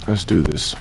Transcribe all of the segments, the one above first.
Let's do this.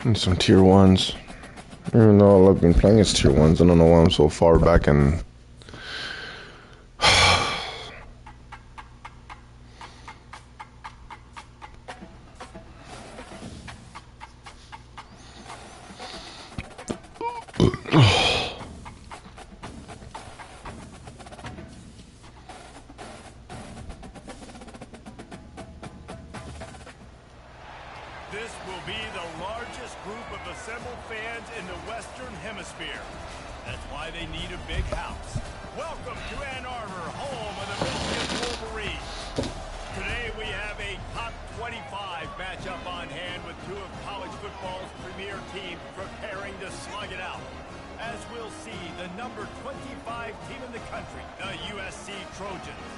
And some tier ones. Even though I've been playing as tier ones, I don't know why I'm so far back and This will be the largest group of assembled fans in the Western Hemisphere. That's why they need a big house. Welcome to Ann Arbor, home of the Michigan Wolverines. Today we have a top 25 matchup on hand with two of college football's premier teams preparing to slug it out. As we'll see, the number 25 team in the country, the USC Trojans,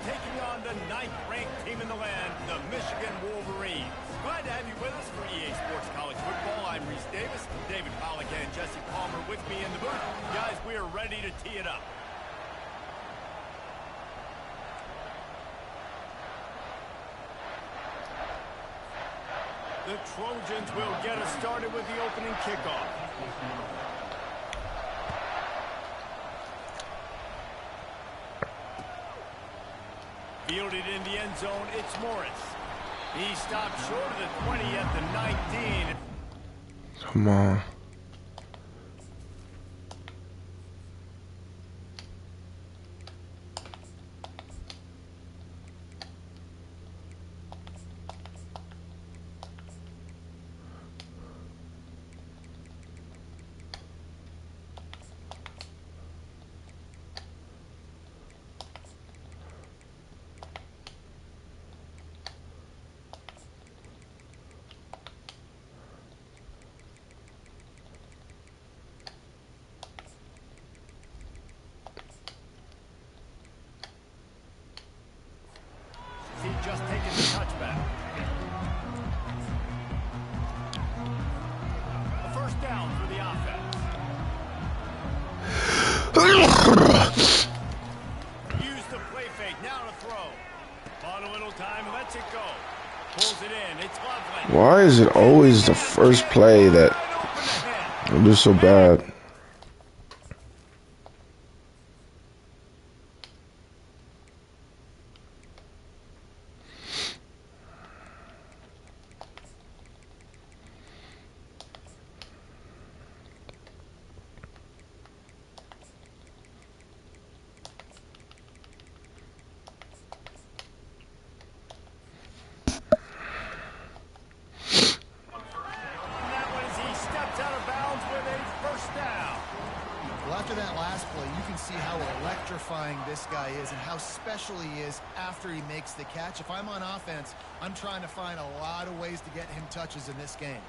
taking on the 9th-ranked team in the land, the Michigan Wolverines. Glad to have you with us for EA Sports College Football. I'm Reese Davis, David Pollock and Jesse Palmer with me in the booth. Guys, we are ready to tee it up. The Trojans will get us started with the opening kickoff. Fielded in the end zone, it's Morris. He stopped short of the 20 at the 19. come on. Just taking the touchback. A first down for the offense. Use the play fake. Now to throw. On a little time, lets it go. Pulls it in. It's lovely. Why is it always the first play that I do so bad? This guy is and how special he is after he makes the catch. If I'm on offense, I'm trying to find a lot of ways to get him touches in this game.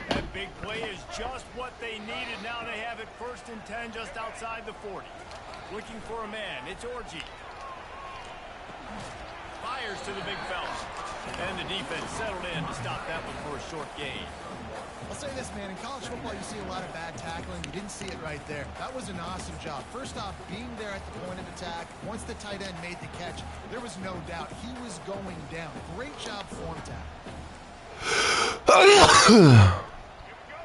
That big play is just what they needed. Now they have it 1st and 10 just outside the 40. Looking for a man. It's Orji. fires to the big fella. And the defense settled in to stop that one for a short gain. I'll say this, man. In college football, you see a lot of bad tackling. You didn't see it right there. That was an awesome job. First off, being there at the point of attack. Once the tight end made the catch, there was no doubt he was going down. Great job form tackle.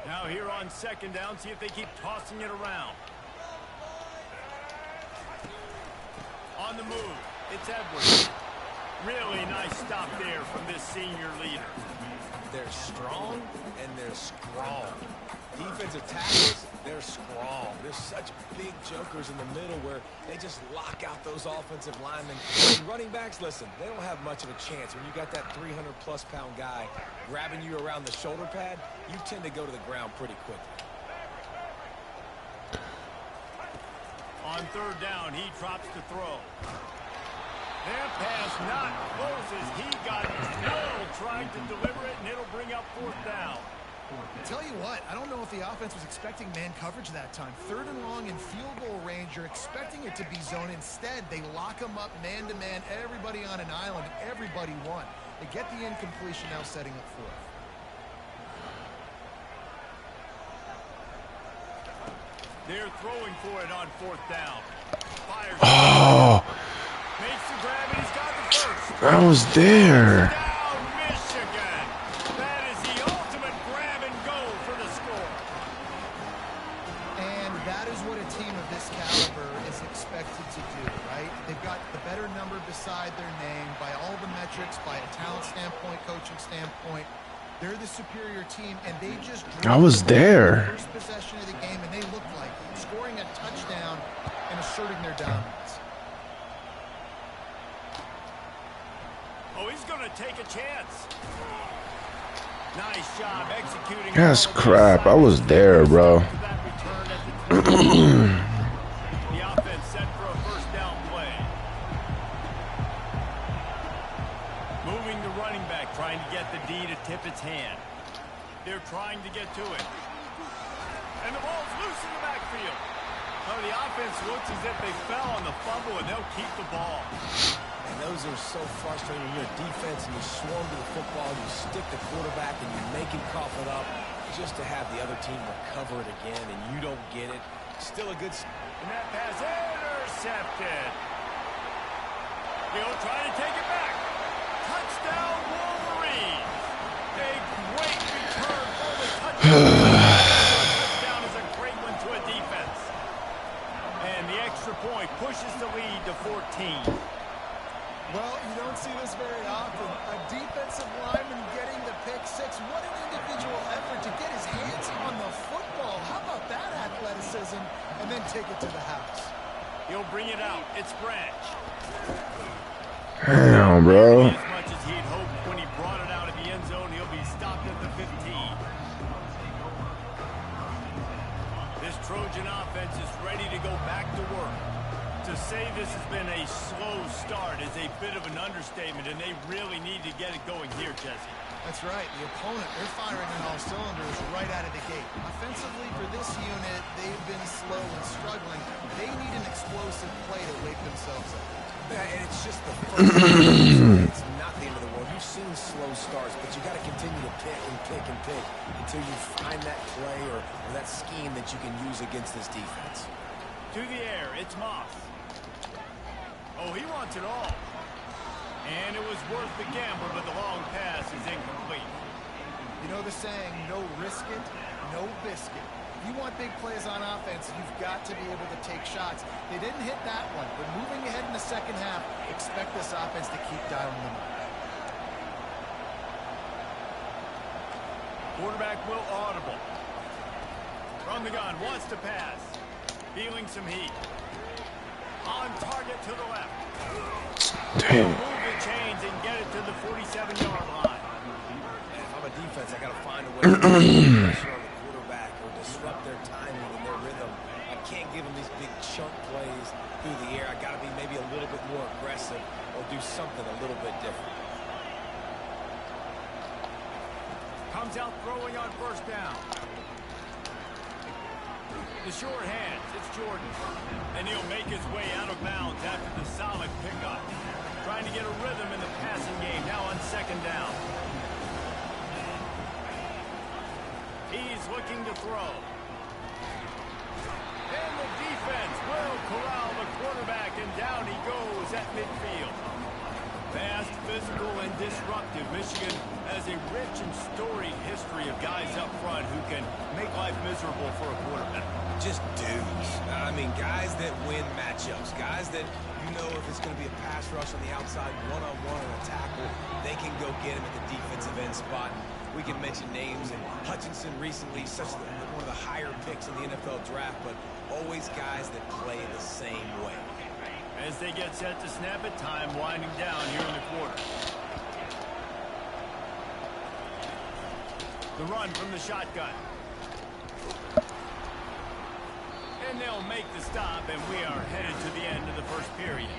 Now here on second down, see if they keep tossing it around. On the move, it's Edwards. Really nice stop there from this senior leader. They're strong and they're strong. Defensive tackles, they're strong. They're such big jokers in the middle where they just lock out those offensive linemen. And running backs, listen, they don't have much of a chance. When you got that 300-plus pound guy grabbing you around the shoulder pad, you tend to go to the ground pretty quickly. On third down, he drops to throw. That pass not close as he got nailed trying to deliver it, and it'll bring up fourth down. Tell you what, I don't know if the offense was expecting man coverage that time. Third and long in field goal range, you're expecting it to be zone. Instead, they lock them up man-to-man, everybody on an island, everybody won. They get the incompletion, now setting up fourth. They're throwing for it on fourth down. Fires. Oh, Makes the grab, and he's got the first. I was there. Down, Michigan. That is the ultimate grab and go for the score. And that is what a team of this caliber is expected to do, right? They've got the better number beside their name by all the metrics, by a talent standpoint, coaching standpoint. They're the superior team, and they just I was there. First possession of the game, and they looked like scoring a touchdown and asserting their dominance. Oh, he's going to take a chance. Nice job executing. That's crap. I was there, bro. The offense set for a first down play. Moving the running back, trying to get the D to tip its hand. They're trying to get to it. And the ball's loose in the backfield. Oh, the offense looks as if they fell on the fumble, and they'll keep the ball. And those are so frustrating when you're a defense and you swarm to the football, you stick the quarterback and you make him cough it up just to have the other team recover it again, and you don't get it. Still a good... And that pass intercepted. He'll try to take it back. Touchdown, Wolverines. A great return for the touchdown is a great one to a defense. And the extra point pushes the lead to 14. Well, you don't see this very often. A defensive lineman getting the pick six. What an individual effort to get his hands on the football. How about that athleticism? And then take it to the house. He'll bring it out. It's Branch. Damn, bro. As much as he'd hoped when he brought it out of the end zone, he'll be stopped at the 15. This Trojan offense is ready to go back to work. To say this has been a slow start is a bit of an understatement, and they really need to get it going here, Jesse. That's right. The opponent, they're firing on all cylinders right out of the gate. Offensively, for this unit, they've been slow and struggling. They need an explosive play to wake themselves up. Yeah, and it's just the first It's not the end of the world. You've seen slow starts, but you got to continue to pick and pick and pick until you find that play or that scheme that you can use against this defense. To the air, it's Moss. Oh, he wants it all. And it was worth the gamble, but the long pass is incomplete. You know the saying, no risk it, no biscuit. If you want big plays on offense, you've got to be able to take shots. They didn't hit that one, but moving ahead in the second half, expect this offense to keep dialing them up. Quarterback will audible. From the gun, wants to pass. Feeling some heat. On target to the left. Damn. Move the chains and get it to the 47-yard line. And if I'm a defense, I got to find a way to put pressure on the quarterback or disrupt their timing and their rhythm. I can't give them these big chunk plays through the air. I got to be maybe a little bit more aggressive or do something a little bit different. Comes out throwing on first down. The sure hands, it's Jordan. And he'll make his way out of bounds after the solid pickup. Trying to get a rhythm in the passing game, now on second down. He's looking to throw. And the defense will corral the quarterback, and down he goes at midfield. Fast, physical, and disruptive. Michigan has a rich and storied history of guys up front who can make life miserable for a quarterback. Just dudes. I mean, guys that win matchups. Guys that, you know, if it's going to be a pass rush on the outside, one-on-one or a tackle, they can go get him at the defensive end spot. We can mention names, and Hutchinson recently, one of the higher picks in the NFL draft, but always guys that play the same way. As they get set to snap it, time winding down here in the quarter. The run from the shotgun. And they'll make the stop, and we are headed to the end of the first period.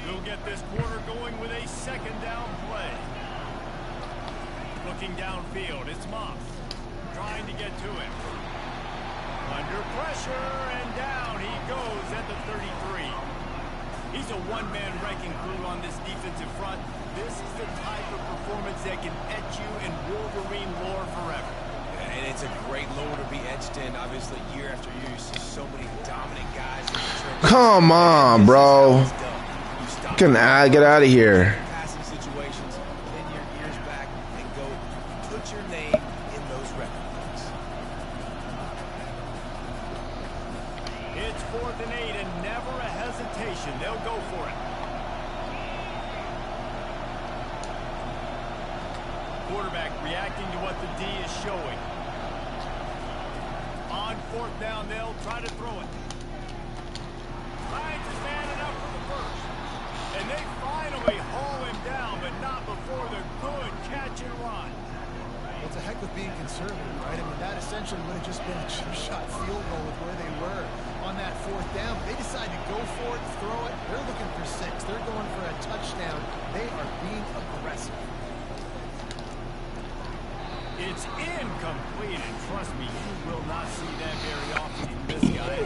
We'll get this quarter going with a second down play. Looking downfield, it's Moss. Trying to get to him. Under pressure, and down he goes at the 33. He's a one-man wrecking crew on this defensive front. This is the type of performance that can etch you in Wolverine lore forever. And it's a great lore to be etched in. Obviously, year after year, you see so many dominant guys in the trenches. Come on, bro. Get out of here. Passing situations, pin your ears back and go put your name in those record books. It's 4th and 8, and never a hesitation. They'll go for it. Quarterback reacting to what the D is showing. On 4th down, they'll try to throw it. Finds his man enough for the first. And they finally haul him down, but not before the good catch and run. Well, it's a heck of being conservative, right? I mean, that essentially would have just been a chip-shot field goal with where they were on that 4th down. They decide to go for it, throw it. They're looking for 6. They're going for a touchdown. They are being aggressive. It's incomplete, and trust me, you will not see that very often from this guy.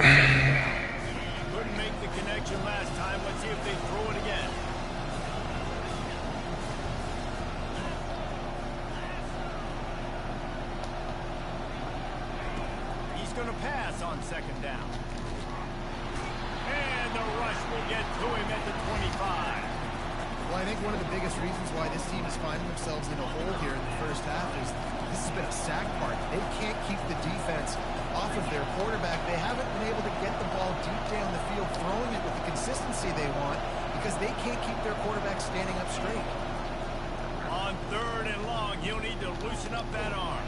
Couldn't make the connection last time. Let's see if they throw it again. He's going to pass on 2nd down. And the rush will get to him at the 25. Well, I think one of the biggest reasons why this team is finding themselves in a hole here in the first half is this has been a sack part. They can't keep the defense off of their quarterback. They haven't been able to get the ball deep down the field, throwing it with the consistency they want because they can't keep their quarterback standing up straight. On 3rd and long, he'll need to loosen up that arm.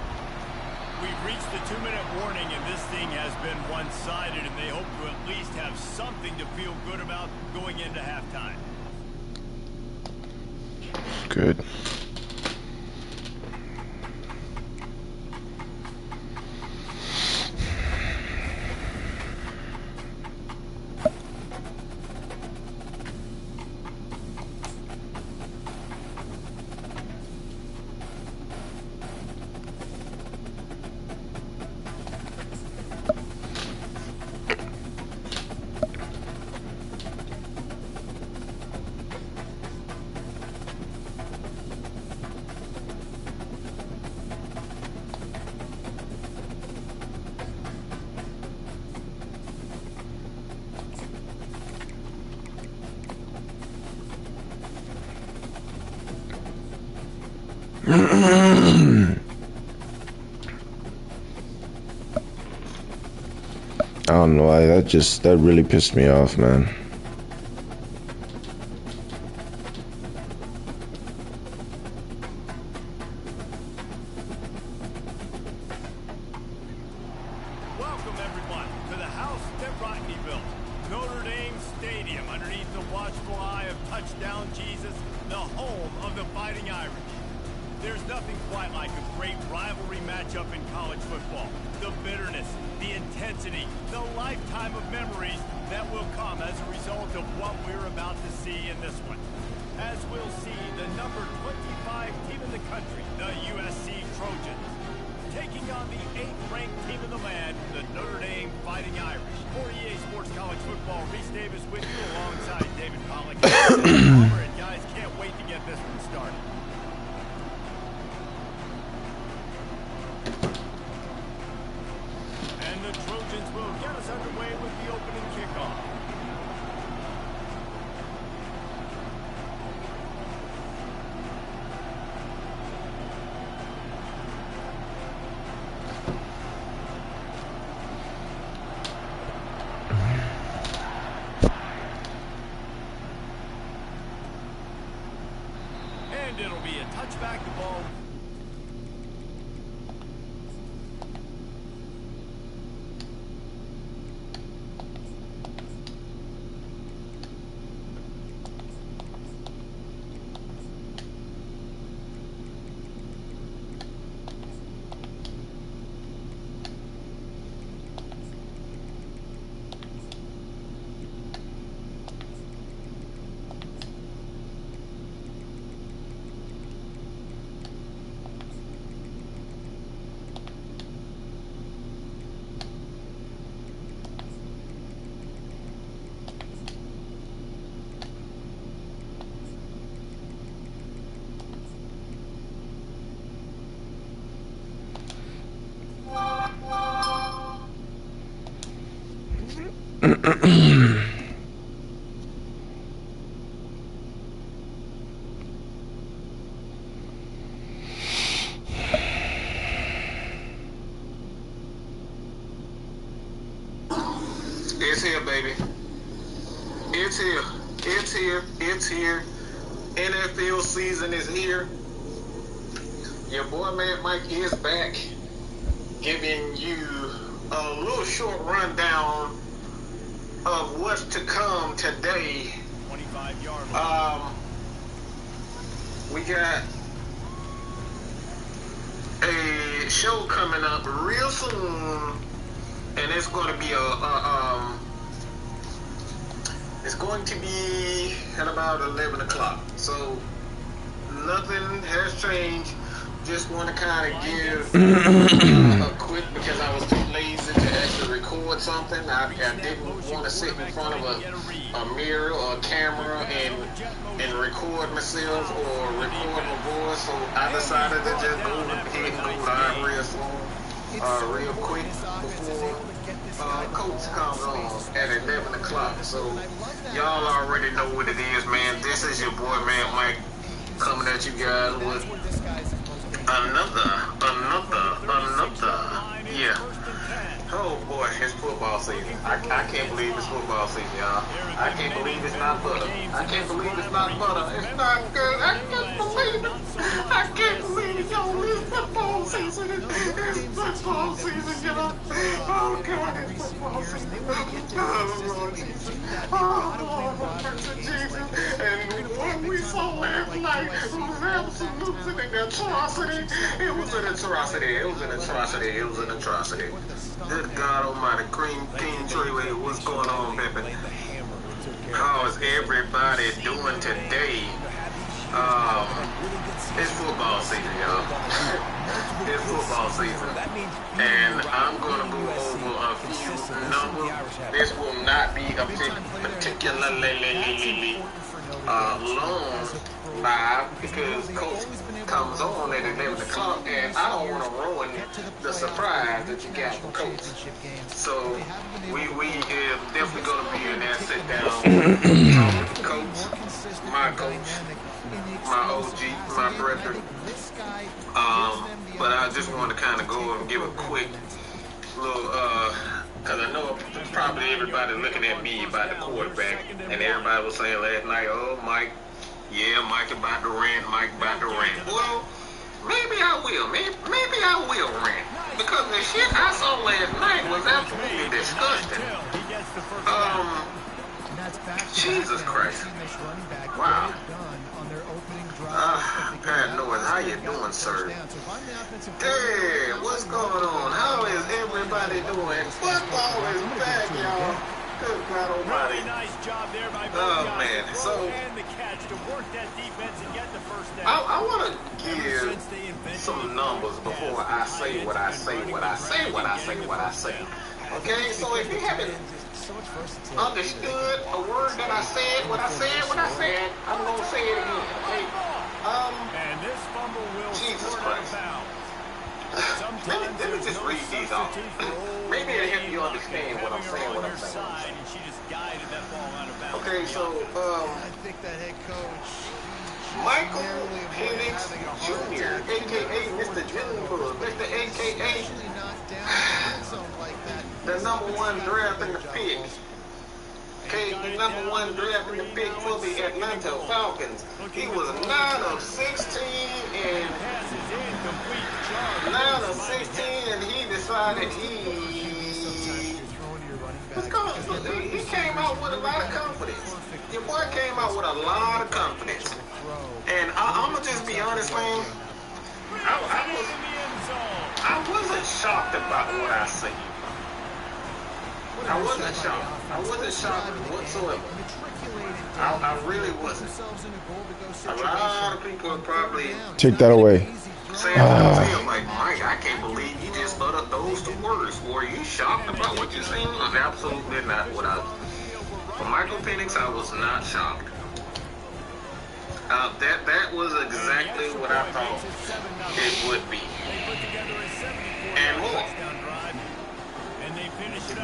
We've reached the 2-minute warning, and this thing has been one-sided, and they hope to at least have something to feel good about going into halftime. Good. I don't know why that really pissed me off, man. home of the Fighting Irish. There's nothing quite like a great rivalry matchup in college football. The bitterness, the intensity, the lifetime of memories that will come as a result of what we're about to see in this one. As we'll see the number 25 team in the country, the USC Trojans, taking on the 8th-ranked team in the land, the Notre Dame Fighting Irish. For EA Sports College Football, Reese Davis with you alongside David Pollock. And guys, can't wait to get this one started. And the Trojans will get us underway with the opening kickoff. And it'll be a touchback, the ball. It's here, baby. It's here. It's here. It's here. NFL season is here. Your boy, man, Mike is back, giving you a little short rundown of what's to come today. 25-yard line. We got a show coming up real soon, and it's going to be it's going to be at about 11 o'clock. So nothing has changed. Just want to kind of give a quick, because I was too lazy to actually record something. I didn't want to sit in front of a mirror or a camera and record myself or record my voice. So I decided to just go ahead and go live real soon, real quick before Coach comes on at 11 o'clock. So y'all already know what it is, man. This is your boy, man, Mike, coming at you guys with another, yeah. Oh boy, it's football season. I can't believe it's football season, y'all. I can't believe it's not butter. I can't believe it's not butter. It's not good. I can't believe it. I can't believe it, y'all. It's football season. It's football season, y'all. Oh God, it's football season. Oh Lord Jesus. Oh Lord Jesus. And what we saw last night was absolutely an atrocity. It was an atrocity. It was an atrocity. It was an atrocity. Good God Almighty, King Treyway, what's going on, baby? How is everybody doing today? It's football season, y'all. It's football season, and I'm gonna go over a few numbers. This will not be a particularly long live, because Coach comes on at 11 o'clock, and I don't want to ruin the surprise that you got from Coach. So we definitely going to be in there, sit down, talk with the coach, my OG, my brother. But I just want to kind of go and give a quick little, because I know probably everybody looking at me about the quarterback, and everybody was saying last night, oh, Mike, yeah, Mike about to rant, Mike about to rant. Well, maybe I will. Maybe I will rant. Because the shit I saw last night was absolutely disgusting. Jesus Christ. Wow. Pat Norris, how you doing, sir? Hey, what's going on? How is everybody doing? Football is back, y'all. Good God Almighty. Really nice job there by both Oh guys. man, The so throw and the catch to work that defense and get the first down. I want to give some numbers before I say what I say. Okay, so if you haven't understood a word that I said, what I said, I'm gonna say it again. Okay. And this fumble will Jesus score Christ. out of bounds. Let me just read these off. Maybe it'll help you understand what I'm saying. Okay, so I think that head coach Michael Penix Jr., aka Mr. Junebug, Mr. aka usually not down in the zone like that. the #1 draft in the pick. Okay, the #1 draft in the pick for the Atlanta Falcons. He was 9 of 16 and 9 of 16, and he decided he came out with a lot of confidence. Your boy came out with a lot of confidence. And I'm gonna just be honest, man. I wasn't shocked about what I see. I wasn't shocked. I wasn't shocked whatsoever. I really wasn't. A lot of people are probably Take that away. saying like, Mike, I can't believe you just uttered those 2 words. Were you shocked about what you seen? Absolutely not. For Michael Penix, I was not shocked. That was exactly what I thought it would be. And more.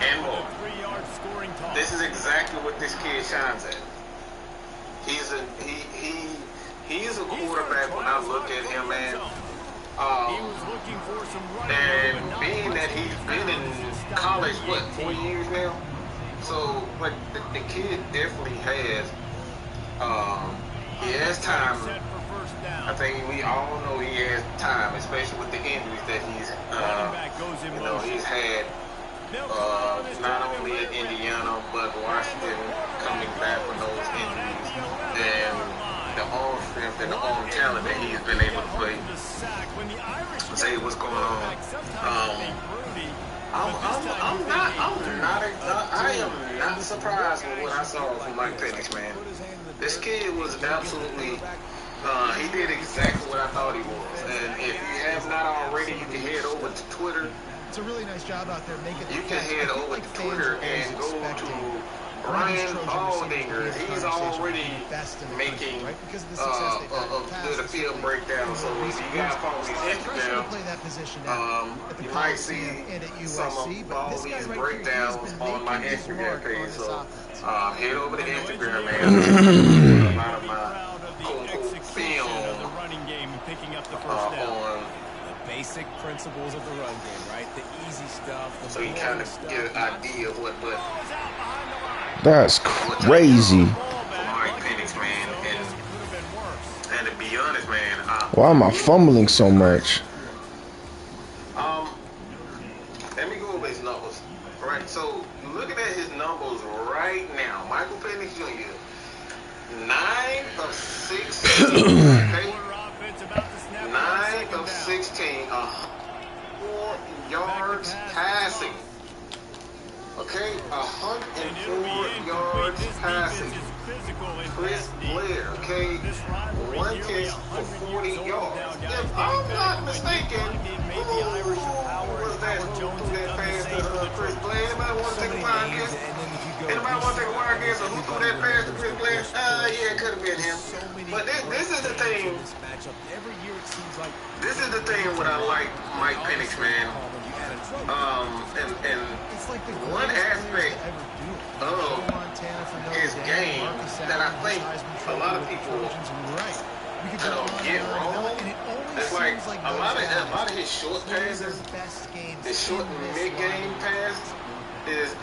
And more. This is exactly what this kid shines at. He's a quarterback when I look at him, man. And being that he's been in college, 4 years now? So, like, the kid definitely has, he has time. I think we all know he has time, especially with the injuries that he's had, not only at Indiana, but Washington coming back from those injuries. And the arm strength and the arm talent that he's been able to play. Say what's going on. I am not surprised with what I saw from Mike Penix, man. This kid was absolutely, he did exactly what I thought he was. And if you have not already, you can head over to Twitter. It's a really nice job out there making. You can head over to Twitter and go to Brian Baldinger. He's already making the field breakdown. So if you guys follow his Instagram, you might see some of Baldy's breakdowns on my Instagram page. So head over to Instagram, man. A lot of my quote-unquote film on basic principles of the run game, right? The easy stuff. So you kind of get an idea of what, but That's crazy. for Mike Penix, man, and to be honest, man, Why am I fumbling so much? let me go over his numbers. Right, so looking at his numbers right now, Michael Penix Jr. 9 of 16. Okay? 9 of 16, 4 yards passing. Okay, 104 yards passing. Chris Blair, okay, 1 catch for 40 yards. If I'm not mistaken, who was that who threw that pass to Chris Blair? Anybody want to take a wild guess? Anybody want to take a wild guess of who threw that pass to Chris Blair? Yeah, it could have been him. But this is the thing. This is the thing what I like Mike Penix, man. And one aspect of his game that I think a lot of people get wrong. It's like a lot of his short passes, his short mid-game pass is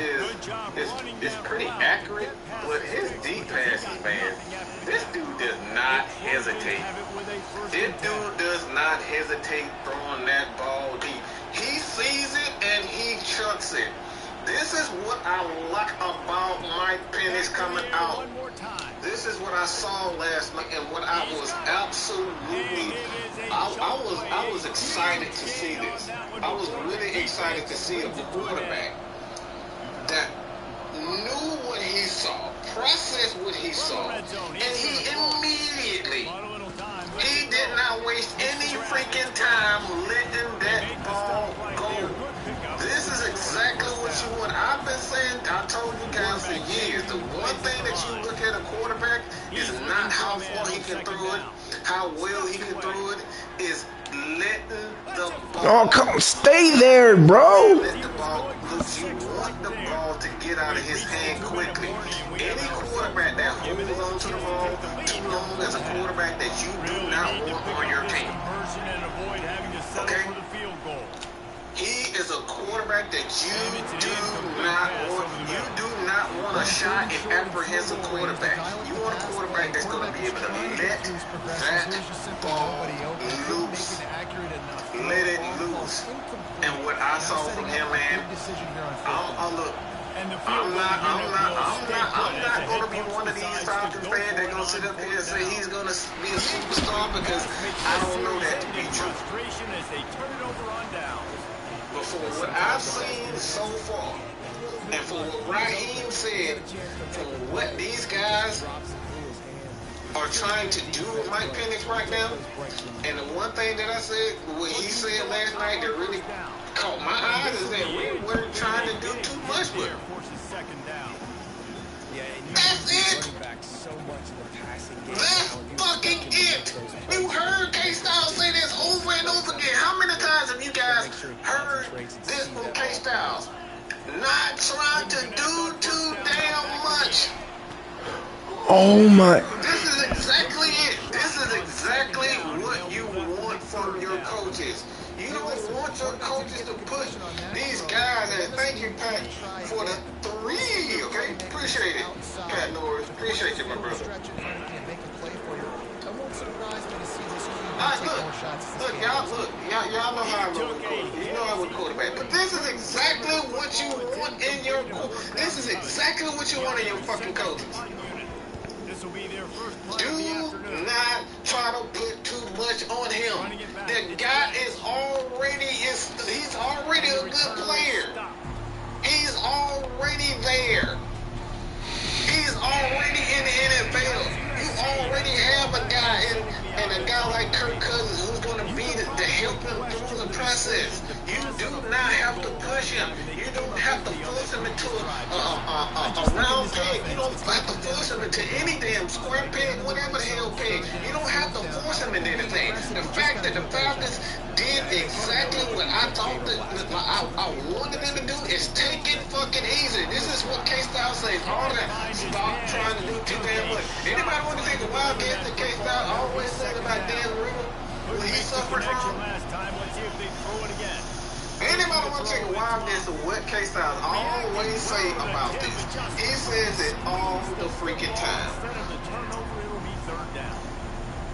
pretty accurate, but his deep passes, man, this dude does not hesitate. This dude does not hesitate throwing that ball deep. He sees it and he chucks it. This is what I like about Mike Penix coming out. This is what I saw last night, and what I was absolutely, I was excited to see this. I was really excited to see a quarterback that knew what he saw, processed what he saw, and he immediately, he did not waste any freaking time letting that ball go. This is exactly what you want. I've been saying, I told you guys for years, the one thing that you look at a quarterback is not how far he can throw it, how well he can throw it, is letting the ball. Oh, come, stay there, bro. Let the ball loose. You want the ball to get out of his hand quickly. Any quarterback that holds on to the ball too long is a quarterback that you do not want on your team. Okay? He is a quarterback that you do not want. You do not want a shy and apprehensive quarterback. You want a quarterback that's going to be able to let that ball loose. Let it loose. And what I saw from him, man, I'm not going to be one of these Falcons fans that going to sit up here and say he's going to be a superstar, because I don't know that to be true. But for what I've seen so far, and for what Raheem said, for what these guys are trying to do with Mike Penix right now, and the one thing that I said, what he said last night that really caught my eyes, is that we weren't trying to do too much with him. That's it. That's fucking it. You heard K-Styles say this over and over again. How many times have you guys heard this from K-Styles? Not trying to do too damn much. Oh my. This is exactly it. This is exactly what you want from your coaches. You don't want your coaches to push these guys, and thank you, Pat, for the 3, okay? Appreciate it, Pat Norris. Appreciate you, my brother. Y'all know how I roll with quarterback. You know I would quarterback. But this is exactly what you want in your, this is exactly what you want in your fucking coaches. Do not try to put too much on him. The guy is already, he's already a good player. He's already there. He's already in the NFL. You already have a guy, and a guy like Kirk Cousins who's going to be to help him through the process. You do not have to push him. You don't have to force him into a round peg. You don't have to force him into any damn square peg, whatever the hell peg. You don't have to force him into anything. The fact that the Falcons did exactly what I thought that I wanted them to do is take it fucking easy. This is what K-Styles says. All that stop trying to do too damn much. Anybody want to take a wild guess that K-Styles always said about Dan Riddle? What he suffered from? Anybody want to take a wild guess of what K-Styles always say about this? He says it all the freaking time.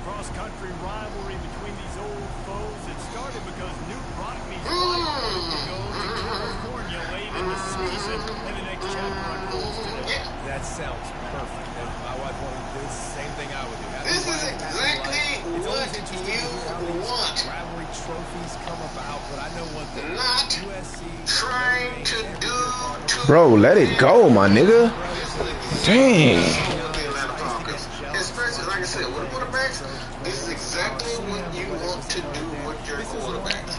Cross-country rivalry between these old foes. It started because Newt Rockme's wife to go to California late in the season, and the next chapter unfolds today. That sounds perfect. And my wife wanted to do the same thing I would do. This is exactly what you want. Rivalry trophies come about, but I know one thing. Not trying to do too. Bro, let it go, my nigga. Dang. Especially, like I said, with quarterbacks, this is exactly what you want to do with your quarterbacks.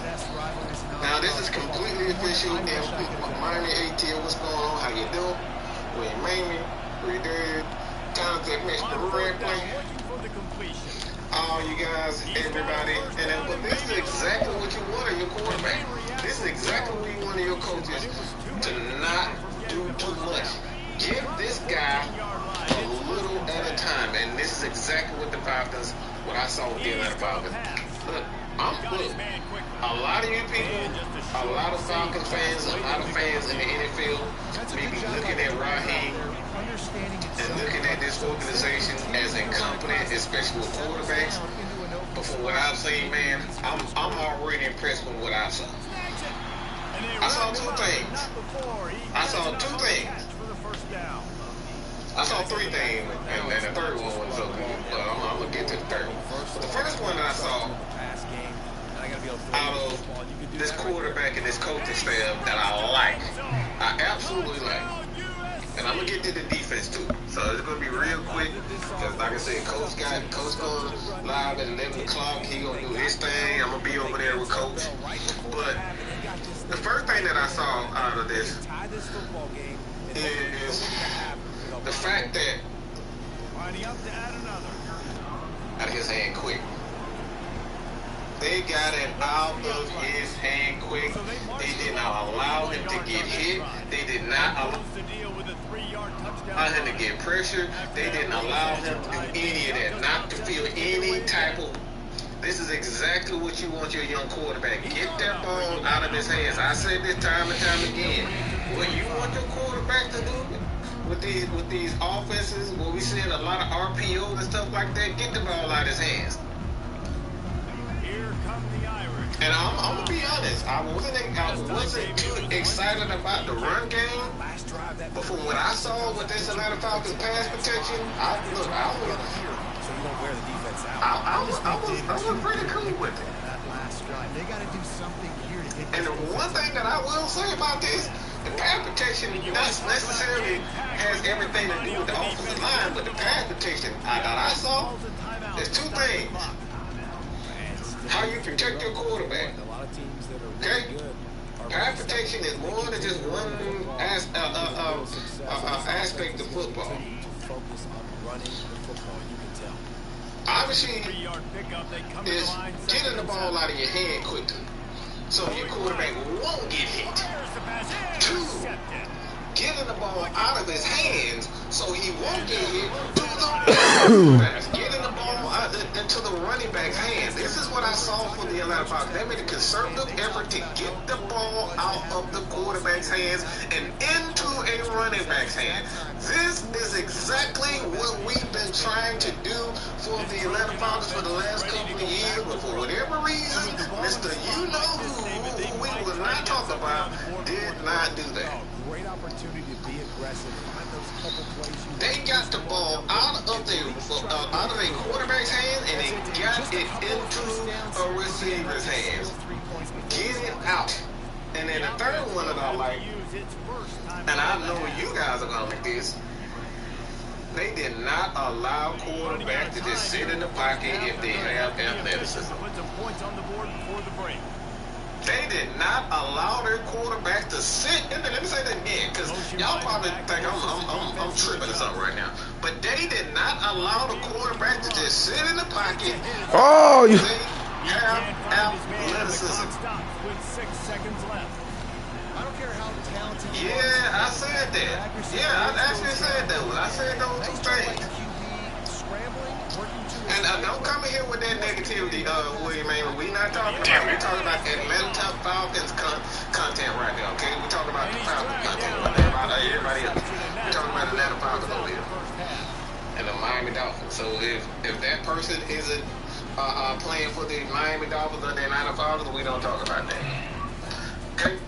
Now, this is completely official. And Miami ATL, what's going on? How you doing? Where you made me? Where you did? Jonathan, Mr. Red Play. All you guys, everybody. And then, but this is exactly what you want in your quarterback. This is exactly what you want in your coaches, to not do too much. Give this guy a little at a time, and this is exactly what the Falcons, what I saw with the Atlanta Falcons. Look, a lot of you people, a lot of Falcons fans, a lot of fans in the NFL may be looking at Raheem and looking at this organization as incompetent, especially with quarterbacks. But from what I've seen, man, I'm already impressed with what I saw. I saw two things. I saw two things. I saw three things, and the third one was so cool. But I'm gonna get to the third one. But the first one that I saw out of this quarterback and this coaching staff that I like, I absolutely like. And I'm gonna get to the defense too. So it's gonna be real quick because, like I said, Coach going live at 11 o'clock. He gonna do his thing. I'm gonna be over there with Coach. But the first thing that I saw out of this is the fact that out of his hand quick. They got it out of his hand quick. They did not allow him to get hit. They did not allow him to get pressure. They didn't allow him to do any of that. Not to feel any type of... This is exactly what you want your young quarterback. Get that ball out of his hands. I said this time and time again. What you want your quarterback to do with these offenses, where we seeing a lot of RPOs and stuff like that, get the ball out of his hands. And I'm gonna be honest, I wasn't too excited about the run game, but from what I saw with this Atlanta Falcons pass protection, I was pretty cool with it. They got to do something here to get. And the one thing that I will say about this, the pass protection not necessarily has everything to do with the offensive line, but the pass protection that I saw, there's two things. How you protect your quarterback. Okay? Pass protection is more than just one aspect of football. Obviously, is getting the ball out of your hand quickly, so your quarterback won't get hit. Two, getting the ball out of his hands so he won't get hit to the running backs. Getting the ball out into the running back's hands. This is what I saw from the Atlanta Falcons. They made a concerted effort to get the ball out of the quarterback's hands and into a running back's hand. This is exactly what we've been trying to do for the Atlanta Falcons for the last couple of years, but for whatever reason, Mr. You-Know-Who we will not talk about, did not do that. Great opportunity to be aggressive. Find those couple plays. They got the ball out of the quarterback's hand and they got it into a receiver's hands. Get it out. And then the third one that I like, and I know you guys are gonna like this, they did not allow quarterback to just sit in the pocket if they have athleticism. They did not allow their quarterback to sit. And let me say that again, because y'all probably think I'm tripping or something right now. But they did not allow the quarterback to just sit in the pocket. Oh, you have athleticism. I don't care how talented. Yeah, I said that. Yeah, I actually said that. I said those two things. And don't come in here with that negativity, William. We not talking about. We're talking about Atlanta Falcons content right now. Okay, we're talking about the Falcons content right now. Everybody else. We're talking about Atlanta Falcons over here and the Miami Dolphins. So if that person isn't playing for the Miami Dolphins or the Atlanta Falcons, we don't talk about that. Okay.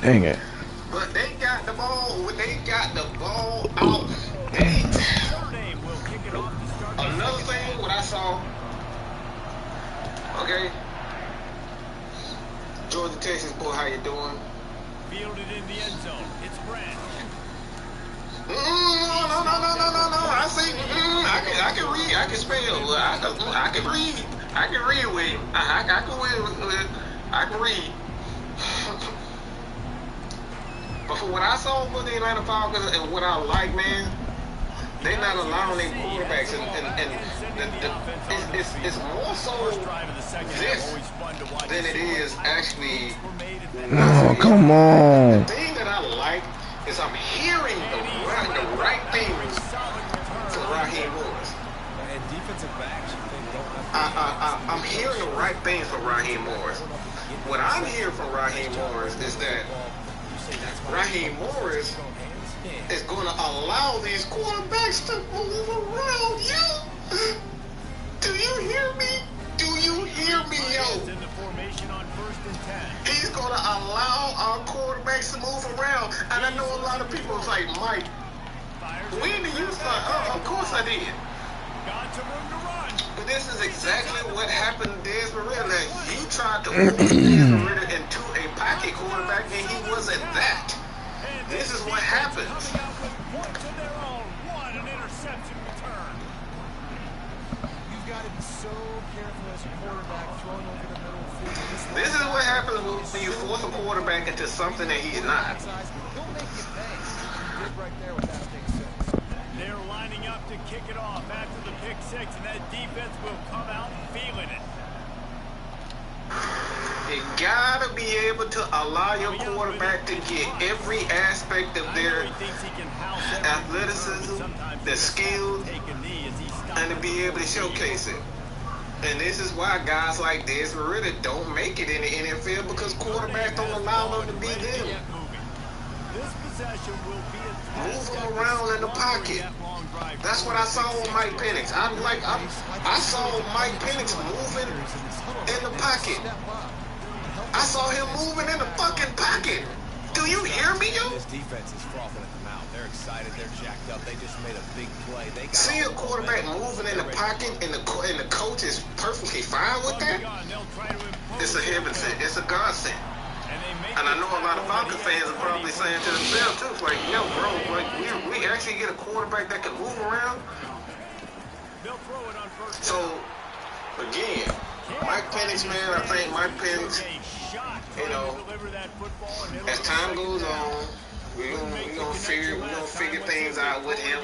Dang it. But they got the ball. They got the ball out. Another thing, what I saw, okay, Georgia, Texas, boy, how you doing? Fielded in the end zone. It's Brand. No. I see. I can read. I can spell. I can read. I can read with. I can read. But for what I saw for the Atlanta Falcons and what I like, man, they're not allowing their quarterbacks, and it's more so this than it is actually. Oh, come on. The thing that I like is I'm hearing the right things from Raheem Morris. And defensive backs, you think don't have I'm hearing the right things from Raheem Morris. What I'm hearing from Raheem Morris is that Raheem Morris is going to allow these quarterbacks to move around you. Do you hear me? Do you hear me, yo? formation on 1st and 10. He's going to allow our quarterbacks to move around. And I know a lot of people was like, Mike, when did you start? Oh, of course I did. Got some room to run. But this is exactly what happened to Desmond. You tried to move Desmond into a pocket quarterback, and he wasn't that. This is what happens. Points of their own. What an interception return. You've got to be so careful as a quarterback throwing over the middle field. This is what happens when you force a quarterback into something that he's not. He'll make you pay. He did right there with that pick six. They're lining up to kick it off after the pick six, and that defense will come out feeling it. You gotta be able to allow your quarterback to get every aspect of their athleticism, their skills, and to be able to showcase it. And this is why guys like Desmond Ridder don't make it in the NFL, because quarterbacks don't allow them to be them. Move them around in the pocket. That's what I saw with Mike Penix. I saw Mike Penix moving in the pocket. I saw him moving in the fucking pocket. Do you hear me, yo? This defense is frothing at the mouth. They're excited. They're jacked up. They just made a big play. They got see a quarterback moving in the pocket, and the coach is perfectly fine with that. It's a heaven sent. It's a God sent. And I know a lot of Falcons fans are probably saying to themselves too, it's like, yo, bro, like we actually get a quarterback that can move around. So again, Mike Penix, man, I think Mike Penix, you know, as time goes on, we're gonna figure things out with him.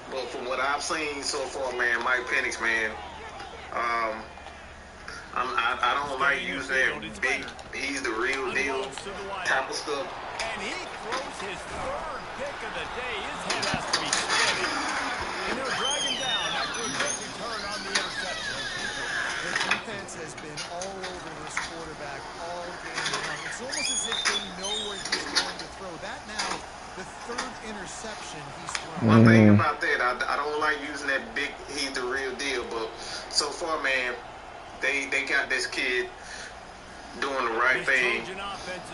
But from what I've seen so far, man, Mike Penix, man, I don't like using that big, he's the real deal type of stuff. And he throws his third pick of the day. His head has to be steady. And they're dragging down after a good return on the interception. The defense has been all over this quarterback all game long. It's almost as if they know where he's going to throw. That now, the third interception he's thrown. One thing about that, I don't like using that big, he's the real deal, but so far, man, they got this kid doing the right thing,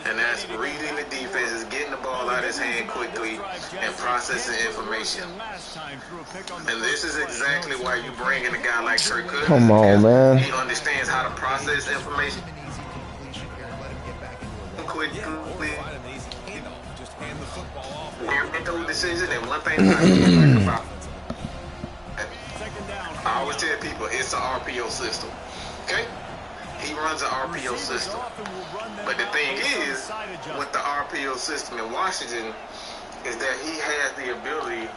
and that's reading the defense, is getting the ball out of his hand quickly, and processing information. And this is exactly why you bring in a guy like Kirk Cousins. Come on, man. He understands how to process information quickly. Make those decisions, and one thing I like about I always tell people, it's an RPO system. Okay? He runs an RPO system. But the thing is, with the RPO system in Washington, is that he has the ability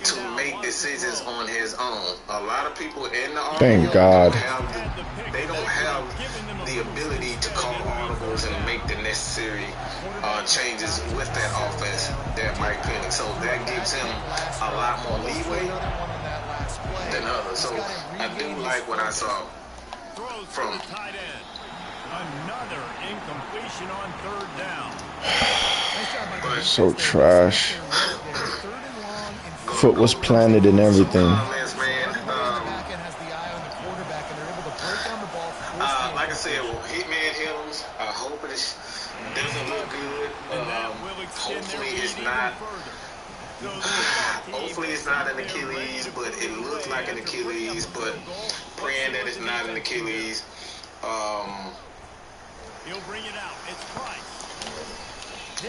to make decisions on his own. A lot of people in the RPO Thank God. They don't have the ability to call audibles and make the necessary changes with that offense that Mike Penix. So that gives him a lot more leeway than others. So I do like what I saw from another incompletion on 3rd down. but So trash. Foot was planted and everything. Like I said, Hitman Hills, I hope it doesn't look good. Hopefully it's not. Hopefully it's not an Achilles, but it looks like an Achilles. But praying that it's not an Achilles. He'll bring it out. It's Price.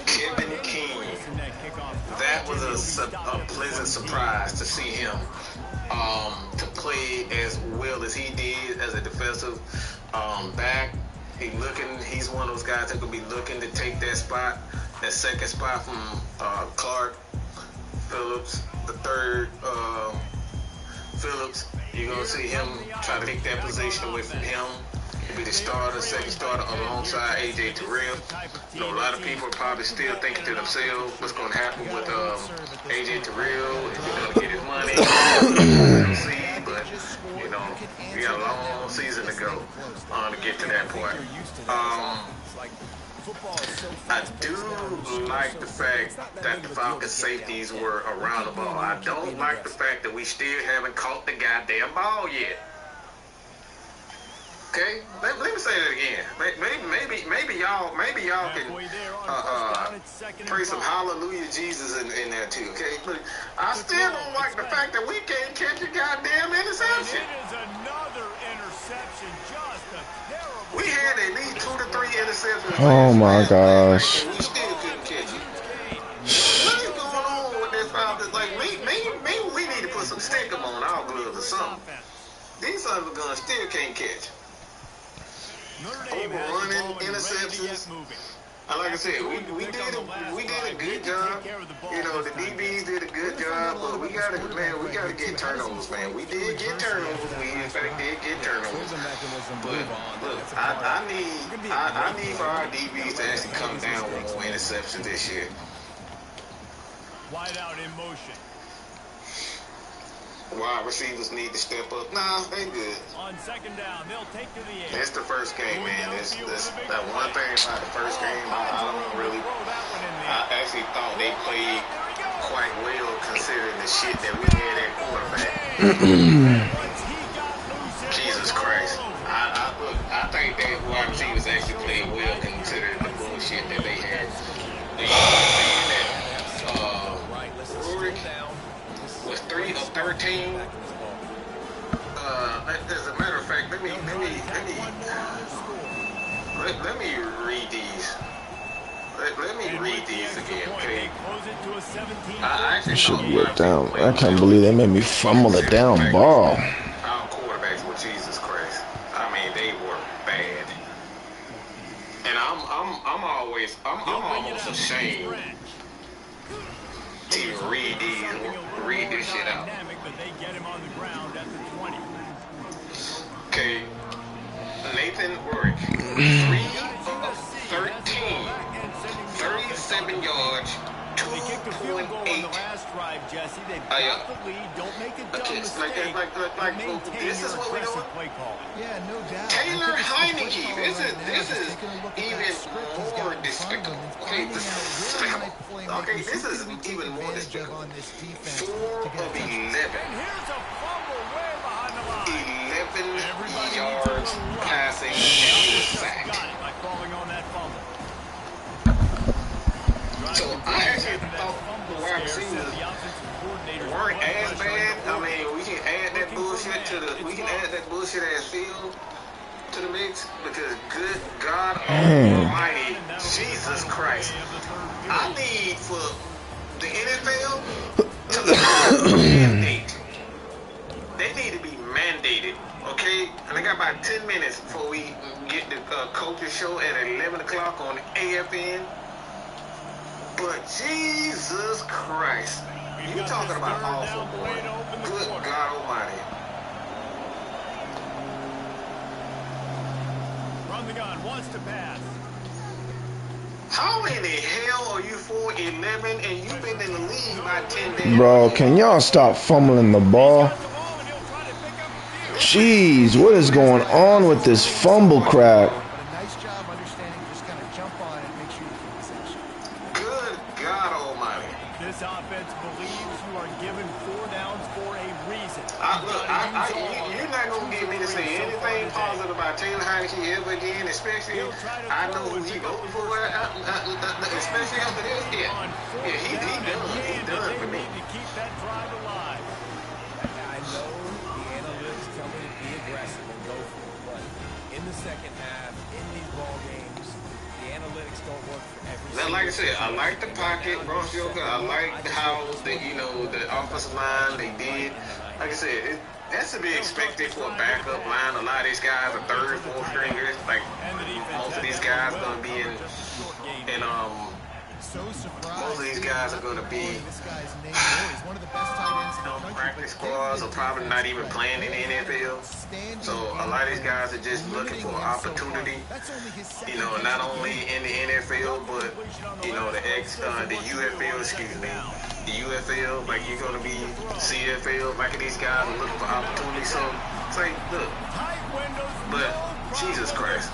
Kevin King. That was a pleasant surprise to see him to play as well as he did as a defensive back. He's one of those guys that could be looking to take that spot, that second spot from Clark Phillips, the third Phillips. You're going to see him try to take that position away from him. Be the starter, second starter alongside A.J. Terrell. You know, a lot of people are probably still thinking to themselves what's going to happen with A.J. Terrell. Is he going to get his money? We'll see, but, you know, we got a long season to go to get to that point. I do like the fact that the Falcons safeties were around the ball. I don't like the fact that we still haven't caught the goddamn ball yet. Okay, let me say that again. Maybe y'all can pray some hallelujah Jesus in there too. Okay, but I still don't like the fact that we can't catch a goddamn interception. It is another interception. Just a terrible. We had at least 2 to 3 interceptions. Oh my gosh. And we still couldn't catch it. What is going on with this foul? Like maybe we need to put some stickum on our gloves or something. These sons of guns still can't catch. Overrunning interceptions. Like I said, we did a good job. You know, the DBs did a good job, but we gotta get turnovers, man. We did get turnovers. We in fact did get turnovers. But look, I need for our DBs to actually come down with more interceptions this year. Wide out in motion. Wide receivers need to step up. Nah, they good. On second down, they'll take to the air. It's the first game, man. That one thing about the first game, I actually thought they played quite well considering the shit that we had at quarterback. Jesus Christ. I think that wide receivers actually played well considering the bullshit that they had. They saying that Rurik was 3 of 13. As a matter of fact, let me read these. Let me read these again, okay? I actually Should get down. I can't believe they made me fumble the down ball. Our quarterbacks were Jesus Christ. I mean, they were bad. And I'm almost ashamed to even read this shit out. Okay, Nathan Rurik, 3 of 13, 37 yards, 2.8. This is what we're doing. Yeah, no doubt. Taylor Heineke, this is even more despicable. Okay, okay, this is even more despicable. 4 of 11. 11 yards passing and a sack. So I actually thought the wide receivers weren't as bad. I mean, we can add that bullshit as field to the mix because good God Almighty, Jesus Christ, I need for the NFL to mandate. They need to be mandated, okay? And I got about 10 minutes before we get the coaches show at 11 o'clock on AFN. But Jesus Christ, you talking about awful, boy. Good God Almighty. Run the gun, wants to pass. How in the hell are you 4-11 and you've been in the league by 10 days? Bro, can y'all stop fumbling the ball? Jeez, what is going on with this fumble crap? Nice job understanding, just kind of jump on it and make sure you keep possession. Good God Almighty. This offense believes you are given 4 downs for a reason. You're not going to get me to say anything positive about Taylor Heineke ever again, especially I know who he voted for, especially after this. Yeah, he done for me. To keep that drive alive. I know the analytics tell me to be aggressive and go for it, but in the second half, in these ball games, the analytics don't work for every Now, like I said, I like the pocket, Bronx Joker. I like how the offensive line they did. Like I said, that's to be expected for a backup line. A lot of these guys are third, fourth stringers. Like most of these guys are gonna be most of these guys are gonna be practice squads or probably not even playing in the NFL. So a lot of these guys are just looking for opportunity. You know, not only in the NFL, but you know the UFL. Excuse me, the UFL. Like you're gonna be CFL. Like these guys are looking for opportunity. So it's like, look, but Jesus Christ.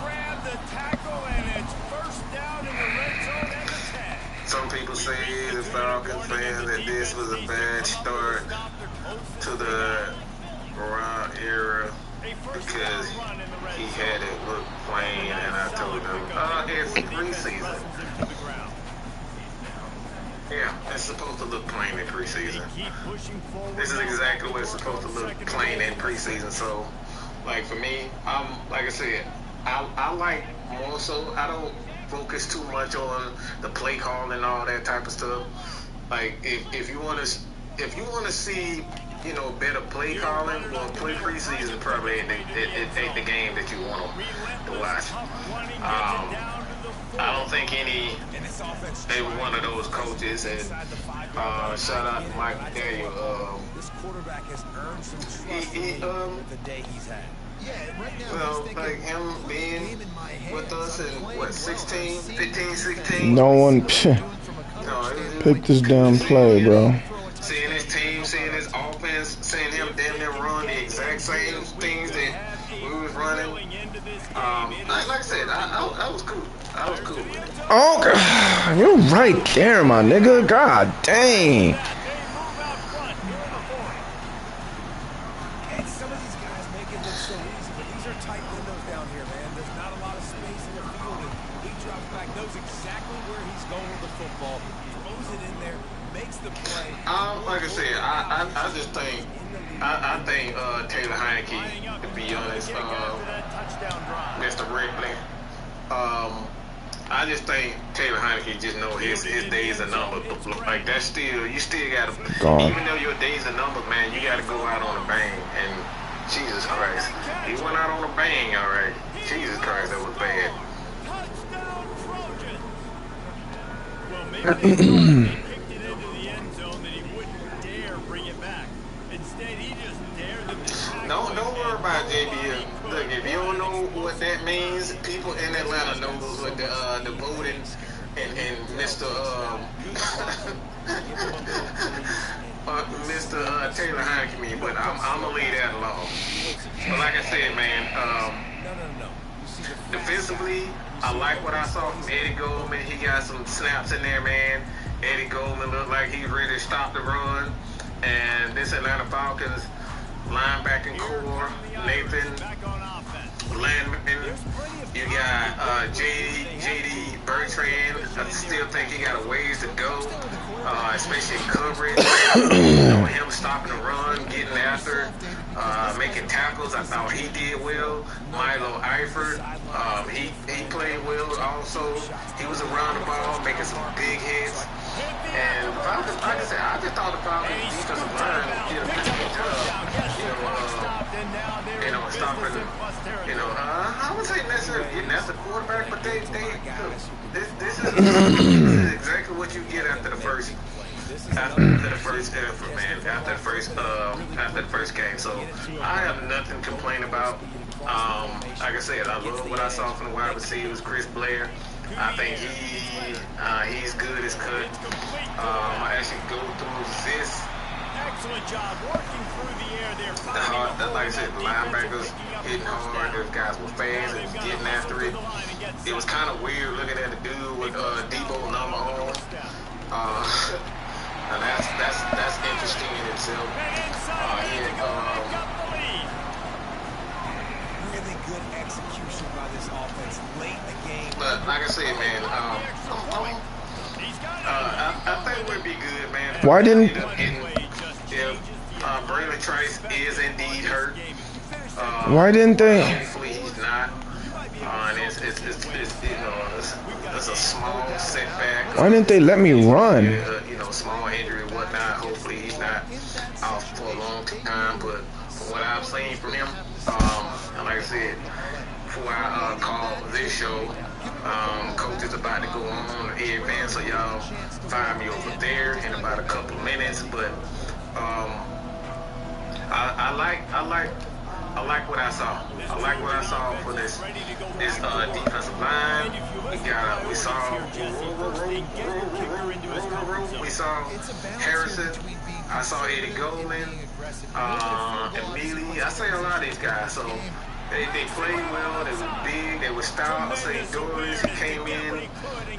Some people say, the Falcons fans, that this was a bad start to the Ron era. because he had it look plain, and I told him, it's preseason. Yeah, it's supposed to look plain in preseason. This is exactly what it's supposed to look plain in preseason. So, like for me, like I said, I like more so. I don't focus too much on the play call and all that type of stuff. Like if you want to see, you know, better play calling, well, play preseason probably ain't the game that you want to watch. I don't think any one of those coaches, and shout out to Mike Daniel. This quarterback has earned some trust the day he's had. Yeah, right now, well, like him being with us in what 15, 16. No one No, picked this damn play, bro. Seeing his team, seeing his offense, seeing him damn near run the exact same things that we was running. Like I said, I was cool. I was cool with it. Oh, God. You're right there, my nigga. God dang. And some of these guys make it look so easy, but these are tight windows down here, man. There's not a lot of space in the field, and he drops back, knows exactly where he's going with the football, throws it in there, makes the play. Like I said, I just think Taylor Heineke, to be honest, Mr. Ridley, I just think Taylor Heineke just know his days are numbered. Like that's still, you still gotta, even though your days are numbered, man, you gotta go out on a bang. And Jesus Christ, he went out on a bang, all right. Jesus Christ, that was bad. Well, maybe they kicked it into the end zone that he wouldn't dare bring it back. Instead, he just dared them to tackle. Don't worry about JBL. Look, if you don't know what that means, people in Atlanta know what the voting and Mr. Mr. Taylor Heineke mean, but I'm gonna leave that alone. But like I said, man, defensively, I like what I saw from Eddie Goldman. He got some snaps in there, man. Eddie Goldman looked like he's ready to stop the run. And this Atlanta Falcons linebacking core, Nathan Landman, you got JD Bertrand. I still think he got a ways to go, especially in coverage. You know, him stopping the run, getting after, making tackles. I thought he did well. Milo Eifert, he played well also. He was around the ball, making some big hits. And Falcons, like I said, I just thought the Falcons defensive line did a pretty good job. Stopping. I would say necessarily getting after the quarterback, but this is exactly what you get after the first effort, man. After the first game. So I have nothing to complain about. Like I said, I love what I saw from the wide receivers. Chris Blair, I think he's good as cut. I actually go through this. Excellent job working through the air there. Like I said, the linebackers hitting hard. Those guys were fast and getting after it. It was kind of weird looking at the dude with Debo number on. And that's interesting in itself. Really good execution by this offense late in the game. But like I said, man, I think we'll be good, man. Why didn't Braylon Trice is indeed hurt. Why didn't they? Hopefully he's not. And it's a small setback. Why didn't they let me run? Small injury and whatnot. Hopefully he's not out for a long time. But from what I've seen from him, and like I said, before I call this show, coach is about to go on the event, so y'all find me over there in about a couple minutes. But I like what I saw. I like what I saw for this defensive line. We saw Harrison. I saw Eddie Goldman, Emili. I say a lot of these guys. So They played well. They were big. They were stout. St. Doris, he came in. He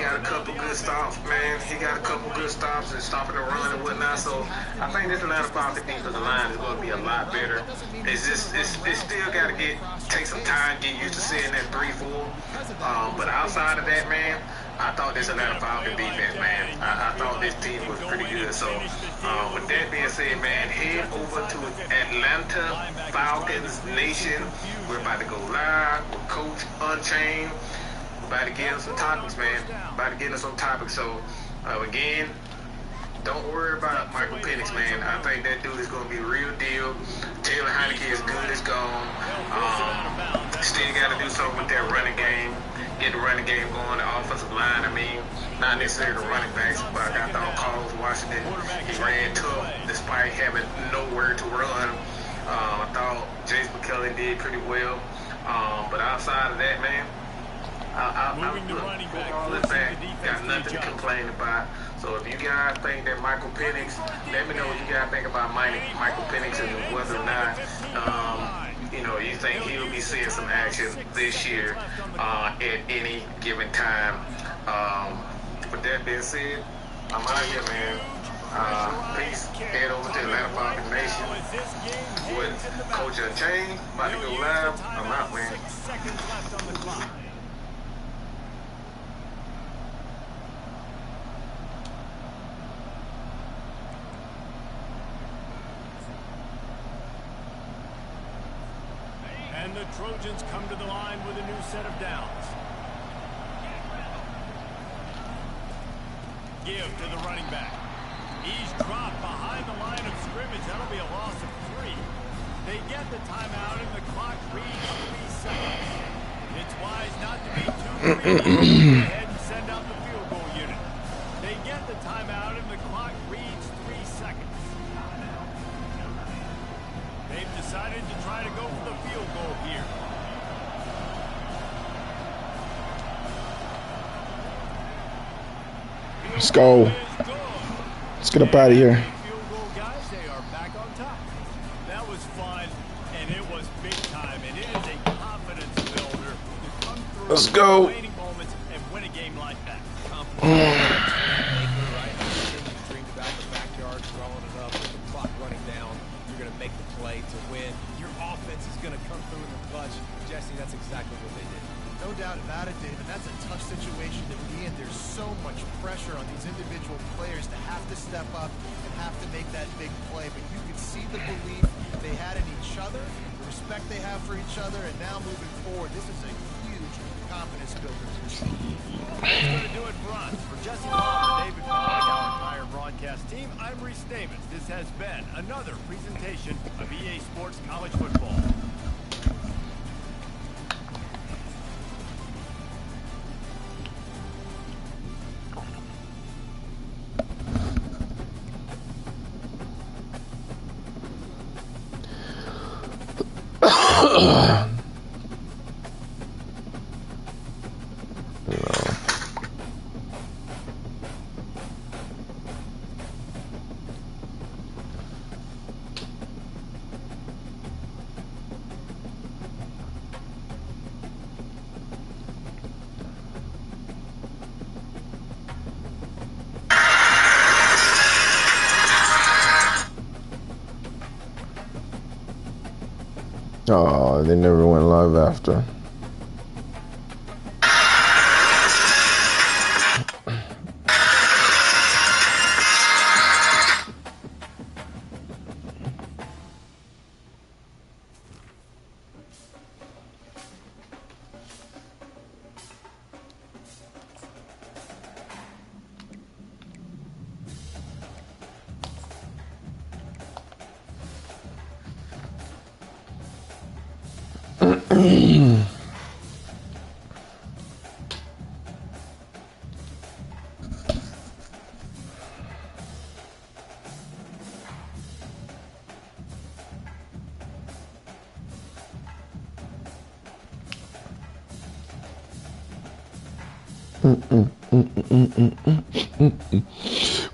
got a couple good stops, man. He got a couple good stops and stopping the run and whatnot. So I think this Atlanta Falcons defensive line is going to be a lot better. It's still got to take some time, get used to seeing that 3-4. But outside of that, man, I thought this Atlanta Falcons defense, man, I thought this team was pretty good. So with that being said, man, head over to Atlanta Falcons Nation. We're about to go live with Coach Unchained. We're about to get into some topics, man. About to get into some topics. So again, don't worry about Michael Penix, man. I think that dude is going to be the real deal. Taylor Heineke is good as gone. Still got to do something with that running game. Get the running game going, the offensive line, I mean, not necessarily the running backs, but I thought Carlos Washington, he ran tough despite having nowhere to run. I thought Jace McKellen did pretty well. But outside of that, man, put all this back, got nothing to complain about. So if you guys think that Michael Penix, let me know what you guys think about Michael Penix and whether or not, you know, you think he'll be seeing some action this year at any given time. With that being said, I'm out here, man. Peace. Head over to Atlanta Falcons Nation with Coach Unchained. About to go live. I'm out, man. And the Trojans come to the line with a new set of downs. Give to the running back. He's dropped behind the line of scrimmage. That'll be a loss of 3. They get the timeout and the clock reads 3 seconds. It's wise not to be too greedy. Go ahead and send out the field goal unit. They get the timeout and the clock reads 3 seconds. They've decided to try to go for the field goal here. Let's go. Let's get up out of here. Field goal guys, they are back on top. That was fun, and it was big time, and it is a confidence builder to come through. Let's go. Waiting moments and win a game like that. Dreamed about the backyard, throwing it up with the clock running down. You're going to make the play to win. Your offense is going to come through in the clutch. Jesse, that's exactly what they did. No doubt about it, David. That's a tough situation to be in. There's so much pressure on these individual players to have to step up and have to make that big play. But you could see the belief they had in each other, the respect they have for each other, and now moving forward, this is a huge confidence builder. That's going to do it for us. For Jesse Long, David Pollack, our entire broadcast team, I'm Reese Davis. This has been another presentation of EA Sports College Football. Oh, they never went live after.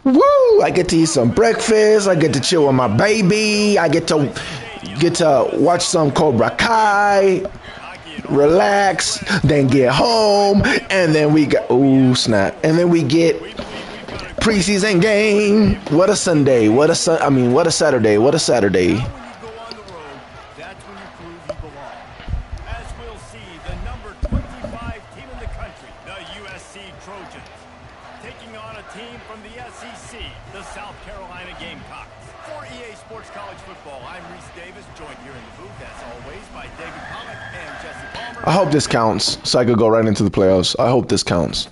Woo! I get to eat some breakfast. I get to chill with my baby. I get to get to watch some Cobra Kai, relax, then get home, and then we got snap, and then we get preseason game. What a Sunday! What a Saturday! What a Saturday! When you go on the road, that's when you prove you belong. As we'll see, the number 25 team in the country, the USC Trojans, taking on a team from the SEC, the South Carolina Gamecocks. For EA Sports College Football, I'm Reese Davis, joined here in the booth, as always, by David Pollock and Jesse Palmer. I hope this counts, so I could go right into the playoffs. I hope this counts.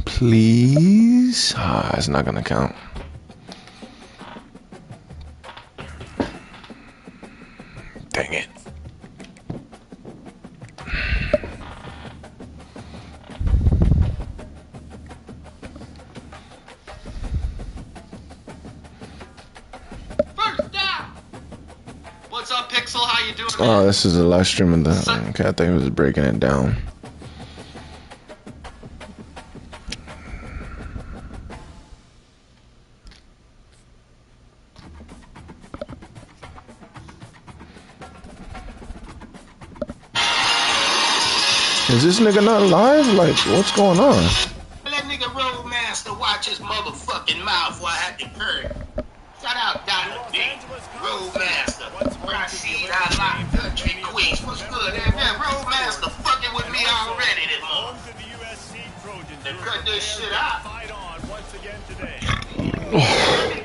Please. It's not gonna count. Dang it. First down. What's up, Pixel? How you doing? Oh, this is a live stream of the. Okay, I think it was breaking it down. Is this nigga not live? Like, what's going on? Let nigga Roadmaster watch his motherfucking mouth while I had to curry. Shout out Donna B. Roadmaster. Rashid, I like country queens. What's good? That Roadmaster fucking with me already this morning. Home to the USC Trojans. They cut this shit out. Fight on once again today.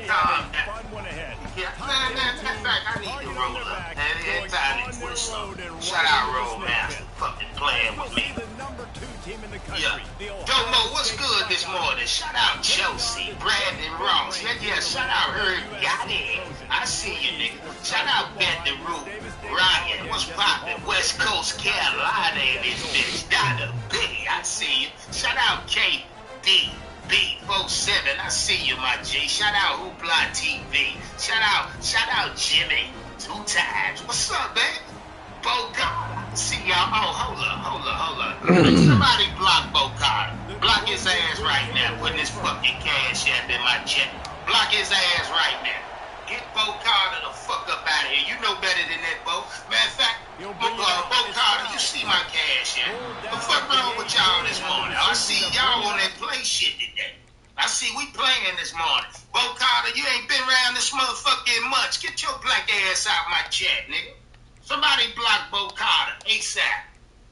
Calm down. Fun one ahead. Yeah, man, in fact, I need to roll up. And time to twist up. Shout out Roadmaster. Fucking playing with me. The number 2 team in the country. Yeah. Domo, what's good this morning? Shout out Chelsea, Brandon Ross. Yeah, shout out Herb Gotti. I see you, nigga. Shout out Bet the Root. Ryan, what's poppin'? West Coast Carolina in this bitch. Donna B, I see you. Shout out KD. B47, I see you, my G. Shout out Hoopla TV. Shout out Jimmy. 2 times. What's up, man? Bogart. See y'all. Oh, hold up. Somebody block Bogart. Block his ass right now. Putting his fucking cash app in my check. Block his ass right now. Get Bogart the fuck up out of here. You know better than that, Bo. Matter of fact, Bogart, you see my cash app. What the fuck wrong with y'all this morning? I see y'all on that play shit today. I see we playing this morning. Bo Carter, you ain't been around this motherfucking much. Get your black ass out my chat, nigga. Somebody block Bo Carter ASAP.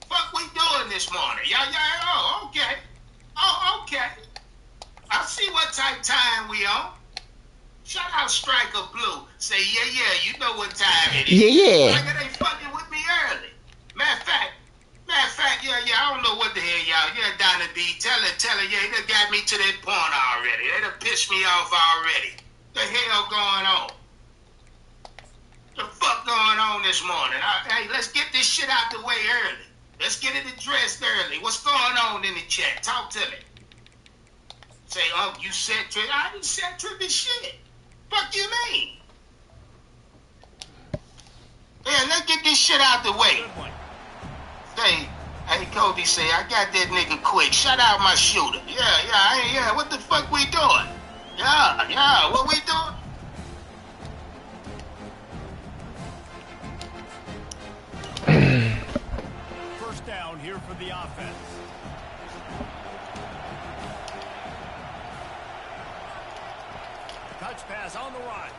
Fuck we doing this morning? Oh, okay. Oh, okay. I see what type time we on. Shout out Striker Blue. Say, yeah, you know what time it is. Yeah. Like they fucking with me early. Matter of fact, I don't know what the hell y'all. Yeah, Donna B. Tell her, yeah, they got me to that point already. They done pissed me off already. The hell going on? The fuck going on this morning? Hey, let's get this shit out the way early. Let's get it addressed early. What's going on in the chat? Talk to me. Say, you said trip. I didn't say tripping shit. Fuck you mean? Yeah, let's get this shit out the way. Hey, Cody say, I got that nigga quick. Shut out my shooter. Yeah. What the fuck we doing? Yeah, what we doing? First down here for the offense. Touch pass on the run.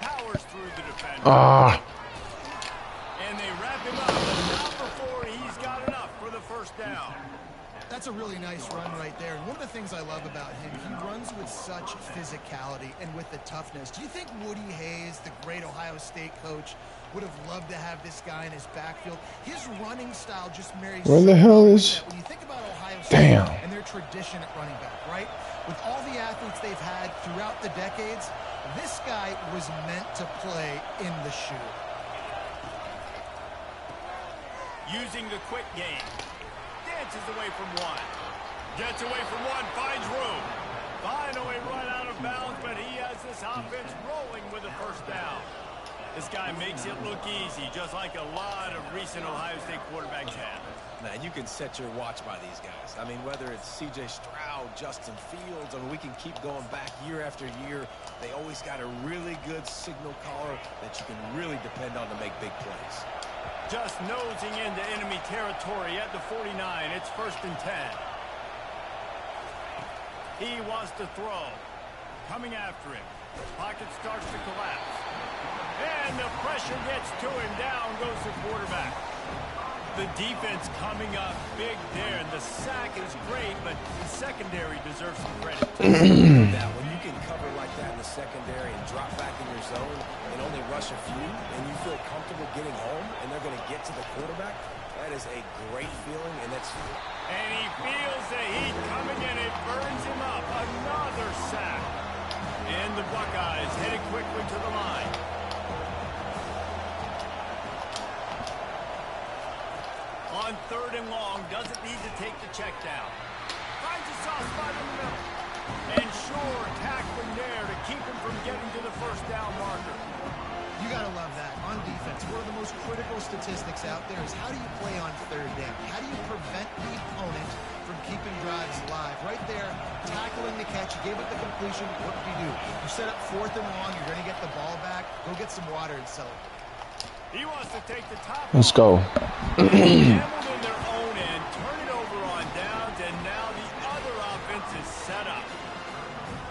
Powers through the defender. And they wrap him up. But not before he's got enough for the first down. That's a really nice run right there. And one of the things I love about him, he runs with such physicality and with the toughness. Do you think Woody Hayes, the great Ohio State coach, would have loved to have this guy in his backfield? His running style just marries. Where the hell is? When you think about Ohio State and their tradition at running back, right? With all the athletes they've had throughout the decades, this guy was meant to play in the shoe. Using the quick game. Dances away from one. Gets away from one. Finds room. Finally run out of bounds, but he has this offense rolling with a first down. This guy makes it look easy, just like a lot of recent Ohio State quarterbacks have. Now, you can set your watch by these guys. I mean, whether it's C.J. Stroud, Justin Fields, I mean, we can keep going back year after year. They always got a really good signal caller that you can really depend on to make big plays. Just nosing into enemy territory at the 49. It's 1st and 10. He wants to throw. Coming after him. Pocket starts to collapse. And the pressure gets to him. Down goes the quarterback. The defense coming up big there. And the sack is great, but the secondary deserves some credit. Now, when you can cover like that in the secondary and drop back in your zone and only rush a few, and you feel comfortable getting home, and they're going to get to the quarterback, that is a great feeling, and that's... And he feels the heat coming, and it burns him up. Another sack. And the Buckeyes headed quickly to the line. On 3rd and long, doesn't need to take the check down. Finds a soft spot in the middle. And sure, tackling there to keep him from getting to the first down marker. You got to love that. On defense, one of the most critical statistics out there is how do you play on 3rd down? How do you prevent the opponent from keeping drives alive? Right there, tackling the catch. You gave it the completion. What do? You set up 4th and long. You're going to get the ball back. Go get some water and celebrate. He wants to take the top. Let's go. Hamilton in their own end, turn it over on downs, and now the other offense is set up.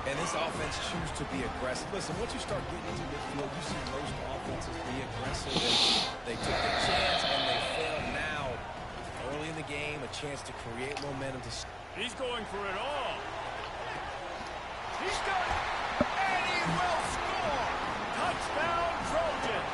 And this offense chooses to be aggressive. Listen, once you start getting into midfield, you see most offenses be aggressive. And they took the chance, and they failed now. Early in the game, a chance to create momentum. He's going for it all. He's got it, and he will score. Touchdown, Trojan.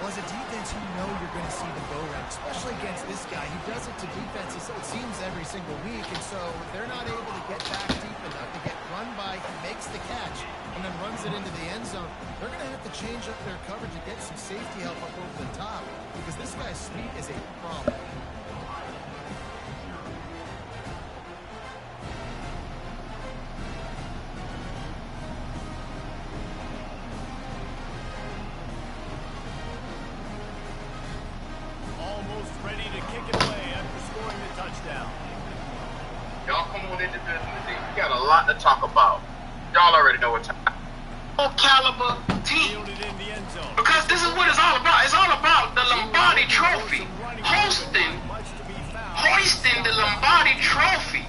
Well, as a defense, you know you're going to see the go-round, especially against this guy. He does it to defenses, it seems, every single week, and so if they're not able to get back deep enough to get run by, he makes the catch and then runs it into the end zone. They're going to have to change up their coverage and get some safety help up over the top because this guy's speed is a problem. Ready to kick it away after scoring the touchdown. Y'all come on into business. We got a lot to talk about. Y'all already know what time. Low caliber team. Because this is what it's all about. It's all about the Lombardi Trophy. Hoisting the Lombardi Trophy.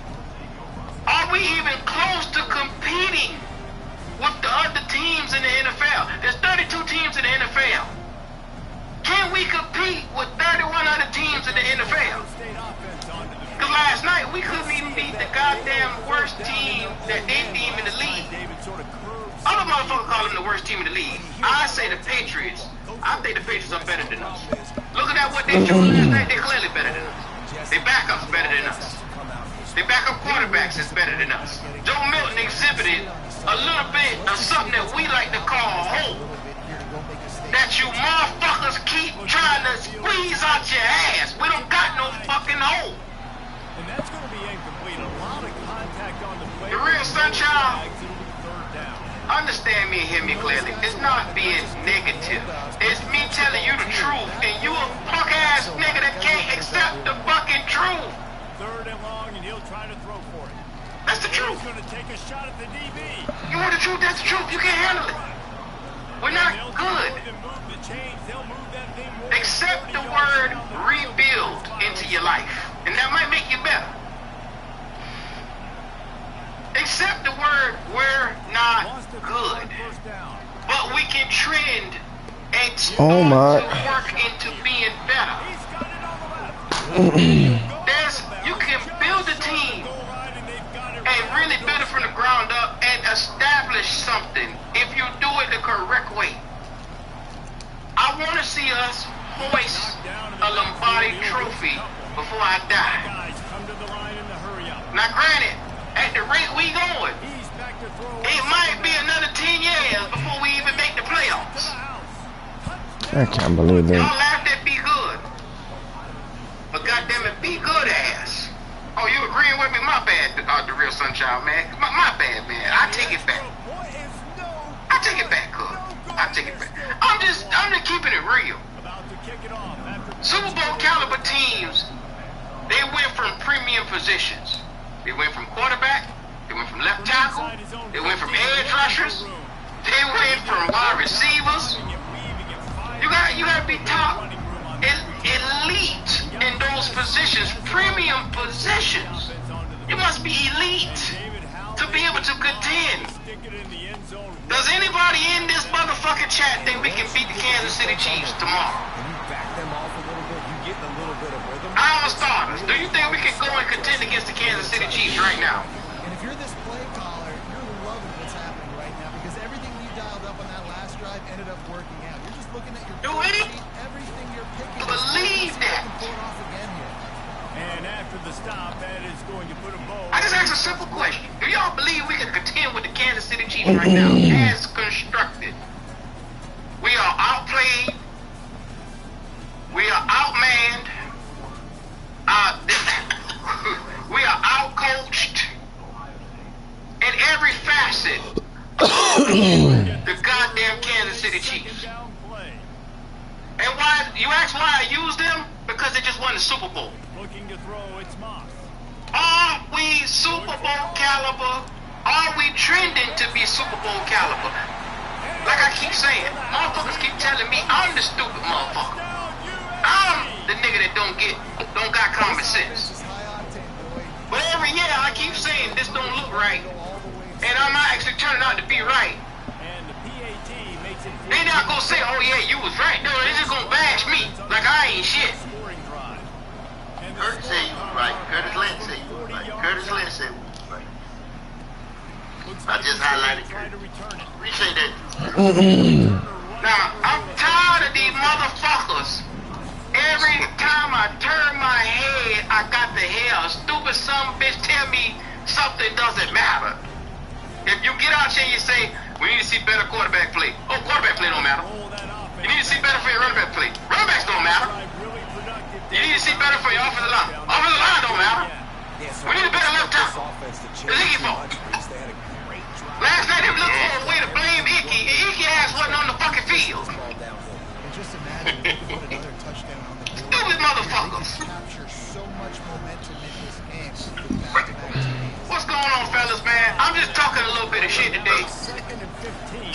Are we even close to competing with the other teams in the NFL? There's 32 teams in the NFL. Can we compete with 31 other teams in the NFL? Because last night we couldn't even beat the goddamn worst team that they deem in the league. Other motherfuckers call them the worst team in the league. I say the Patriots. I think the Patriots are better than us. Looking at what they showed last night, they're clearly better than us. Their backup's better than us. Their backup quarterbacks is better than us. Joe Milton exhibited a little bit of something that we like to call hope. That you motherfuckers keep trying to squeeze out your ass. We don't got no fucking hole. And that's going to be incomplete. A lot of contact on the play. The real sunshine. Understand me and hear me clearly. It's not being negative. It's me telling you the truth. And you a punk ass nigga that can't accept the fucking truth. 3rd and long, and he'll try to throw for it. That's the truth. He's going to take a shot at the DB. You want the truth? That's the truth. You can't handle it. We're not good. Accept the word rebuild into your life, and that might make you better. Accept the word we're not good, but we can trend and start to work into being better. You can build a team and really build it from the ground up and establish something if you do it the correct way. I want to see us hoist a Lombardi Trophy before I die. Now granted, at the rate we going, it might be another 10 years before we even make the playoffs. I can't believe it. Y'all laughed at Be Good. But goddamn it, Be Good ass. Oh, you agreeing with me? My bad. the real sunshine, man. My bad, man. I take it back. I take it back, cuz. I take it back. I'm just keeping it real. Super Bowl caliber teams, they went from premium positions. They went from quarterback. They went from left tackle. They went from edge rushers. They went from wide receivers. You got to be top elite in those positions, premium positions. You must be elite to be able to contend. Does anybody in this motherfucking chat think we can beat the Kansas City Chiefs tomorrow? Our starters, do you think we can go and contend against the Kansas City Chiefs right now? And if you're this play caller, you're loving what's happening right now because everything you dialed up on that last drive ended up working out. You're just looking at your everything you're picking. Believe that. Pull it off again here. And after the stop, that is going to put a bow. I just asked a simple question. Do y'all believe we can contend with the Kansas City Chiefs right now as constructed? We are outplayed. We are outmanned. We are outcoached in every facet. The goddamn Kansas City Chiefs. And why? You ask why I use them? Because they just won the Super Bowl. Looking to throw, it's Moss. Are we Super Bowl caliber? Are we trending to be Super Bowl caliber? Like I keep saying, motherfuckers keep telling me I'm the stupid motherfucker. I'm the nigga that don't got common sense. But every year I keep saying this don't look right, and I'm not actually turning out to be right. And the PAT makes it. They not gonna say, oh yeah, you was right. No, they just gonna bash me like I ain't shit. Curtis said you was right. Curtis Lynn said you was right. Curtis Lynn said you was right. I just highlighted Curtis. Appreciate that. Now, I'm tired of these motherfuckers. Every time I turn my head, I got to hear a stupid some bitch tell me something doesn't matter. If you get out here and you say, we need to see better quarterback play. Oh, quarterback play don't matter. You need to see better for your running back play. Running backs don't matter. You need to see better for your offensive line. Offensive line don't matter. We need a better left tackle. The Iggy fault. Last night they was looking for a way to blame Icky, and Icky ass wasn't on the fucking field. And just imagine if you put another touchdown on the board. Stupid motherfuckers. Capture so much momentum in this game with back-to-back teams. What's going on, fellas, man? I'm just talking a little bit of shit today. Second and 15.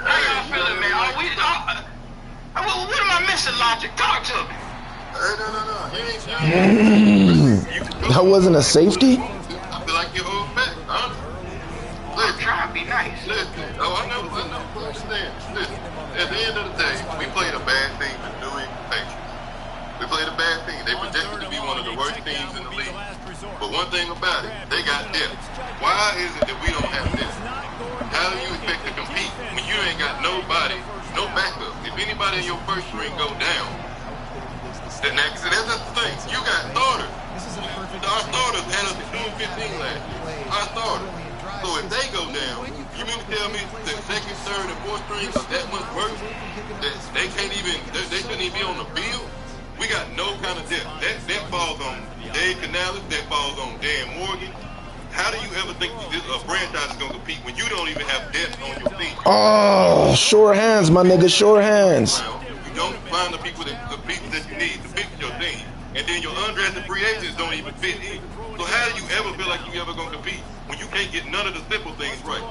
How y'all feeling, man? What am I missing, Logic? Talk to me. No. That wasn't a safety? I feel like you're old back, huh? I'm trying to be nice. Listen. Oh, I know. Understand. Listen. At the end of the day, we played a bad team in New England Patriots. We played a bad team. They projected to be one of the worst teams in the league. But one thing about it, they got depth. Why is it that we don't have depth? How do you expect to compete when you ain't got nobody, no backup? If anybody in your first string go down, then that's the thing. You got starters. Our starters had us doing 15 last year. Our starters. So if they go down, you mean to tell me the second, third, and fourth string are that much worse? That they can't even, they shouldn't even be on the field? We got no kind of depth. That falls on Dave Canales. That falls on Dan Morgan. How do you ever think a franchise is going to compete when you don't even have depth on your team? Oh, sure hands, my nigga, sure hands. You don't find the people the pieces that you need to fix your team. And then your undrafted free agents don't even fit in. So how do you ever feel like you ever going to compete when you can't get none of the simple things right?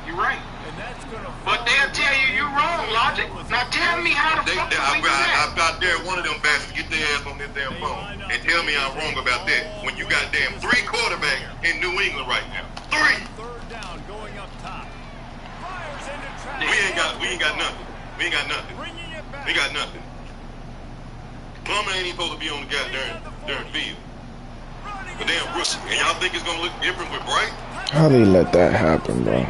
You're right. But they'll tell you you're wrong, Logic. Now tell me how the fuck I got there one of them bastards get their ass on this damn phone and tell me I'm wrong about that when you got damn 3 quarterbacks in New England right now. 3! Third down going up top. We ain't got nothing. We ain't got nothing. We got nothing. Plummer ain't even supposed to be on the goddamn field. But damn rookie. And y'all think it's gonna look different with Bright? How they let that happen, bro?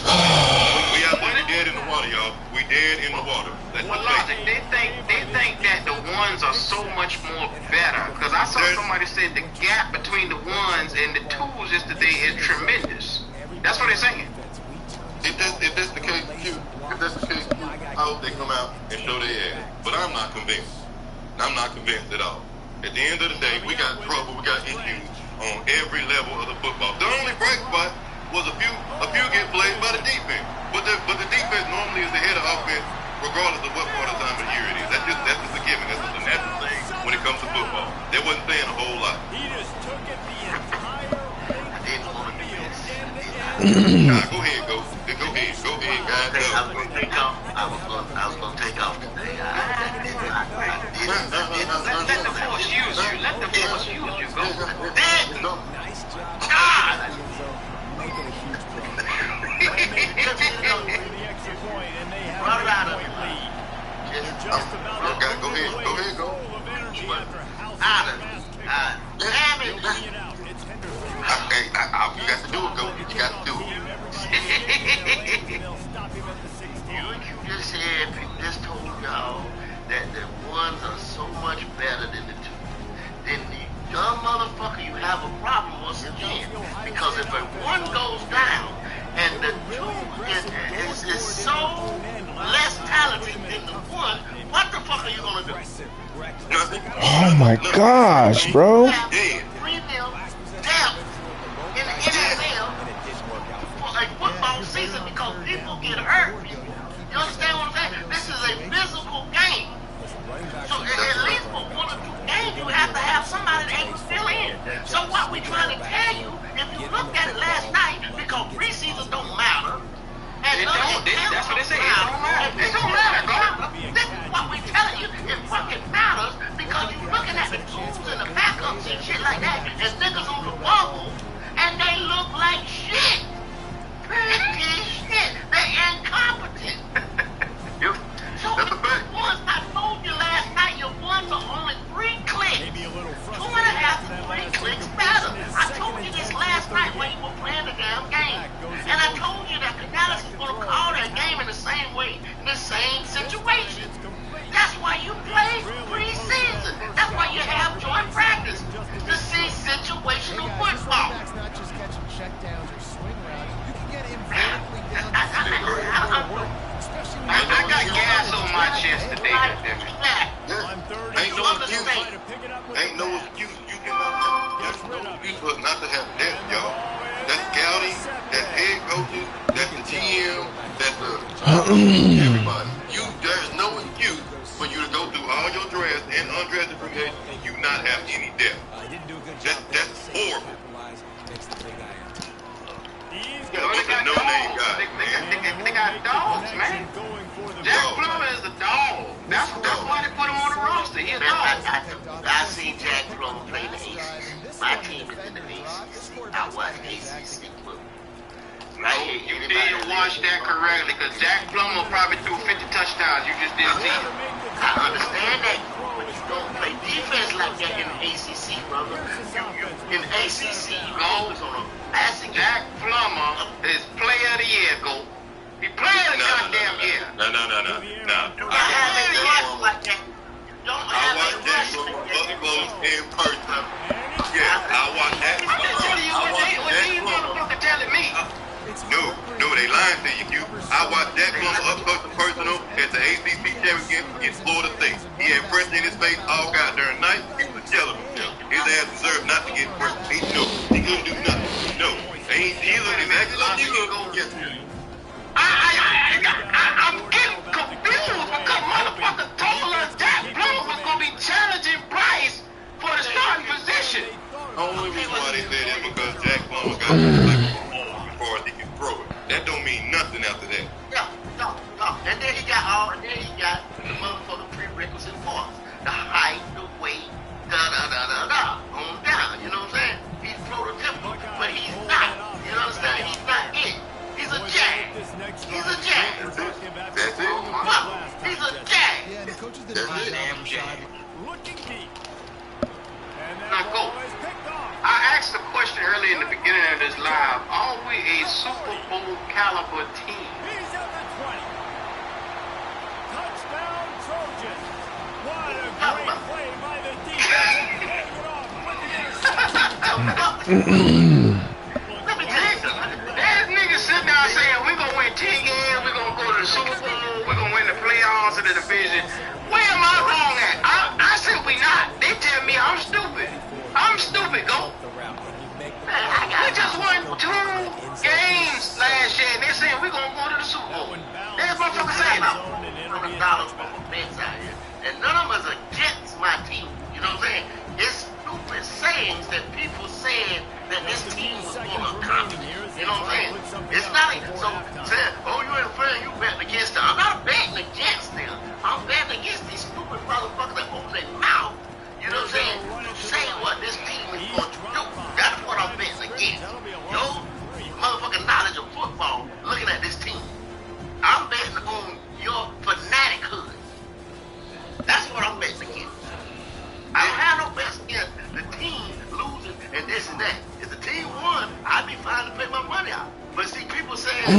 We dead in the water, y'all. We dead in the water. That's Well, the Logic, thing. they think that the ones are so much more better. Because I saw somebody said the gap between the ones and the twos yesterday is tremendous. That's what they're saying. If that's the case, I hope they come out and show their ass. But I'm not convinced. I'm not convinced at all. At the end of the day, we got trouble, we got issues on every level of the football. The only bright spot was a few get played by the defense. But the defense normally is the head of offense, regardless of what part of time of the year it is. That's just a given. That's just a natural thing when it comes to football. They wasn't saying a whole lot. He just took it the entire length didn't of want the to do field. this. Nah, go ahead, guys. I was gonna take off. I was gonna take off today. Let the force use you. Let the force use you. Go. Nice job. God! Making a huge play. The extra point, and they have Run it out a of point it. lead. They're just about Okay, go ahead. full of energy after housing Out the of last it. kick. Damn They'll it! bring it out. It's Henderson. Hey, you got to do it, Coach. You got to do it. They'll stop him at the 16. You just said, just told y'all that the ones are so much better than the two. Then the dumb motherfucker, you have a problem once again. Because if a one goes down and the two is so less talented than the one, what the fuck are you gonna do? Nothing. Oh my gosh, bro. You have 3-0 depth in the NFL for a football season because people get hurt. You understand what I'm saying? This is a physical game. So at least for 1 or 2 games, you have to have somebody that can fill in. So what we trying to tell you, if you looked at it last night, because preseason don't matter, and It don't. That's what they say. It don't matter. It don't matter, bro. This is what we telling you. It fucking matters because you're looking at the tools and the backups and shit like that, and niggas on the bubble, and they look like shit. Pretty shit. They're incompetent. So That's a fact. once I told you last night, your ones are only 3 clicks. Maybe a little 2.5 frustrated to 3 clicks better. I told you this last night when you were playing the damn game. And I told you that Canales is going to call that game in the same way, in the same situation. That's why you play preseason. That's why you have joint practice to see situational football. Quarterback's not just catching checkdowns or swing routes. You can get him vertically down the field, especially when I got gas on my chest today. Ain't no excuse. Ain't no excuse. You cannot have. There's no excuse for us not to have depth, y'all. That's scouting. That's head coaches. That's the GM. That's the everybody. There's no excuse for you to go through all your drafts and undrafted free agents and you not have any depth. That's horrible. He's a no-name guy. They got dogs, man. Jack Plummer is a dog. That's why they put him on the roster. He's a dog. I seen Jack Plummer play the ACC. My team is in the ACC. I watch ACC football. Right here, You didn't watch that correctly because Jack Plummer probably threw 50 touchdowns. You just didn't see it. I understand that, but you don't play defense like that in the ACC, brother. In the ACC, you always on a passing game. Jack Plummer is player of the year, go. He played the goddamn year. No. You gotta have a rush like that. Don't I have a watched that rush from like up that. close in person. Yeah, I watched that. What you motherfucker telling me? No, they lying to you, Q. I watched that Plummer up close and personal at the ACC championship against Florida State. He had pressure in his face all goddamn night. He was jealous of himself. His ass deserved not to get pressure. He couldn't do nothing. No, he looked exactly like he was going to get to. I'm getting confused because motherfucker told us Jack Plummer was gonna be challenging Bryce for the starting position. Only reason why they said that because Jack Plummer got as far as he can throw it. That don't mean nothing after that. No. And then he got the motherfucking prerequisite parts. The height, the weight, on down. You know what I'm saying? He's prototypical, but he's not. You understand? He's not it. He's a jag. He's a jag. That's it. Fuck, he's a jag. Yeah, and the coaches did a good job on the sideline. Looking deep. And Now that go. ball is picked off. I asked a question early in the beginning of this live. Are we a Super Bowl caliber team? He's at the 20. Touchdown Trojans. What a great play by the defense. Playing it off with the interception. Let me tell you something. There's niggas sitting down saying we're gonna win 10 games, we're gonna go to the Super Bowl, we're gonna win the playoffs of the division. Where am I wrong at? I said stupid, go. Man, we just won 2 games last year, and they're saying we're going to go to the Super Bowl. There's motherfuckers saying $100 for bets out here. And none of them is against my team. You know what I'm saying? It's stupid sayings that people said that this team was going to accomplish. You know what I'm saying? It's not so saying, oh, you ain't a friend, you betting against them. I'm not betting against them. I'm betting against these stupid motherfuckers that open their mouth. You know what I'm saying? To say what this team is going to do. That's what I'm betting against. Yo, motherfucking knowledge of football looking at this team. I'm betting on your fanatichood. That's what I'm betting against. I don't have no bets against the team losing and this and that. If the team won, I'd be fine to pay my money out. But see, people saying that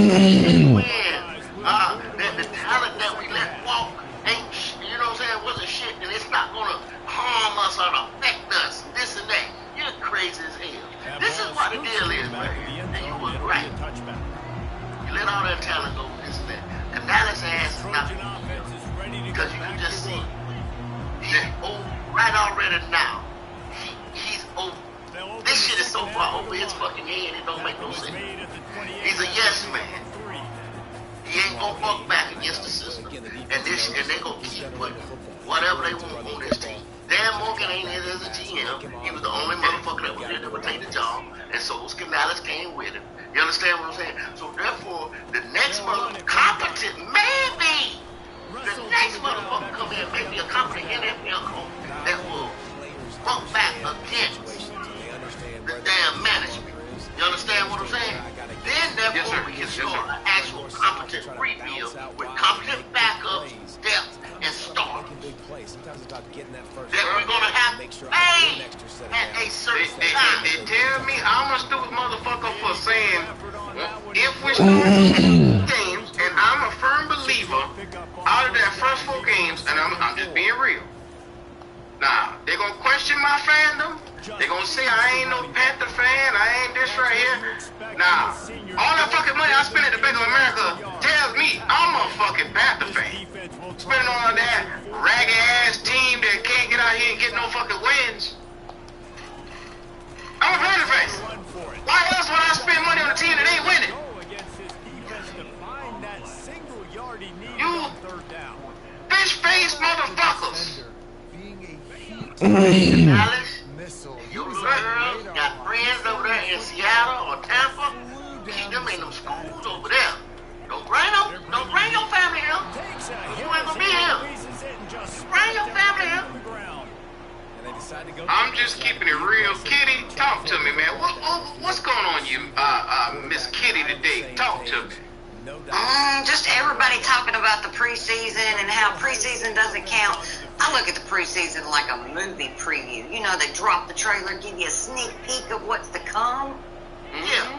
the talent that we let walk ain't, you know what I'm saying, wasn't shit, and it's not gonna harm us or affect us, this and that. You're crazy as hell. This is what the deal is, man. And you was right. You let all that talent go, this and that. Canales' ass is not because you can just see he's over right already now. He's over. This shit is so far over his fucking head, it don't make no sense. He's a yes man. He ain't gonna fuck back against the system. And they gonna keep putting whatever they want on this team. Dan Morgan ain't in as a GM. He was the only motherfucker that was there to take the job. And so Canales came with him. You understand what I'm saying? So therefore, the next motherfucker competent, maybe the next motherfucker come in, maybe a competent NFL coach that will fuck back against the damn management. You understand what I'm saying? Then therefore we can start an actual competent rebuild with competent backups, depth, and stars. That we're gonna have paid at a certain time. They tell me I'm a stupid motherfucker for saying if we start games, and I'm a firm believer out of that first 4 games, and I'm just being real. Now, they're gonna question my fandom. They're gonna say I ain't no Panther fan, I ain't this right here. Now, all that fucking money I spend at the Bank of America tells me I'm a fucking Panther fan. Spending on that ragged ass team that can't get out here and get no fucking wins. I'm a Panther fan. Why else would I spend money on a team that ain't winning? You fish-faced motherfuckers. Dallas, your little girls got friends over there in Seattle or Tampa. Keep them in them schools over there. Don't bring your family here. You ain't gonna be here. Bring your family here. I'm just keeping it real. Kitty, talk to me, man. What's going on, you, Miss Kitty today? Talk to me. Just everybody talking about the preseason and how preseason doesn't count. I look at the preseason like a movie preview. You know, they drop the trailer, give you a sneak peek of what's to come. Yeah.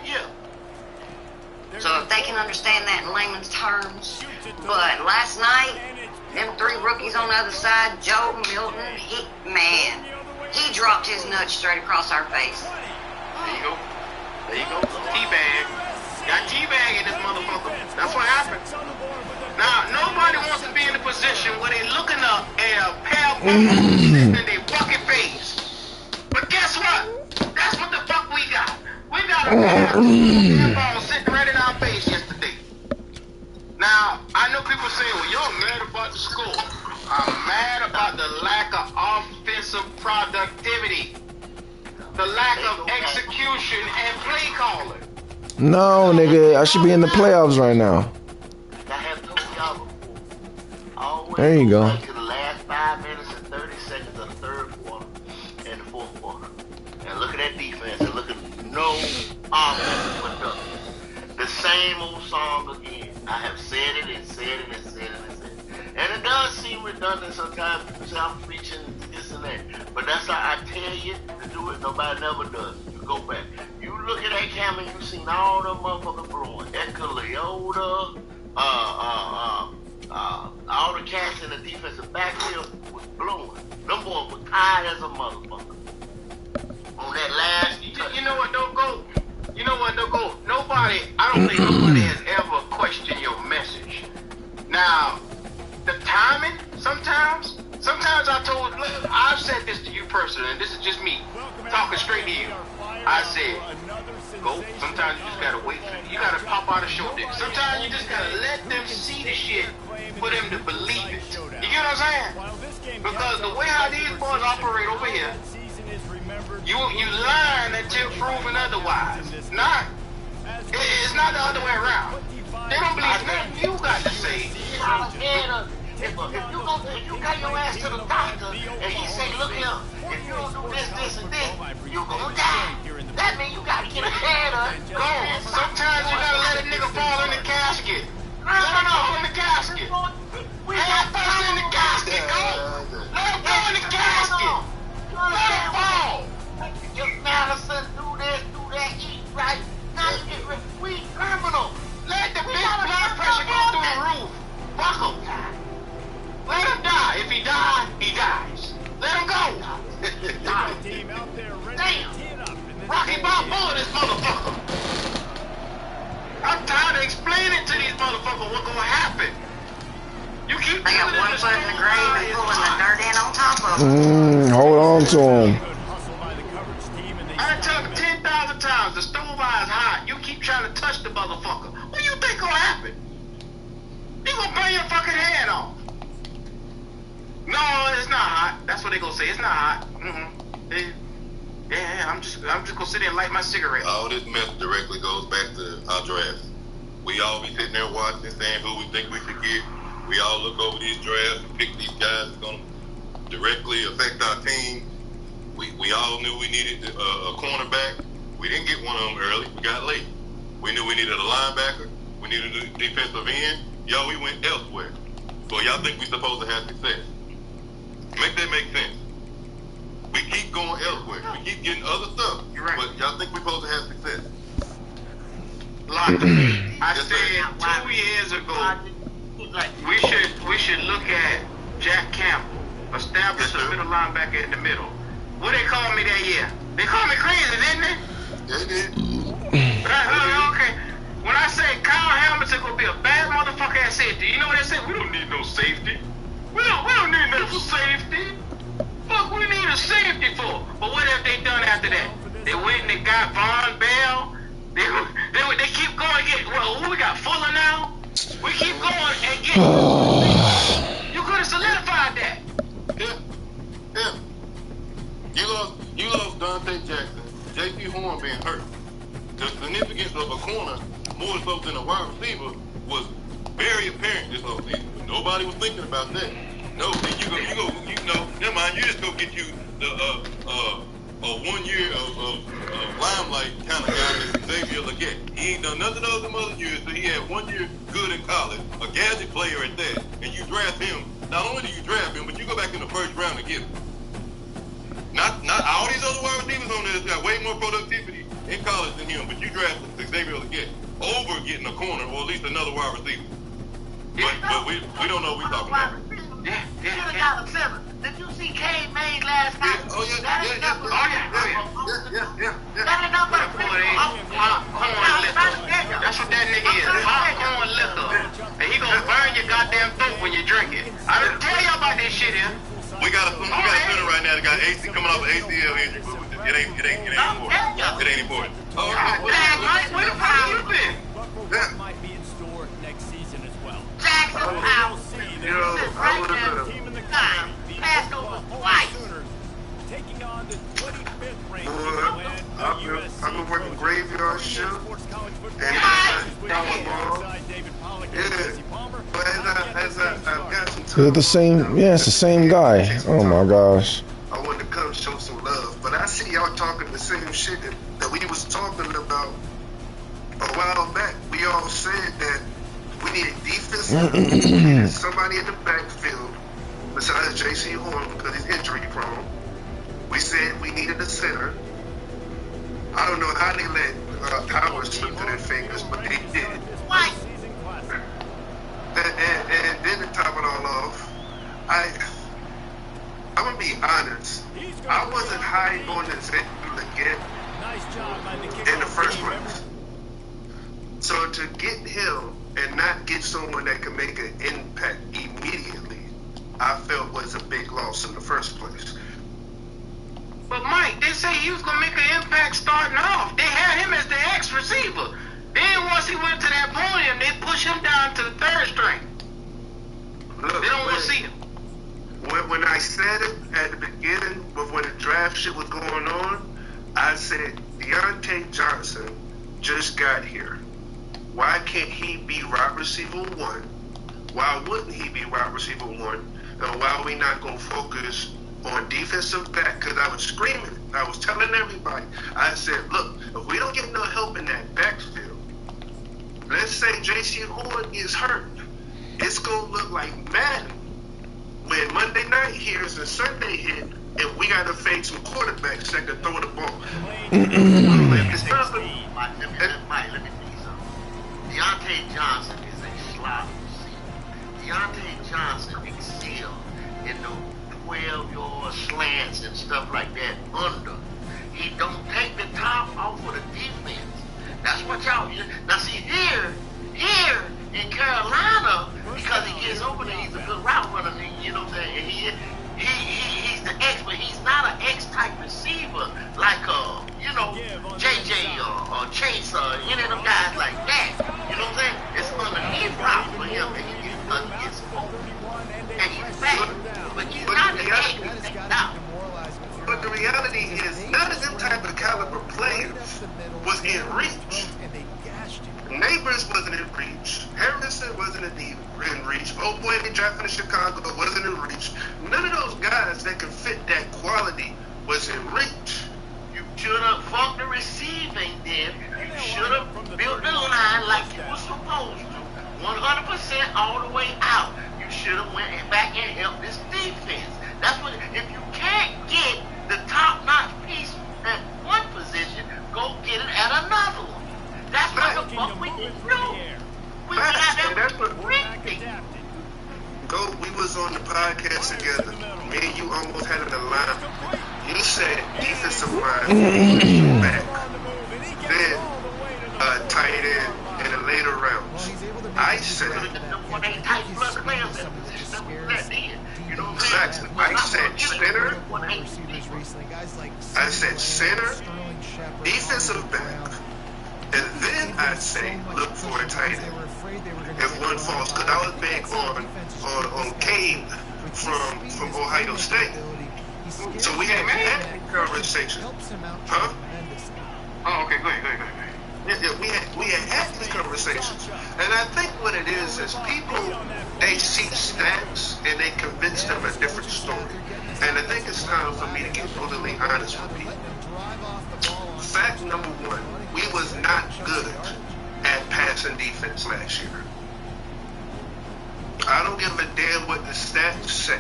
So if they can understand that in layman's terms. But last night, them 3 rookies on the other side, Joe Milton, he dropped his nuts straight across our face. There you go. Teabag. Got teabag in this motherfucker. That's what happened. Now, nobody wants to be in a position where they looking up at a pair of balls in their fucking face. But guess what? That's what the fuck we got. We got a pair of balls sitting right in our face yesterday. Now, I know people say, well, you're mad about the score. I'm mad about the lack of offensive productivity. The lack of execution and play calling. No, nigga, I should be in the playoffs right now. I have told y'all before. Always there you go. To the last 5 minutes and 30 seconds of the third quarter and the fourth quarter. And look at that defense and look at no offense production. The same old song again. I have said it and said it and said it and said it. And it does seem redundant sometimes. People say I'm preaching this and that. But that's how I tell you to do it. Nobody never does. You go back. You look at that camera, you seen all the motherfuckers blowing. Ecaleota, all the cats in the defensive backfield was blowing. Them boys were tired as a motherfucker. On that last, you know what, don't go. You know what, don't go. Nobody, I don't think nobody has ever questioned your message. Now, the timing, sometimes Sometimes I've said this to you personally, and this is just me talking straight to you. I said, go. Sometimes you just gotta wait. You gotta pop out a short dick. Sometimes you just gotta let them see the shit for them to believe it. You get what I'm saying? Because the way how these boys operate over here, you learn until proven otherwise. It's not the other way around. They don't believe nothing you got to say. If you got your ass to the doctor and he say, look here, if you don't do this, this, and this, you gonna die. That means you gotta get ahead of it. Go. Sometimes you gotta let a nigga fall in the casket. Let him fall in the casket. Hey, fall in the casket, go. Let him go in the casket. Let him fall. Just Madison, do this, do that, eat right. Now you get rid. We criminal. Let the big blood pressure go through the roof. Fuck him. Let him die. If he dies, he dies. Let him go. Damn. Rocky Balboa, this motherfucker. I'm tired of explaining to these motherfuckers what's gonna happen. You keep They got one foot in the grave and pulling the dirt in on top of them. Hold on to him. I tell them 10,000 times, the stove eye is hot. You keep trying to touch the motherfucker. What do you think gonna happen? You gonna burn your fucking hand off. No, it's not hot. That's what they gonna say. It's not hot. Yeah, I'm just gonna sit there and light my cigarette. All this mess directly goes back to our draft. We all be sitting there watching, saying who we think we should get. We all look over these drafts and pick these guys that's gonna directly affect our team. We all knew we needed a cornerback. We didn't get one of them early. We got late. We knew we needed a linebacker. We needed a defensive end. Y'all, we went elsewhere. So y'all think we supposed to have success? Make that make sense. We keep going elsewhere. We keep getting other stuff. You're right. But y'all think we supposed to have success? I said 2 years ago, we should look at Jack Campbell, establish a middle linebacker in the middle. What they called me that year? They called me crazy, didn't they? They did. Okay. When I say Kyle Hamilton gonna be a bad motherfucker at safety, you know what they said? We don't need no safety. We don't need no safety. Fuck, we need a safety for. But what have they done after that? They went and they got Von Bell. They keep going. Well, we got Fuller now. We keep going and get. You could have solidified that. Yeah. You lost Dante Jackson, J.P. Horn being hurt. The significance of a corner, more so than a wide receiver, was very apparent this whole season. But nobody was thinking about that. No, never mind. You just go get you the 1 year of limelight kind of guy, Xavier Legette. He ain't done nothing other than other years, so he had 1 year good in college, a gadget player at that, and you draft him. Not only do you draft him, but you go back in the first round to get him. Not all these other wide receivers on there got way more productivity in college than him, but you drafted Xavier Legette over getting a corner or at least another wide receiver. But we don't know what we're talking about. Yeah. Got a center. Did you see Cade made last night? That ain't nothing. That ain't nothing. That's what that nigga is. Popcorn liquor. And he gonna burn your goddamn throat when you drink it. I didn't tell you about this shit here. We got a center right now that got AC coming off an ACL injury, but it ain't important. It ain't important. Oh, damn, Mike, where the fuck you been? What might be in store next season as well. Jackson Powell. I would have been a passed over twice. Taking on the 25th ranked I've been working graveyard shift and but as I've got some time. They're the same. Yeah, it's the same guy. Oh my gosh. I wanted to come show some love, but I see y'all talking the same shit that we was talking about a while back. We all said that we needed defense, somebody in the backfield besides J.C. Horn because he's injury prone. We said we needed a center. I don't know how they let Howard slip through their fingers, but they did. Twice. And then to top it all off, I'm gonna be honest. I wasn't high on the Legette in the first place. So to get him and not get someone that can make an impact immediately, I felt was a big loss in the first place. But Mike, they say he was gonna make an impact starting off. They had him as the X receiver. Then once he went to that podium, they pushed him down to the third string. Look, they don't want to see him. When I said it at the beginning, but when the draft shit was going on, I said Deontay Johnson just got here. Why can't he be wide receiver 1? Why wouldn't he be wide receiver 1? And why are we not going to focus on defensive back? Because I was screaming. I was telling everybody. I said, look, if we don't get no help in that backfield, let's say J.C. Horn is hurt, it's going to look like Madden when Monday night hears and Sunday hit, and we got to face some quarterbacks that can throw the ball. Let me tell you something. Deontay Johnson is a slot receiver. Deontay Johnson excels in the 12-yard slants and stuff like that under. He don't take the top off of the defense. That's what y'all. Now see here in Carolina, because he gets open and he's a good route runner. You know what I'm saying? And he's the X, but he's not an X type receiver like JJ or Chase or any of them guys like that. You know what I'm saying? It's underneath route for him, and he gets open and he's fast, but he's not the X. He's taken out. But the reality is, none of them type of caliber players was in reach. Neighbors wasn't in reach. Harrison wasn't in reach. Old boy they drafted in Chicago wasn't in reach. None of those guys that could fit that quality was in reach. You should have fucked the receiving then. You should have built the line like you were supposed to. 100% all the way out. You should have went back and helped this defense. That's what, if you can't get the top-notch piece at one position, go get it at another one. That's what the fuck we didn't do. We got that ripping. We was on the podcast together. Me and you almost had an alignment. You said defensive line, back, then tight end in the later rounds. I said, exactly. I said center. I said center, defensive back. And then I say, look for a tight end. If one falls, because I was big on Cade from Ohio State. So we had that conversation. Huh? Oh, okay, go ahead. Yeah, we had these conversations. And I think what it is people, they see stats and they convince them a different story. And I think it's time for me to get brutally honest with people. Fact number one, we was not good at passing defense last year. I don't give a damn what the stats say.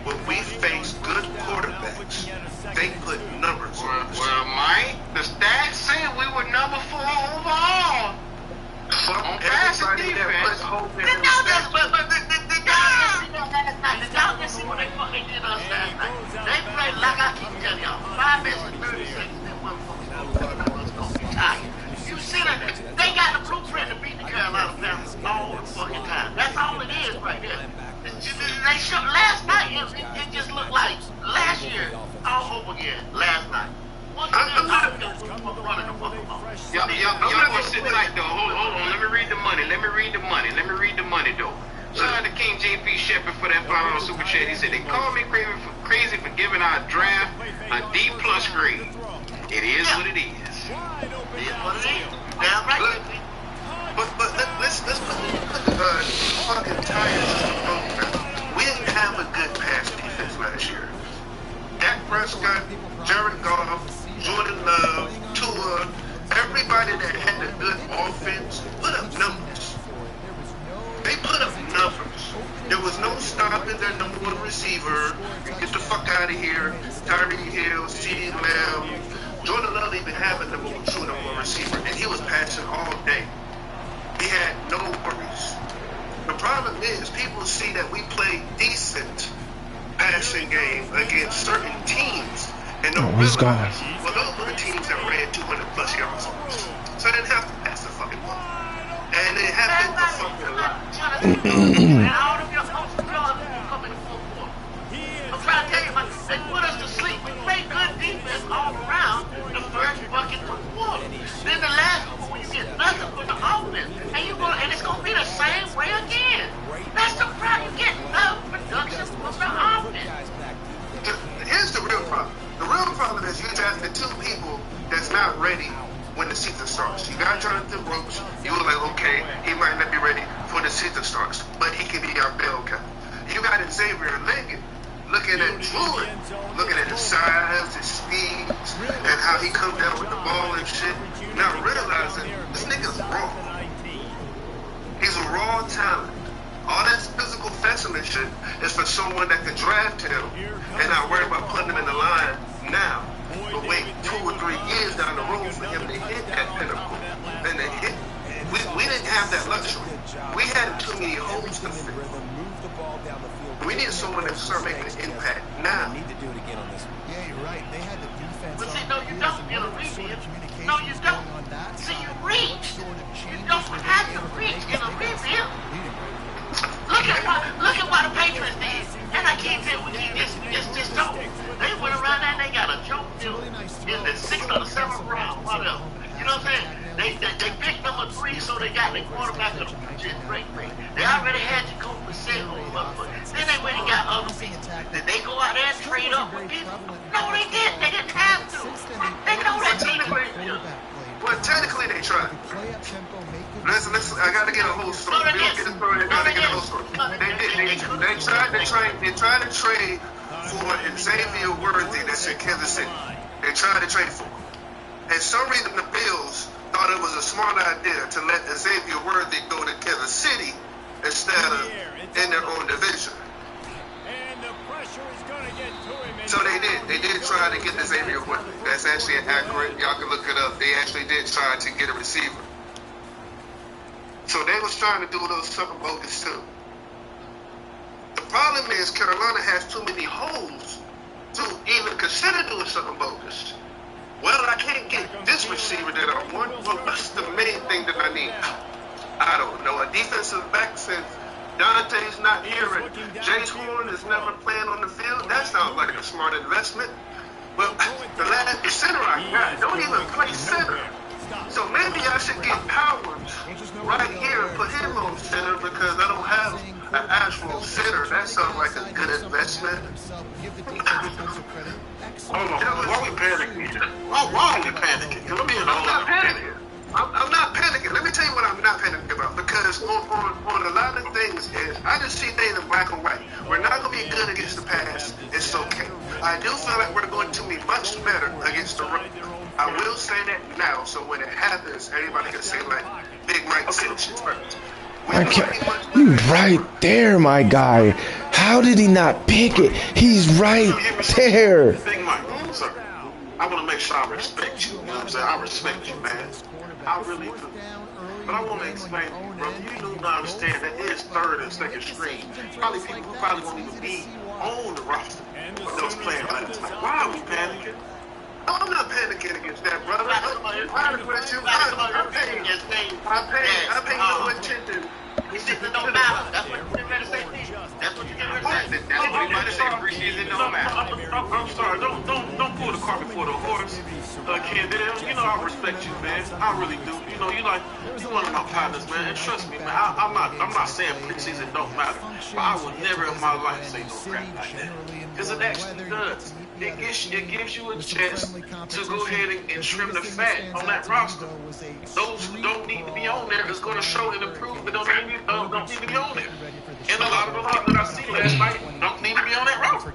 When we face good quarterbacks, they put numbers on us. Well, Mike, the stats say we were number 4 overall. On passing defense. Did y'all just see what they fucking did us last night? They played like I keep telling y'all, 5 minutes and 30 seconds. You see that? They got the blueprint to beat the Carolina Panthers all the fucking time. That's all it is right there. They showed last night. It just looked like last year all over again. Last night. Y'all gonna sit tight though. Hold on. Let me read the money though. Shout out to King JP Shepard for that $5 super chat. He said they called me crazy for giving our draft a D+ grade. It is what it is. Damn right. But let's put the fucking tires on the road. We didn't have a good pass defense last year. Dak Prescott, Jared Goff, Jordan Love, Tua, everybody that had a good offense put up numbers. They put up numbers. There was no stopping their number 1 receiver. Get the fuck out of here. Tyreek Hill, CeeDee Lamb. Jordan Love even had a number 1 receiver, and he was passing all day. He had no worries. The problem is, people see that we play decent passing game against certain teams, and don't realize, well, those were the teams that ran 200+ yards on us. So they didn't have to pass the fucking ball. And they happened a fucking lot. superstars, but he can be our bell cow. You got Xavier Leggett looking at Jordan, looking at his size, his speed, and how he comes down with the ball and shit. Now realizing this nigga's raw. He's a raw talent. All that physical specimen shit is for someone that can draft him and not worry about putting him in the line now. But wait 2 or 3 years down the road for him to hit that pinnacle. And to hit, we didn't have that luxury. We had too many holes to fill. We need someone that start making an impact now. Yeah, you're right. They had the defense. But see, no, you don't get a reach. No, you don't. See, you reach. You don't have to reach in a rebuild. Look at what the Patriots did. And I can't tell we keep this joke. They went around there and they got a joke deal in the 6th or the 7th round, whatever. You know what I'm saying? They picked number 3, so they got the quarterback of the great thing. They already had Jacoby Brissett moved up, but then they went and got other people. Did they go out there and trade up with people? No, they didn't. They didn't have to. They know that team is great. Well, technically they tried. Listen, I gotta get a whole story. We don't get a story. I gotta get a whole story. They tried to trade for Xavier Worthy that's in Kansas City. They tried to trade for him. And some reason the Bills thought it was a smart idea to let Xavier Worthy go to Kansas City instead of in their own division. So they did. They did try to get Xavier Worthy. That's actually accurate. Y'all can look it up. They actually did try to get a receiver. So they was trying to do a little something bogus too. The problem is Carolina has too many holes to even consider doing something bogus. Well, I can't get this receiver that I want. Well, what's the main thing that I need? I don't know. A defensive back since Dante's not here and Jace Horn is never playing on the field. That sounds like a smart investment. Well, the center I got don't even play center. So maybe I should get Powers right here and put him on center because I don't have an actual center. That sounds like a good investment. Hold on, why are we panicking? Why are you panicking? I'm not panicking. I'm not panicking. Let me tell you what I'm not panicking about. Because on a lot of things is I just see things in black and white. We're not going to be good against the pass. It's okay. I do feel like we're going to be much better against the run. I will say that now, so when it happens, everybody can say like Big Mike said shit's perfect. You right there, my guy. How did he not pick it? He's right there. Big Mike, sir. I want to make sure I respect you. You know what I'm saying? I respect you, man. I really do. But I want to explain to you, brother. You do not understand that it's third and second string. Probably people who probably won't even be on the roster of those playing last night. Why are we panicking? I'm not panicking against that, brother. I pay no attention. It's just it don't matter. That's what you're going to say. That's what you're going to say. That's what you're going to say. Preseason don't matter. I'm sorry. Don't pull the cart before the horse, Kendall. You know I respect you, man. I really do. You know you one of my partners, man. And trust me, man. I'm not saying preseason don't matter, but I will never in my life say no crap like that because it actually does. It gives you a chance to go ahead and trim the fat on that roster. Those who don't need to be on there is going to show an improvement. Don't need to be on there. And a lot of the people that I see last night don't need to be on that roster.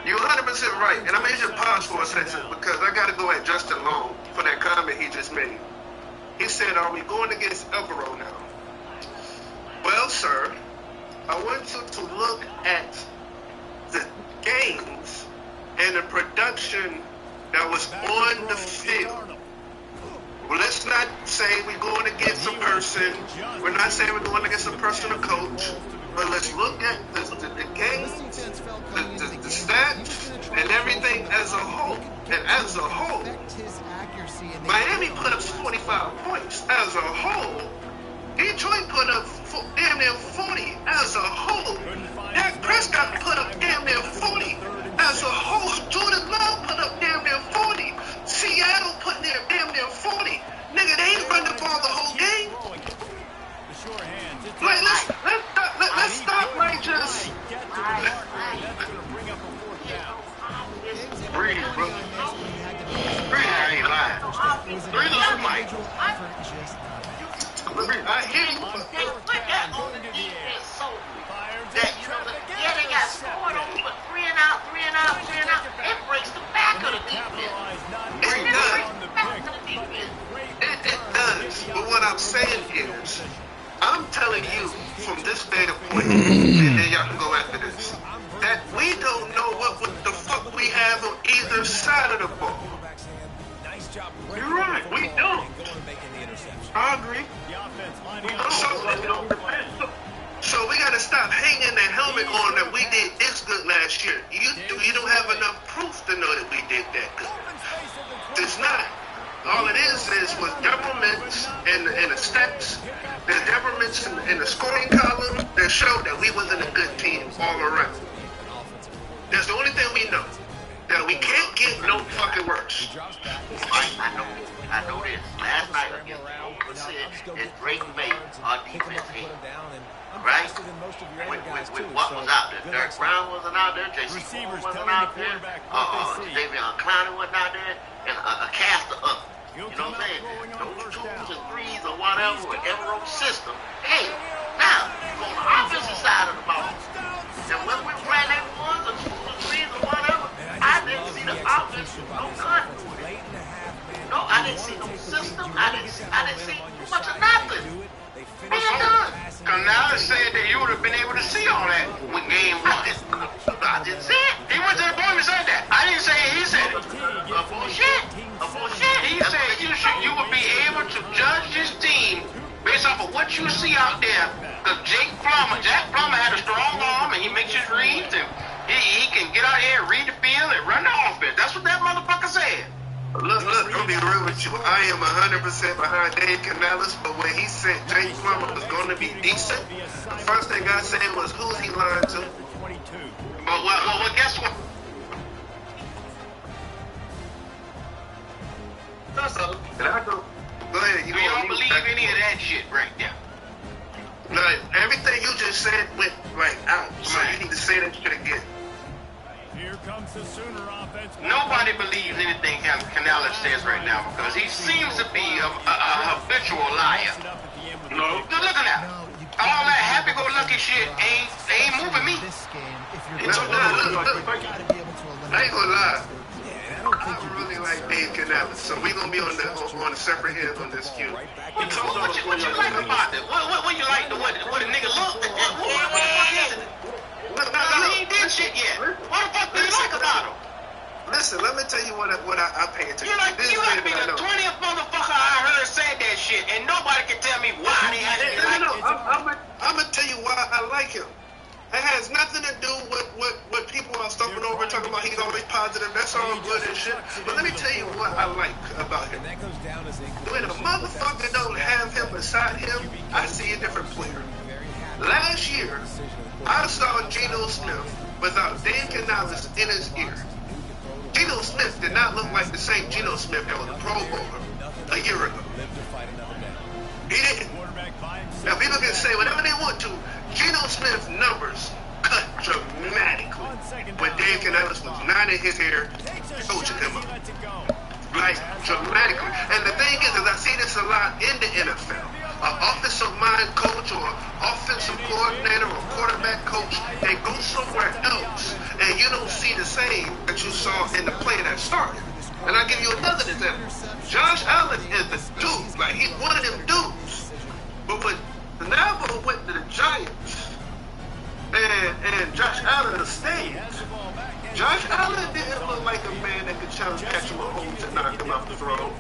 You're 100% right. And I made you pause for a second because I got to go at Justin Long for that comment he just made. He said, are we going against Evero now? Well, sir, I want you to look at the games and the production that was on the field. Well, let's not say we're going against a person. We're not saying we're going against a person or coach. But let's look at the games, the stats, and everything as a whole. And as a whole, Miami put up 45 points as a whole. Detroit put up damn near 40 as a whole. Dak Prescott put up damn near 40 as a whole. Jordan Love put up damn near 40. Seattle put damn near 40. Nigga, they ain't run the ball the whole game. Like, let's stop like just breathe, bro. Breathe, I ain't lying. Breathe like Mike. I hear you. They put that on the defense. from this data point, and then y'all can go after this, that we don't know what the fuck we have on either side of the ball. You're right, we don't. I agree. So we gotta stop hanging the helmet on that we did this good last year. You don't have enough proof to know that we did that good. It's not. All it is was developments and the stats. There's developments in the scoring column that show that we wasn't a good team all around. That's the only thing we know. That we can't get no fucking worse. I know this. Last night against Oakland said that Drake made our defense hit. Right? With what was out there? Derek Brown wasn't out there. J.C. wasn't out there. Davion Clowney wasn't out there. And a caster up. You know what I'm saying? Those twos and threes or whatever, whatever on system. Hey, now, on the offensive side of the ball, and when we ran that ones or twos or threes or whatever, I didn't see the offense no cut. No, I didn't see no system. I didn't see much of nothing. Man, done. Canales said that you would have been able to see all that with game one. I didn't see it. He went to the point and said that. I didn't say it, he said it. Bullshit. He said you would be able to judge this team based off of what you see out there. Because Jack Plummer had a strong arm and he makes his reads and he can get out here, read the field, and run the offense. That's what that motherfucker said. Look, I'll be real with you. I am 100% behind Dave Canales, but when he said Jay Plummer was going to be decent, the first thing I said was, who's he lying to? But well, guess what? That's all. And I go ahead. You don't believe any of that shit right there. Like, everything you just said went right out. So you need to say that shit again. Here comes the Sooner offense. Nobody believes anything Canales says right now because he seems to be a habitual liar. No. Look at that. All that happy-go-lucky shit ain't moving me. Look. I ain't gonna lie. I really like Dave Canales, so we gonna be on the separate ends on this cue. What you like about it? What you like? What a nigga look? What the fuck is it? He ain't did shit yet. What the fuck do you like about him? Listen, let me tell you what I pay attention to. You gotta be the 20th motherfucker I heard said that shit, and nobody can tell me why they actually like him. I'm gonna tell you why I like him. It has nothing to do with what people are stumbling over and talking about. He's always positive. That's all good and shit. But let me tell you what I like about him. When a motherfucker don't have him beside him, I see a different player. Last year, I saw Geno Smith without Dan Canales in his ear. Geno Smith did not look like the same Geno Smith that was a Pro Bowler a year ago. He didn't. Now people can say whatever they want to. Geno Smith's numbers cut dramatically when Dan Canales was not in his ear coaching him up. Like, dramatically. And the thing is I see this a lot in the NFL. An offensive mind coach or offensive coordinator or quarterback coach, they go somewhere else and you don't see the same that you saw in the play that started. And I'll give you another example. Josh Allen is the dude. Like, he's one of them dudes. But when Nabo went to the Giants and Josh Allen stayed, Josh Allen didn't look like a man that could challenge Patrick Mahomes and knock him off the throne.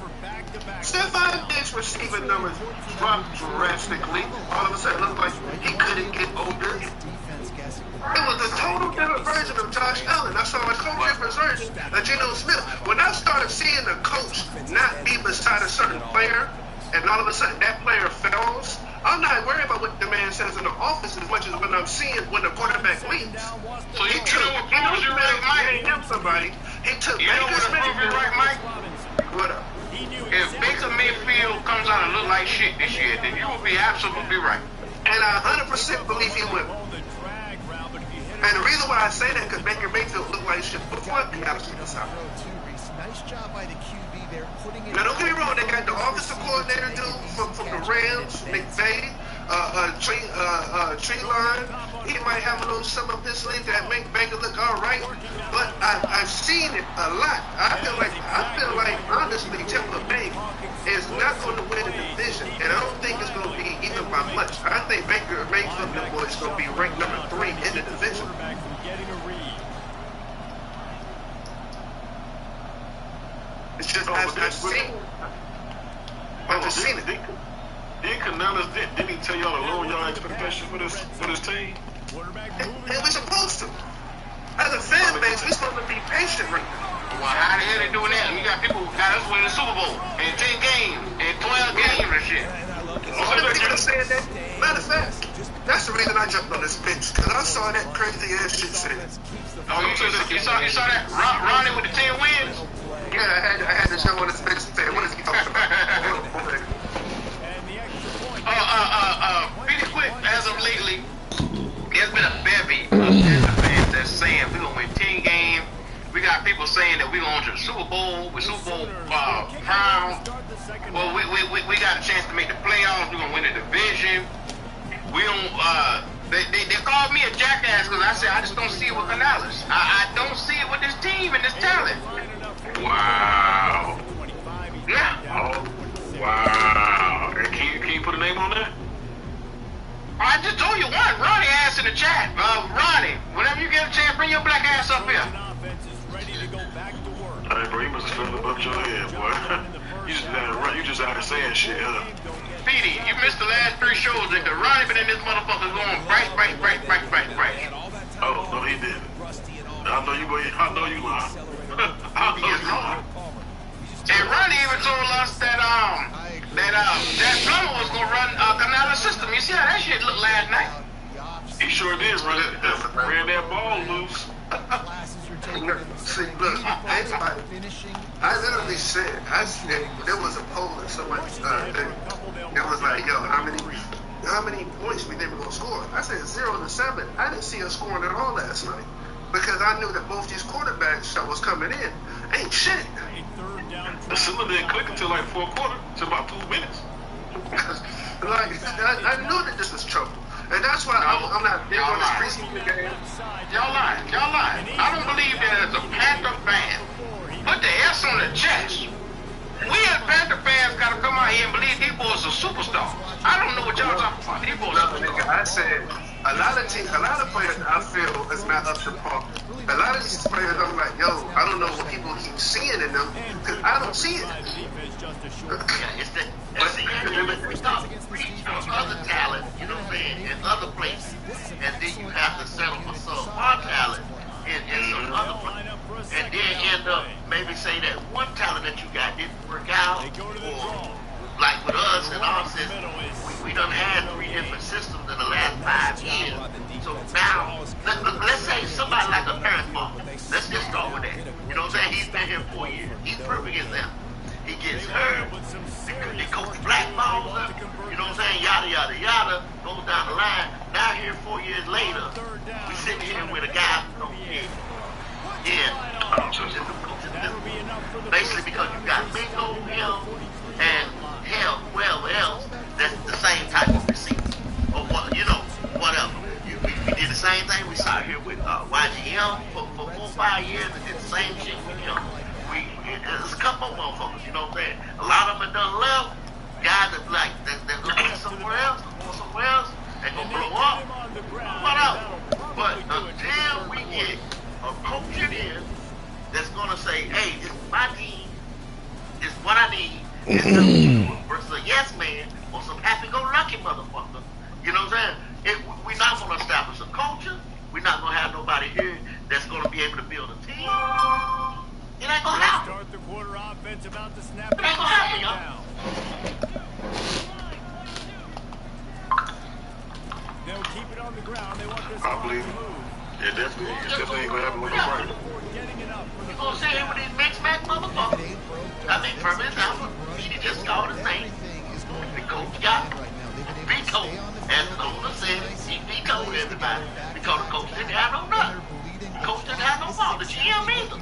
Stephon Diggs' receiving numbers dropped drastically. All of a sudden, it looked like he couldn't get older. It was a total different version of Josh Allen. I saw a total different version of Geno Smith. When I started seeing the coach not be beside a certain player, and all of a sudden that player fails, I'm not worried about what the man says in the office as much as when I'm seeing when the quarterback leaves. So he took somebody. He took Baker's right, Mike? What up? If Baker Mayfield comes out and look like shit this year, then you will be absolutely right. And I 100% believe he will. And the reason why I say that because Baker Mayfield looked like shit before he got to this out. Now don't get me wrong, they got the offensive coordinator dude from the Rams, McVay, Tree Line. He might have a little something up his sleeve that make Baker look all right. But I've seen it a lot. I feel like honestly, Tampa Bay is not going to win the division, and I don't think it's going to be even by much. I think Baker Mayfield for this team. And we're supposed to. As a fan base, we're supposed to be patient right now. Well, how the hell they doing that? We got people who got us winning the Super Bowl in 10 games, in 12 games and shit. All the people saying that. Matter of fact, that's the reason I jumped on this bitch, because I saw that crazy ass shit said. Oh, you saw that? Ronnie with the 10 wins? Yeah, I had to jump on this bitch and say, what is he talking about? Pretty quick, as of lately, there's been a bevy of fans that's saying we're going to win 10 games. We got people saying that we're going to the Super Bowl with Super Bowl crown. Well, we got a chance to make the playoffs. We're going to win the division. We don't, they called me a jackass because I said I just don't see it with Canales. I don't see it with this team and this talent. Wow. Yeah. Oh, wow. Can you put a name on that? I just told you one. Ronnie asked in the chat. Ronnie, whenever you get a chance, bring your black ass up here. Hey, bro, you must have fell above your head, boy. you just out here saying shit, huh? Petey, you missed the last 3 shows, nigga. Ronnie been in this motherfucker going bright. Oh, no, he didn't. I know you lying. And Ronnie even told us that Plummer was gonna run Canales' system. You see how that shit looked last night? He sure did ran that ball loose. See, look, anybody, I literally said, there was a poll that someone it was like, yo, how many points we think we're gonna score? I said 0-7. I didn't see us scoring at all last night because I knew that both these quarterbacks that was coming in ain't shit. The cylinder didn't click until like 4th quarter, until about 2 minutes. Like, I knew that this was trouble. And that's why I'm not big on this preseason game. Y'all lying. I don't believe that as a Panther fan. Put the S on the chest. We as Panther fans gotta come out here and believe these boys are superstars. I don't know what y'all talking about. These boys are superstars. I said a lot of players I feel is not up to par. A lot of these players I'm like, yo, I don't know what people keep seeing in them because I don't see it. We start reaching for other talent, you know what I'm saying, in other places. And then you have to settle for some more talent in some other places. And then end up maybe say that one talent that you got didn't work out, or like with us and our system, we done had 3 different systems in the last 5 years. So now, let's say somebody like a Parent Ball. Let's just start with that. You know what I'm saying? He's been here 4 years. He's perfect as them. He gets hurt. They coach blackballs him. You know what I'm saying? Yada. Goes down the line. Now here 4 years later, we sitting here with a guy who don't care. Basically because you got Mingo, him, and hell, whoever else, that's the same type of receiver. Or what, you know, whatever. We did the same thing. We started here with YGM for 4 or 5 years and did the same shit with him. There's a couple of motherfuckers, you know what I'm saying? A lot of them have done left. Guys that like they're going somewhere else, and gonna blow up. Whatever. But until we get a coach in that's gonna say, hey, this is my team, this is what I need, versus a yes man or some happy-go-lucky motherfucker. You know what I'm saying? We're not gonna establish a culture. We're not gonna have nobody here that's gonna be able to build a team. It ain't gonna happen. Start the quarter offense about to snap. It ain't gonna happen, y'all. They'll keep it on the ground. They want this I believe it. Yeah, definitely ain't gonna happen with the right. You gonna sit here with these mixed-match motherfuckers? I mean, for example, he just called his name. The coach got vetoed. As the owner said, he vetoed everybody because the coach didn't have no nut. The coach didn't have no ball. The GM either.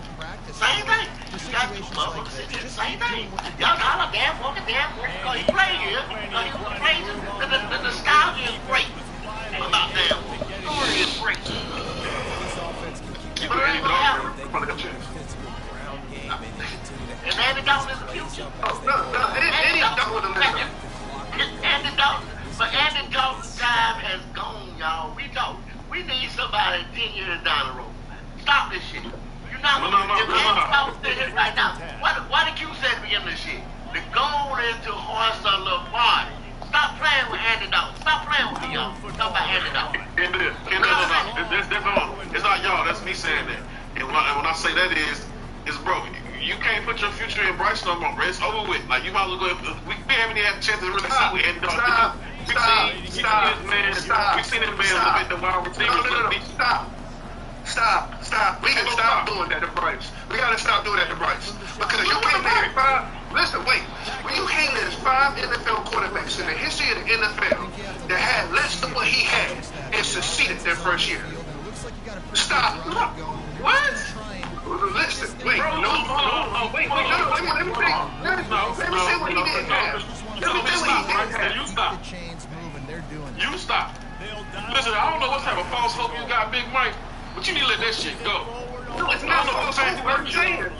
Same thing. You got 2 motherfuckers sitting here, same thing. Y'all got a damn walker, because he played here. Because he was amazing. The nostalgia is great. About damn story is great. But it ain't gonna happen. And Andy Dalton is the future. Andy Dalton is Andy Dalton. But Andy Dalton's time has gone, y'all. We need somebody 10 years down the road. Stop this shit. You're not gonna if Andy Dalton sit here right now. Why the Q said to me in this shit? The goal is to hoist a little party. Stop playing with Andy Dalton. Stop playing with me, y'all. Talk about Andy Dalton. No. It's not y'all. That's me saying that. And when I say that is bro, you can't put your future in Bryce no more, bro. It's over with. Like, you might as well go. We haven't even had a chance to really see what Andy Dalton. Stop. We've seen this man look at the wide receivers. Stop. We gotta stop doing that to Bryce. We gotta stop doing that to Bryce. Because you can't name 5. Listen, wait. When you can't name 5 NFL quarterbacks in the history of the NFL that had less than what he had and succeeded their first year. Stop. What? Listen, wait. No. Wait. Let me say what he didn't have. You stop. You stop. Listen, I don't know what type of false hope you got, Big Mike, but you need to let that shit go. No, it's not false hope. I'm saying.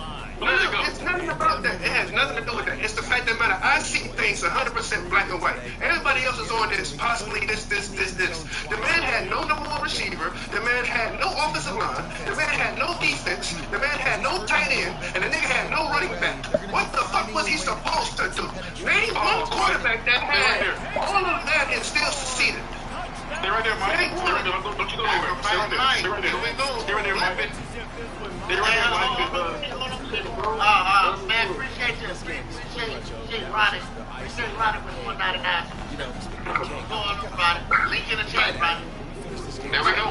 It's nothing about that. It has nothing to do with that. It's the fact that matter. I see things 100% black and white. Everybody else is on this, possibly this. The man had no number 1 receiver. The man had no offensive line. The man had no defense. The man had no tight end. And the nigga had no running back. What the fuck was he supposed to do? Name one quarterback that had all of that and still succeeded. Stay right there, Mike. Stay right there. Don't you go anywhere. Stay right there. Stay right there. Stay right there, Mike. Stay right there, Mike. Man, appreciate you. Appreciate Ronnie. Appreciate Ronnie with 199. Go on, Ronnie. Link in the chat, Ronnie. There we go.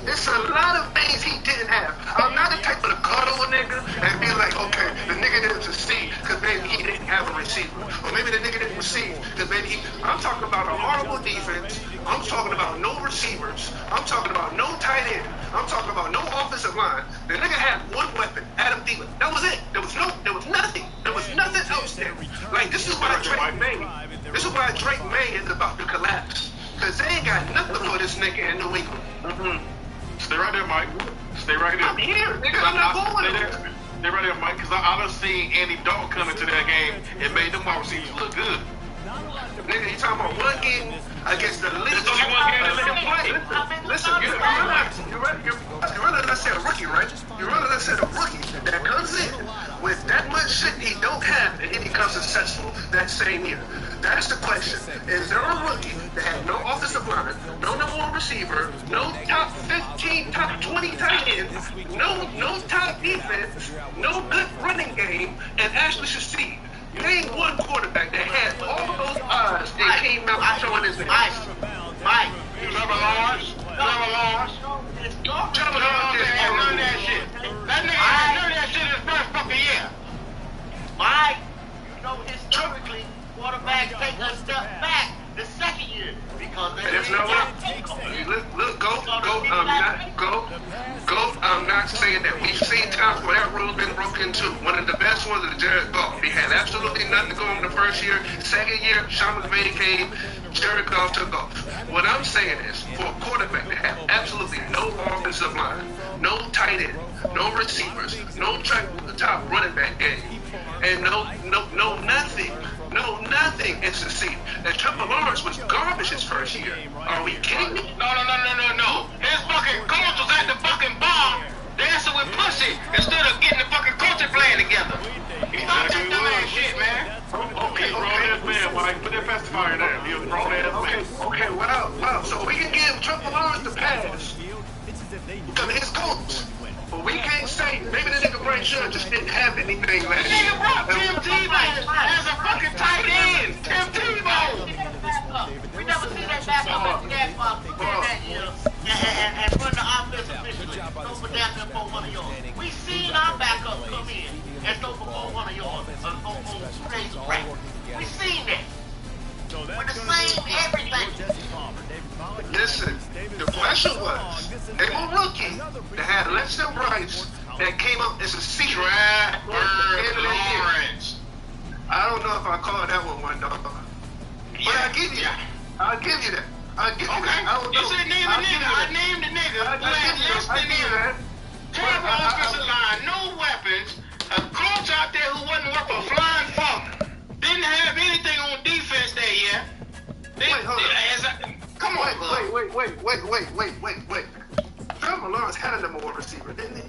It's a lot of things he didn't have. I'm not the type of to cuddle a nigga and be like, okay, the nigga didn't succeed because maybe he didn't have a receiver. Or maybe the nigga didn't succeed because maybe I'm talking about a horrible defense. I'm talking about no receivers. I'm talking about no tight end. I'm talking about no offensive line. The nigga had one weapon, Adam Thielen. That was it. There was nothing. There was nothing else there. Like, this is why Drake May is about to collapse. Because they ain't got nothing for this nigga in New England. Stay right there, Mike. Stay right there. I'm here, nigga. I'm not going there. Stay right there, Mike, because I done seen Andy Dalton come into that game and made them wide receivers look good. Nigga, you talking about one game against the league? There's only one game to let him play. Listen, you realize I said a rookie, right? You realize I said a rookie that comes in with that much shit he don't have and he becomes successful that same year. That's the question. Is there a rookie that had no offensive line, no number 1 receiver, no top 15, top 20 tight end, no top defense, no good running game, and actually succeed? Name one quarterback that had all those odds and came out showing his Mike. Trevor Lawrence. Trevor Lawrence had none of that shit. That nigga had none of that shit his first fucking year. Mike, you know historically, quarterbacks take a step back the second year because they There's no look, I'm not saying that. We've seen times where that rule's been broken too. One of the best ones is Jared Goff. He had absolutely nothing to go in the first year. Second year, Sean McVay came, Jared Goff took off. What I'm saying is, for a quarterback to have absolutely no offensive line, no tight end, no receivers, no top running back game, and no nothing, and succeed. And Trevor Lawrence was garbage his first year. Are we kidding me? No. His fucking coach was at the fucking bar dancing with pussy instead of getting the fucking coaching plan together. Stop that dumbass shit, man. Okay. Grown-ass man, Mike. Put that pacifier there. He a grown-ass man. Okay, wow. So we can give Trevor Lawrence the pass because of his coach. But we can't say maybe the nigga Bryce Young just didn't have anything last year. Nigga brought Tim Tebow as a fucking tight end. Tim Tebow. We never seen that back up at that year and run the offense officially. Throw for damn near one of yours. We seen our backup come in and throw for one of yours on stage crack. We seen that. We're the same everything. Listen, the question was, they were rookie that had less than Bryce that came up as a senior. Lawrence. I don't know if I call that one dog. But I'll give you that. You said name a nigga. I named the nigga who had less than him. Terrible offensive line, no weapons, a coach out there who wasn't worth a flying fuck. Didn't have anything on defense that year. Come on, wait. Trevor Lawrence had a number 1 receiver, didn't he?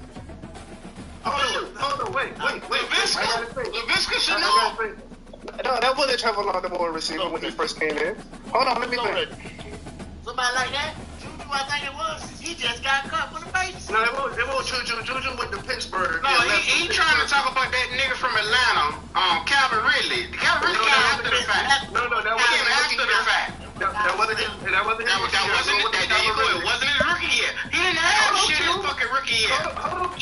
Hold on, wait. LaVisca should know. No, that wasn't Trevor Lawrence, the more receiver when he first came in. Hold on, let me think. Somebody like that? Juju, I think it was. He just got cut for the face. No, it was Juju. Juju went to Pittsburgh. No, he trying to talk about that nigga from Atlanta, Calvin Ridley. Calvin Ridley came after the fact. No, that Came after the fact. That wasn't his. That wasn't his. It wasn't his rookie year. He didn't have shit his fucking rookie year. Hold on.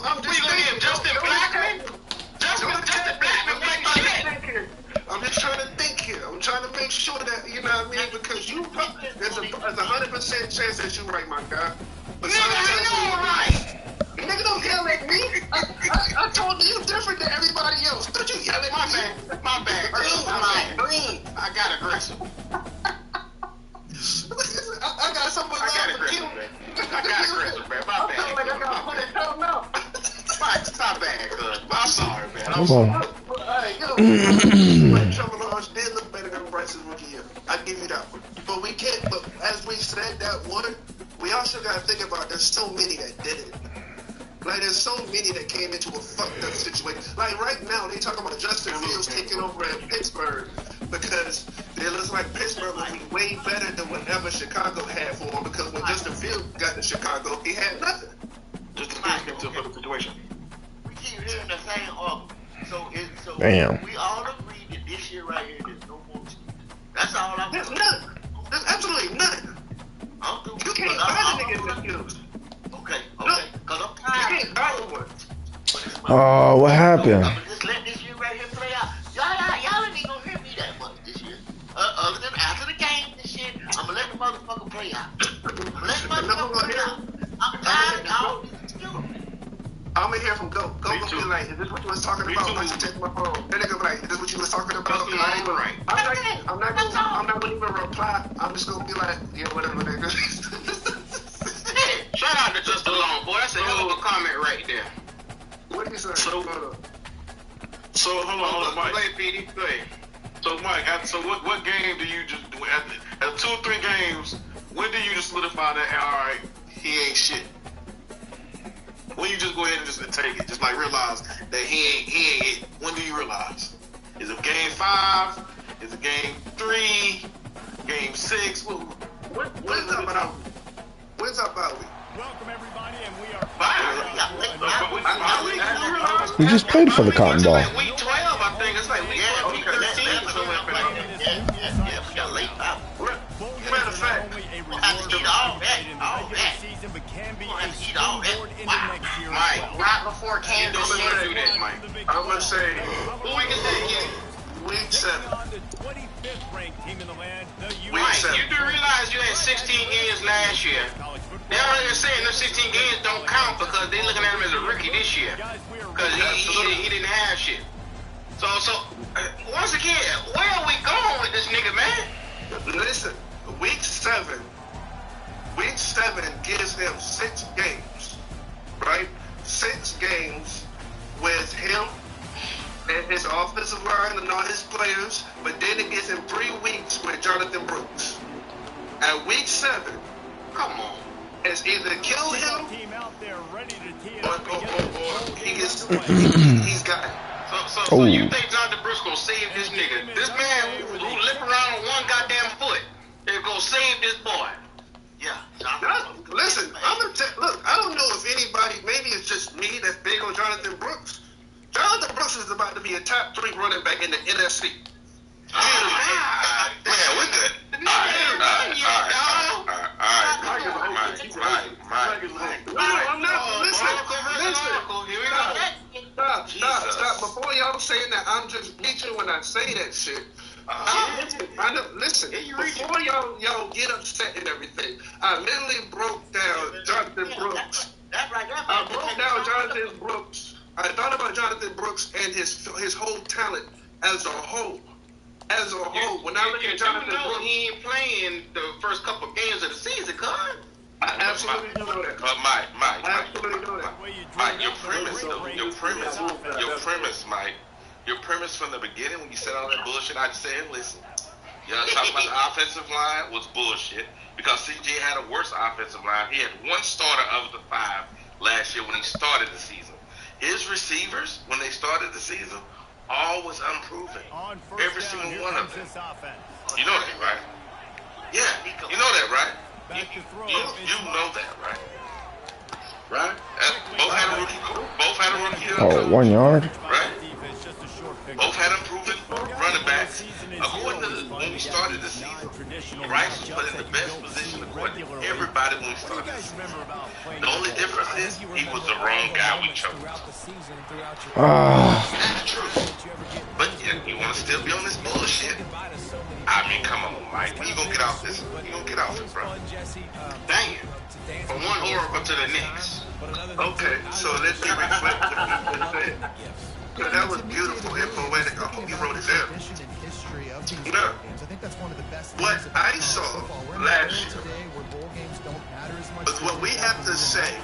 I'm We just gonna get Justin Blackman? Justin Blackman wasn't shit. I'm just trying to think here. I'm trying to make sure that, you know what I mean? Because there's a 100% chance that you're right, my guy. But Nigga, I know right. Nigga, don't yell at me. I told you different than everybody else. Don't you yell at me? My bad. I got aggressive. I got something I got aggressive, man. My bad. I got to put it down now. My bad, cuz. I'm sorry, man. Come on. Trevor Lawrence did look better than Bryce's rookie year. I give you that one. But we can't. But as we said that one, we also got to think about there's so many that didn't. Like there's so many that came into a fucked up situation. Like right now they talking about Justin Fields taking over at Pittsburgh because it looks like Pittsburgh will be way better than whatever Chicago had for him. Because when Justin Fields got to Chicago, he had nothing. Justin Fields came to a fucking situation. We keep hearing the same argument. So Damn. we all agree that this year right here, there's no more excuses. That's all I'm There's none. There's absolutely none. You can't buy the niggas excuse. Okay. Because I'm You tired. can't buy one. Oh, what happened? Just let this year right here play out. Y'all ain't gonna hear me that much this year. Other than after the game this year, I'm gonna let the motherfucker play out. I'm tired of all these excuses. I'm gonna hear from Go. Go gonna be like, is this what you was talking about? I should take my phone. That nigga be like, is this what you was talking about? I'm not gonna even reply. I'm just gonna be like, yeah, whatever, nigga. Shout out to Justin Long, boy. That's a hell of a comment right there. What do you say? So hold on, Mike. Go ahead, Petey. Go ahead. So Mike, so what game do you just do at 2 or 3 games? When do you just solidify that? All right, he ain't shit. When you just go ahead and just take it, just like realize that he ain't it. When do you realize? Is it game 5? Is it game 3? Game 6? When's up about? When's up about? Welcome everybody, and we are We just played for the Cotton Bowl. It's like week 12, I think. It's like week 12, week 13. Yeah, we got late out. Matter of fact, We'll have to eat all that. season, but can be We'll a have to eat all that. springboard into Wow. next year. Mike, Right before Kansas I'm gonna City. do this, Mike. I'm gonna say Who week is that again? week 7. On the 25th ranked team in the land, the Mike, U.S. you do realize you had 16 games last year. College football. They're already saying those 16 games don't count because they're looking at him as a rookie this year. Guys, we are Because he didn't have shit. So once again, where are we going with this nigga, man? Listen, week 7 gives him 6 games, right? 6 games with him and his offensive line and all his players, but then it gives him 3 weeks with Jonathan Brooks. At week 7, Come on. it's either kill him team out there ready to tee it or up and get he's got it. So you think Jonathan Brooks gonna save this nigga? This man who lip around on one goddamn foot is gonna save this boy. Yeah. Listen, look, I don't know if anybody, maybe it's just me that's big on Jonathan Brooks. Jonathan Brooks is about to be a top 3 running back in the NFC. Man, we're good. I'm not. Listen. Stop. Before y'all saying that, I'm just reaching when I say that shit. I know. Listen. Before y'all get upset and everything, I literally broke down Jonathan Brooks. I broke down Jonathan Brooks. I thought about Jonathan Brooks and his whole talent as a whole. When I look at Jonathan Brooks, he ain't playing the first couple games of the season, cuz. I absolutely do know that. Mike, I absolutely know that. Mike, your premise from the beginning when you said all that bullshit, I just said, listen, y'all talking about the offensive line was bullshit because CJ had a worse offensive line. He had 1 starter of the 5 last year when he started the season. His receivers, when they started the season, all was unproven. Every single one of them. You know that, right? Yeah, you know that, right? You know that, right? Right? Both had a rookie. Both had a rookie. Oh, 1 yard. Right? Both had unproven running backs. According to when we started the season, Rice was put in the best position according to everybody when we started the season. The only difference is he was the wrong guy we chose. That's true. But yeah, you want to still be on this bullshit? I mean, come on, Mike. When you gonna get off this? You gonna get off it, bro? Dang it. From one oracle to the next. Okay, so let me reflect what you just said. That was beautiful and poetic. I hope you wrote it down. Now, what I saw last year was what we have to say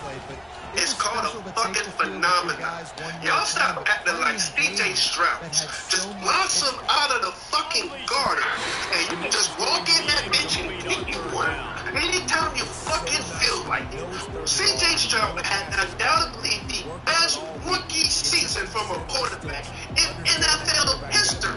is called a fucking phenomenon. Y'all stop acting like CJ Stroud just blossom out of the fucking garden and you can just walk in that bitch and pick you one anytime you fucking feel like it. CJ Stroud had undoubtedly the best rookie season from a quarterback in NFL history.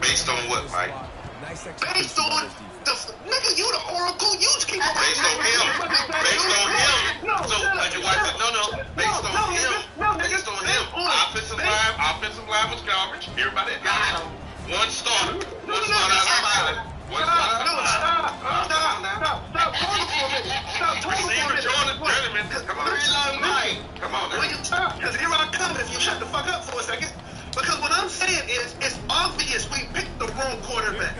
Based on what, Mike? Based on the nigga, you the oracle. You keep based on him. Based on him. So you watch it. No. Based on him. Based on him. Offensive line was garbage. Everybody got it. One starter. One starter out of five. One starter out of five. Stop. Receiver Jordan Tournament. Come on. Come on. Will you stop? Because here I come if you shut the fuck up for a second. Because what I'm saying is, it's obvious we picked the wrong quarterback.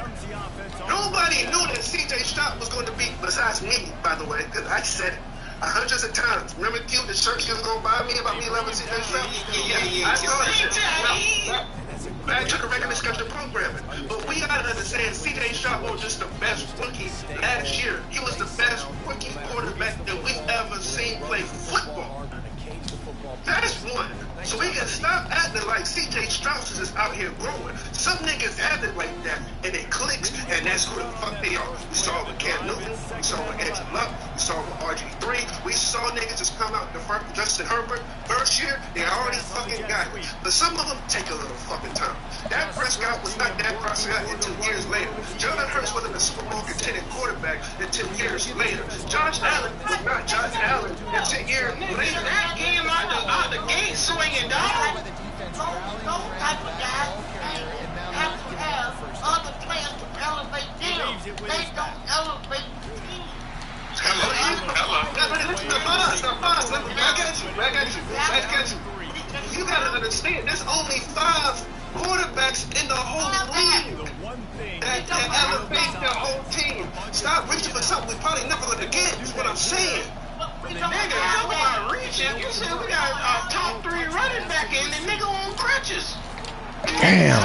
Nobody knew that CJ Stroud was going to be, besides me, by the way, because I said it hundreds of times. Remember the shirt she was going to buy me about me loving CJ Stroud? Yeah. I saw it. I took a regular schedule programming. But we got to understand, CJ Stroud was just the best rookie last year. He was the best rookie quarterback that we've ever seen play football. That's one. So we can stop acting like CJ Strauss is just out here growing. Some niggas have it like that, and it clicks, and that's who the fuck they are. We saw it with Cam Newton, we saw it with Andrew Luck, we saw it with RG3. We saw niggas just come out the first Justin Herbert first year, they already fucking got it. But some of them take a little fucking time. Dak Prescott was not Dak Prescott until years later. Jalen Hurts wasn't a Super Bowl contending quarterback until years later. Josh Allen was not Josh Allen until years later. That came out the gate swinging, dog. Those type of guys have to have other players to elevate them. They don't elevate teams. I got you. You gotta understand, there's only 5 quarterbacks in the whole league that elevate the whole team. Stop reaching for something we probably never gonna get, is what I'm saying. Nigga, talk about reaching. You said we got a top 3 running back and the nigga on crutches. Damn.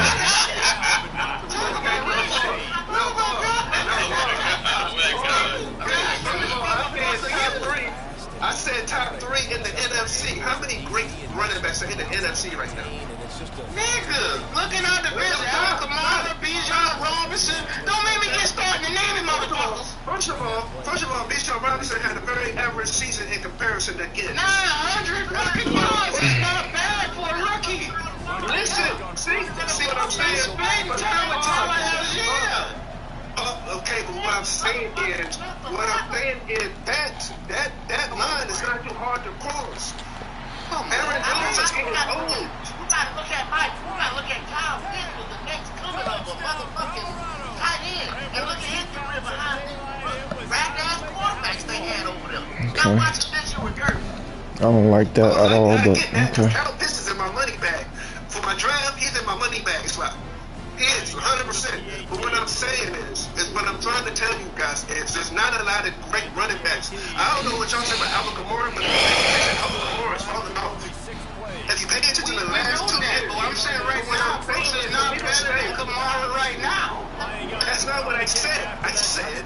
I said top 3 in the NFC. How many great running backs are in the NFC right now? Nigga, looking out the bench, Al Kamara, Bijan Robinson. Don't make me get started to name motherfuckers. First of all, Bijan Robinson had a very average season in comparison to Gibbs. 900 fucking yards is not bad for a rookie. Listen, see what I'm saying? Okay, but what I'm saying is that line is not too hard to cross. Aaron Jones is getting old. We gotta look at Mike. We gotta look at Kyle Pitts with the next coming of a motherfucking tight end. And look at his career behind rag-ass quarterbacks they had over there. Now watch Spencer with Kirk. I don't like that at all, but okay. Kyle Pitts is in my money bag. For my draft, he's in my money bag slot. He is 100%. But what I'm saying is what I'm trying to tell you guys is there's not a lot of great running backs. I don't know what y'all say about Alvin Kamara, but Alvin Kamara is falling off. Have you paid attention to the last 2 years? But I'm saying right now, Pitts is not better than Kamara right now. That's not what I said. I said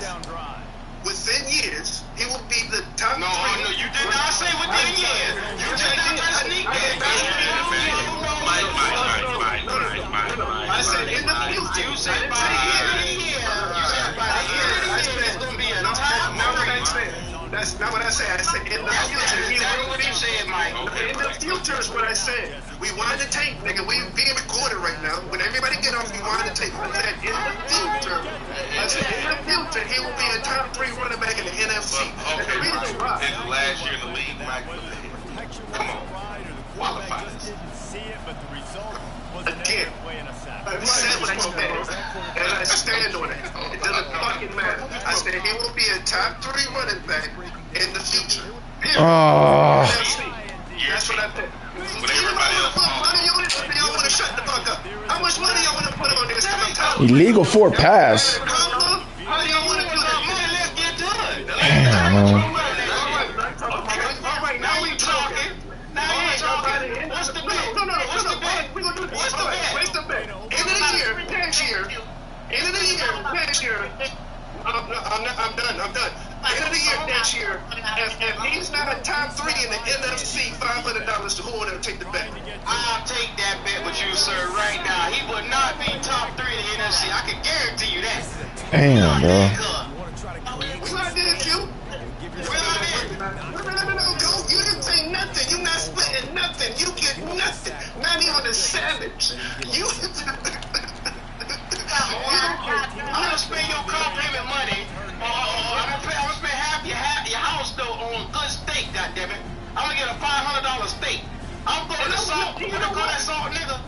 within years, he will be the top 3. No, you did not say within years. You just not sneak that. I said in the future. You said by the year. You said by the year. It's going to be a top. Not what I said. That's not what I said. I said in the future. That's what you said, Mike. In the future is what I said. We wind the tape, nigga. We being recorded right now. When everybody get off, we wind the tape. I said in the future. I said in the future, he will be a top 3 running back in the NFC. Okay, his last year in the league, Mike. Come on. Qualify this. Again, I said what I said, and I stand on it. It doesn't fucking matter. I said he will be a top 3 running back in the future. Oh. That's what I said. But everybody else. Y'all want to shut the fuck up. How much money y'all want to put on this? I'm telling you. Illegal 4 pass. How do y'all want to do that? Money, let's get done. Damn, All right, now we talking. What's the bet? No. What's the bet? We're going to do this. What's the bet? End of the year, next year. I'm done. End of the year, next year. If he's not a top 3 in the NFC, $500 to who will take the bet? I'll take that bet with you, sir, right now. He would not be top 3 in the NFC. I can guarantee you that. Damn, bro. We're not there, Q. No, go. You didn't say nothing. You're not splitting nothing. You get nothing. Not even a savage. You. I'm gonna spend your car payment money. I'm gonna spend half your house though on good steak. Goddammit, I'm gonna get a $500 steak. I'm going to salt. You know that salt, nigga?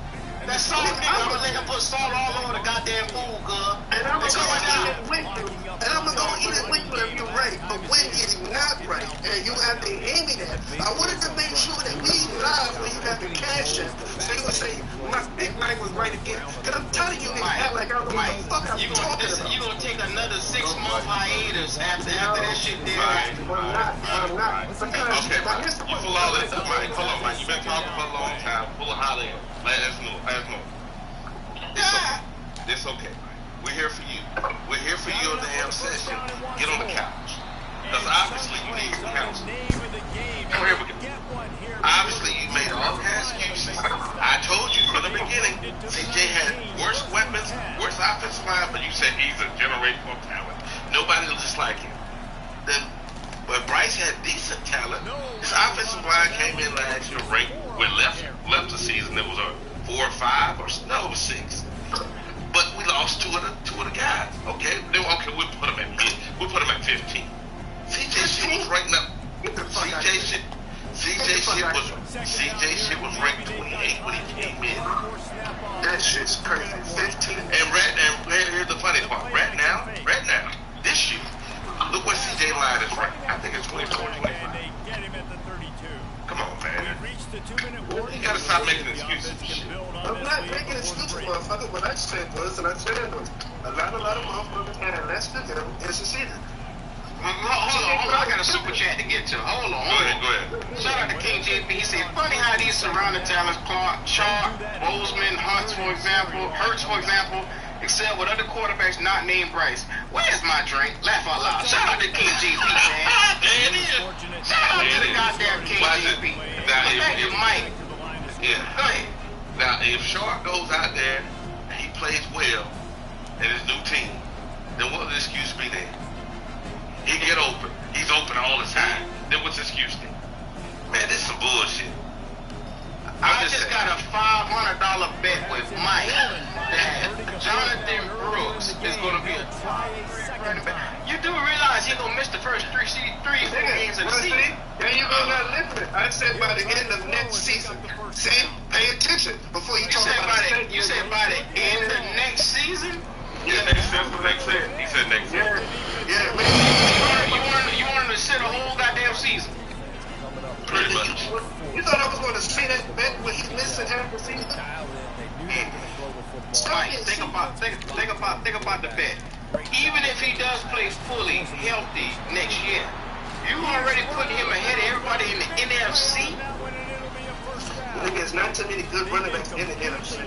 That salt, nigga. I'm gonna let him put salt all over the goddamn food, girl. And I'm gonna go eat it with you. And I'm gonna go eat it with you if you're right. But when you're not right, and you have to hand me that, I wanted to make sure that we live when you got the cash in. So you would say, my Big Mike was right again. Because I'm telling you, nigga, act like I don't know what the fuck I'm talking about. You gonna take another 6-month hiatus after that shit there. I'm not. Okay, Mike. You full all this. Mike, hold on, Mike. You've been talking for a long time. Pull a holler in. Let us know. It's okay, Mike. We're here for you. We're here for your damn session. Get on the couch. Because obviously you need some counsel. Come here, we go. Obviously you made all kinds of excuses. I told you from the beginning, CJ had worse weapons, worse offensive line, but you said he's a generational talent. Nobody will just like him. But Bryce had decent talent. His offensive line came in last year ranked when left the season. It was a 4 or 5 or no, it was 6. But we lost two of the guys. Okay, we'll put him at 15. CJ shit was ranked up. CJ shit was ranked 28 when he came in. That shit's crazy. 15. And here's the funny part. Right now, this year, look what CJ line is ranked. I think it's 24, 25. Come on, man. You gotta stop making excuses. I'm not making excuses, motherfucker. What I said was, and I said it was, a lot of motherfuckers had less to them this season. Hold on. I got a super chat to get to. Hold on. Go ahead. Shout out to King JP. He said, funny how these surrounding talents, Clark, Sharp, Bozeman, Hurts, for example, excel with other quarterbacks not named Bryce. Where's my drink? Laugh out loud. Shout out to King JP, man. There it is. Shout out to the goddamn King JP. Thank you, Mike. Yeah. Go ahead. Now, if Sharp goes out there and he plays well in his new team, then what would the excuse be then? He get open. He's open all the time. Then what's the excuse then? Man, this is some bullshit. I just got a $500 bet with Mike that Jonathan Brooks is going to be a top 3 running back. You do realize he's going to miss the first 3 games of the season? There you go, now listen. I said by the end of next season. See? Pay attention before you talk about it. You said by the end of next season? Yeah, that's what they said. He said next season. Yeah. You wanted to sit a whole goddamn season? Pretty much. You thought I was going to see that bet when he's missing half the season? Mike, think about the bet. Even if he does play fully healthy next year, you already putting him ahead of everybody in the NFC. I think there's not too many good running backs in the NFC.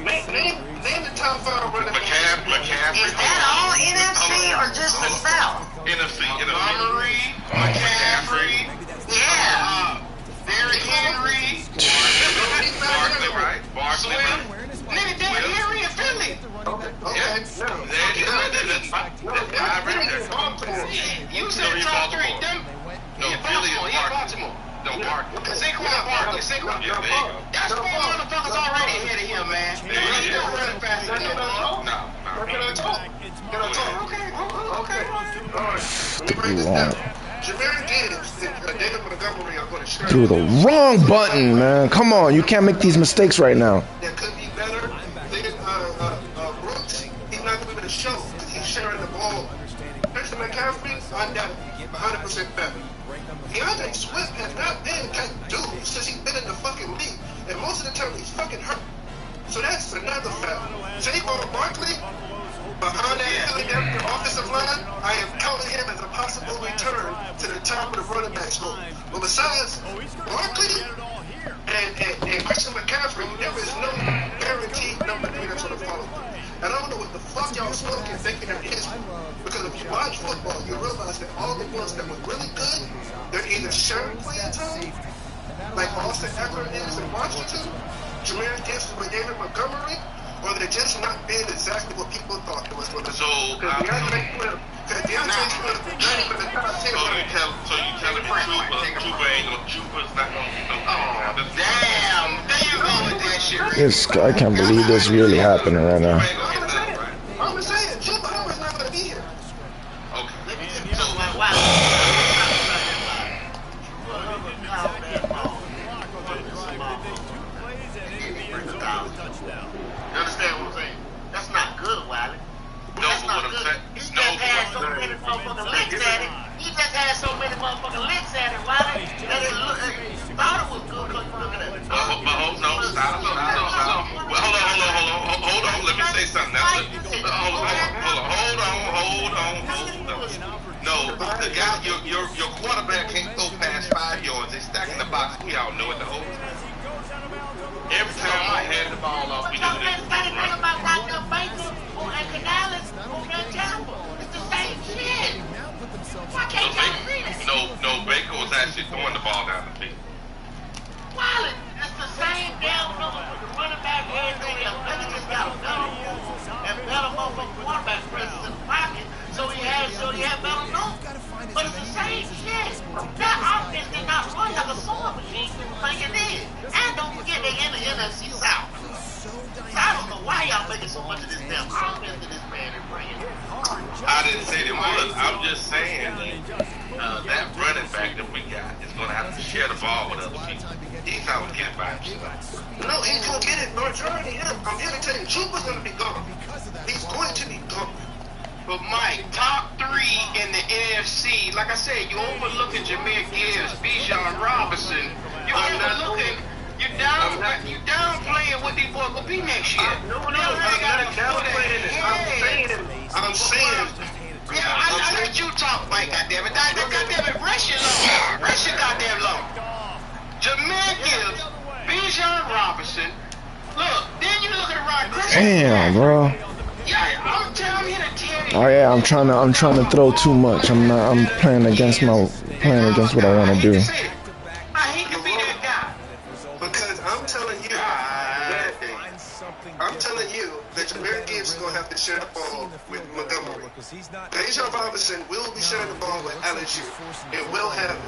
Name the top 5 running backs. McCaffrey. Is that all NFC or just the South? NFC. Montgomery, McCaffrey. Yeah. Derrick Henry. Barkley, right? Barkley. Nigga, Derrick Henry in Philly. Okay. Yeah. You said top 3. Them. No, Philly is Baltimore. No, Barkley. Saquon Barkley. Saquon. Yeah, there you go. That's 4 motherfuckers already ahead of him, man. He's not running fast enough. No. Can I talk? Okay. All right. Let me break this down. Jameer Gibbs and David Montgomery are going to share. Through the wrong button, man. Come on, you can't make these mistakes right now. That could be better than Brooks. He's not going to be able to show because he's sharing the ball. Christian McCaffrey, undoubtedly, 100% better. DeAndre Swift has not been that dude since he's been in the fucking league. And most of the time he's fucking hurt. So that's another fact. Saquon Barkley, behind that Philadelphia offensive line, I am counting him as a possible return to the top of the running back score. But besides Barkley and Christian McCaffrey, there is no guaranteed number 3 that's going to follow. And I don't know what the fuck y'all smoking thinking there is. Because if you watch football, you realize that all the ones that were really good, they're either sharing playing time, like Austin Eckler is in Washington, Jameer Gibbs with David Montgomery, or they're just not being exactly what people thought it was going to be. So you telling me Chuba's not going to be no Damn, there you go with that shit. I can't believe this really happening right now. I'm saying, Chuba Hubbard's not going to be here. Okay. So, You understand what I'm saying? That's not good, Wiley. That's not good. He just had so many motherfucking licks at it. He just had so many motherfucking licks at it, Wiley, that it thought it was good because you're looking at it. Stop. Well, hold on. Let me say something. Hold on. No, the guy, your quarterback can't go past 5 yards. They stack in the box. We all know it the whole time. Every time I hand the ball off, we do this. It's the same shit. Why can't y'all see this? No, Baker was actually throwing the ball down the field. Wiley, it's the same damn motherfucking running back everything else. Baker just got a better move and better motherfucking quarterback presence in the pocket. So he had better move. But it's the same shit. That offense did not run like a sewing machine like it did. And don't forget they in the NFC South. So I don't know why y'all making so much of this damn offense to this man is bringing. I didn't say they was. I'm just saying that running back that we got is going to have to share the ball with other people. He's not going to get it by himself. No, he's going to get it. Majority of him. I'm here to tell you, Chuba's going to be gone. He's going to be gone. But Mike, top 3 in the NFC. Like I said, you overlooking Jameer Gibbs, Bijan Robinson. You overlooking. You downplaying what these boys will be next year. No, I'm not downplaying this. I'm saying. Yeah, I let you talk, Mike. Goddammit, goddammit, rest your long. Rest your goddamn long. Jameer Gibbs, Bijan Robinson. Look, then you look at Rod Christian. Damn, bro. Yeah, I'm telling you to tell you. Oh yeah, I'm trying to throw too much. I'm playing against what I want to do. I hate to be that guy. Because I'm telling you that Jameer Gibbs is going to have to share the ball with Montgomery. Bijan Robinson will be sharing the ball with LSU. It will happen.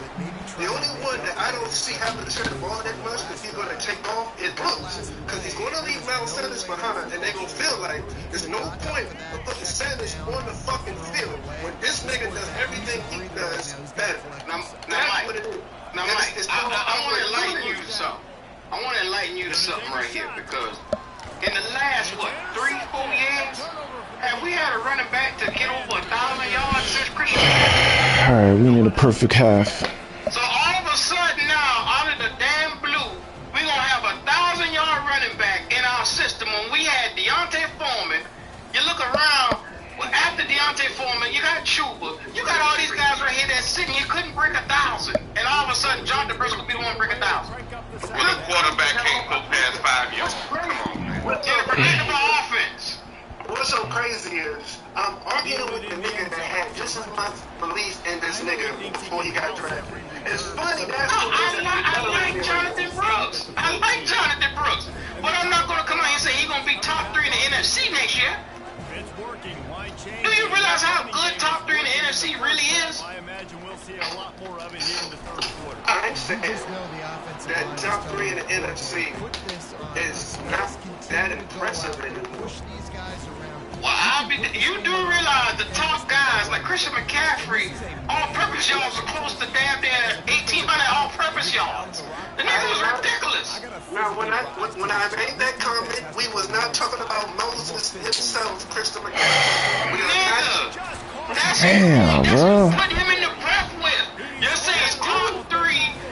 The only one that I don't see having to share the ball that much because he's going to take off is Brooks. Because he's going to leave Miles Sanders behind, and they're going to feel like there's no point of putting Sanders on the fucking field when this nigga does everything he does better. Now, Mike, I want to enlighten you to something. I want to enlighten you to something right here because in the last, 3-4 years, have we had a running back to get over 1,000 yards since Christian? All right, we need a perfect half. So all of a sudden now, out of the damn blue, we're going to have 1,000-yard running back in our system when we had Deontay Foreman. You look around, after Deontay Foreman, you got Chuba. You got all these guys right here that's sitting, you couldn't break 1,000. And all of a sudden, John DeBriscoe will be the one to break 1,000. Well, the quarterback can't go past 5 yards. Come on, man. Yeah, predictable offense. What's so crazy is I'm arguing with the nigga that had just as much belief in this nigga before he got drafted. It's funny that's I like Jonathan Brooks. I like Jonathan Brooks. But I'm not going to come out here and say he's going to be top 3 in the NFC next year. Do you realize how good top 3 in the NFC he really is? I imagine we'll see a lot more of it here in the third quarter. I'm saying that top 3 in the NFC is not that impressive anymore. Well, you do realize the top guys like Christian McCaffrey, all-purpose yards are close to damn near 1,800 all-purpose yards. The nigga was ridiculous. Now, when I made that comment, we was not talking about Moses himself, Christian McCaffrey. Nigga, that's Damn, bro. put him in the breath with. You're saying top 3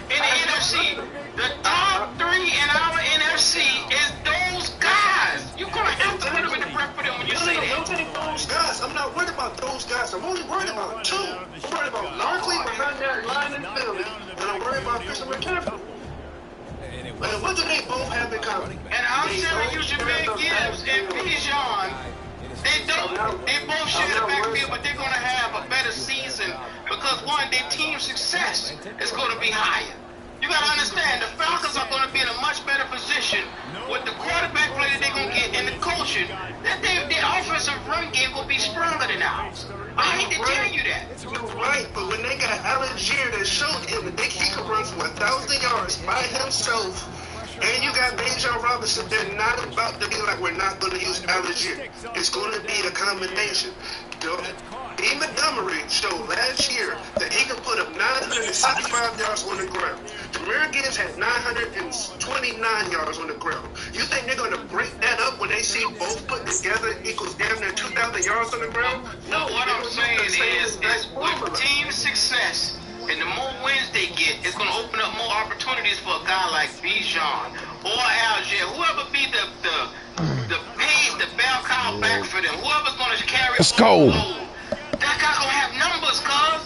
in the NFC. The top 3 in our NFC is those guys. You're gonna have to put him in the breath with him when you say that. Those guys. I'm not worried about those guys. I'm only worried about 2. I'm worried about Larkley behind that line in the building, and I'm worried about Christian McCaffrey. And what do they both have in common? And I'm telling you, Jameer Gibbs and Bijan, they both share the backfield, but they're going to have a better season because, one, their team success is going to be higher. You got to understand, the Falcons are going to be in a much better position with the quarterback play that they're going to get and the coaching, that their offensive run game will be stronger than ours. I hate to tell you that. You're right, but when they got Algier that showed him that he could run for 1,000 yards by himself, and you got Bijan Robinson, they're not about to be like, we're not going to use Algier. It's going to be a combination. E. Montgomery showed last year that he could put up 965 yards on the ground. Jameer Gibbs had 929 yards on the ground. You think they're going to break that up when they see both put together equals damn near 2,000 yards on the ground? No, what I'm saying is with team success, and the more wins they get, it's going to open up more opportunities for a guy like Bijan or Algier, whoever be the pace, the bell cow back for them, whoever's going to carry. Let's go. That guy's going to have numbers, cuz.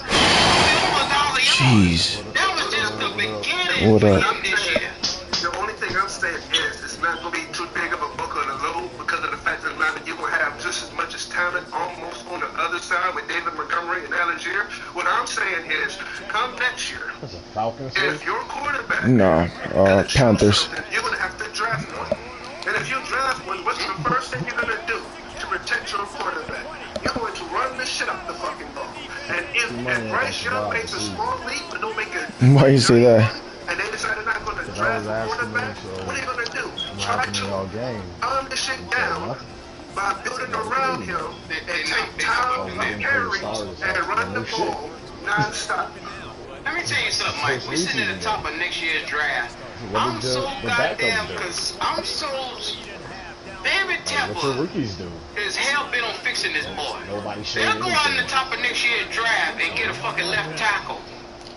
Jeez. That was just the beginning What for up? them this year. The only thing I'm saying is it's not going to be too big of a book on the load because of the fact that you're going to have just as much as talent almost on the other side with David Montgomery and Algier. What I'm saying is, come next year, if your quarterback Panthers. you're going to have to draft one. And if you draft one, what's the first thing you're going to do to protect your quarterback? You're going to run the shit up the fucking ball. And if Bryce Young makes a small leap but don't make a Why you say that? and they decided not going to draft a quarterback, what are you going to do? Try to calm the shit down by building around him and take time from carries and run the ball non-stop. Let me tell you something, Mike. We're sitting at the top of next year's draft. I'm so goddamn, because I'm so... David Tepper is hell-bent on fixing this boy. They'll go out in the top of next year's draft and get a fucking left tackle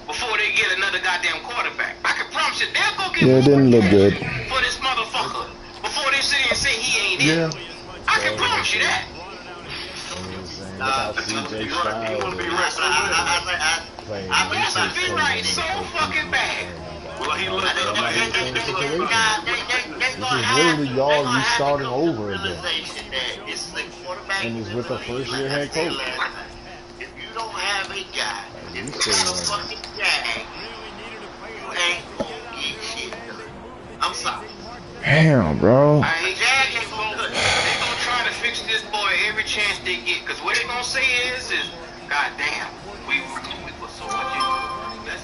before they get another goddamn quarterback. I can promise you, they'll go get Yeah, it didn't look good. for this motherfucker before they sit here and say he ain't it. I can promise you that. You want to be right. I want to be right so fucking bad. Well, he looked This is literally y'all restarting over again. And it's with a first-year head coach. If you don't have a guy, if you got a fucking guy, you ain't gonna get shit done. I'm sorry. Damn, bro. They gonna try to fix this boy every chance they get, cause what they gonna say is God damn, we put so much into it.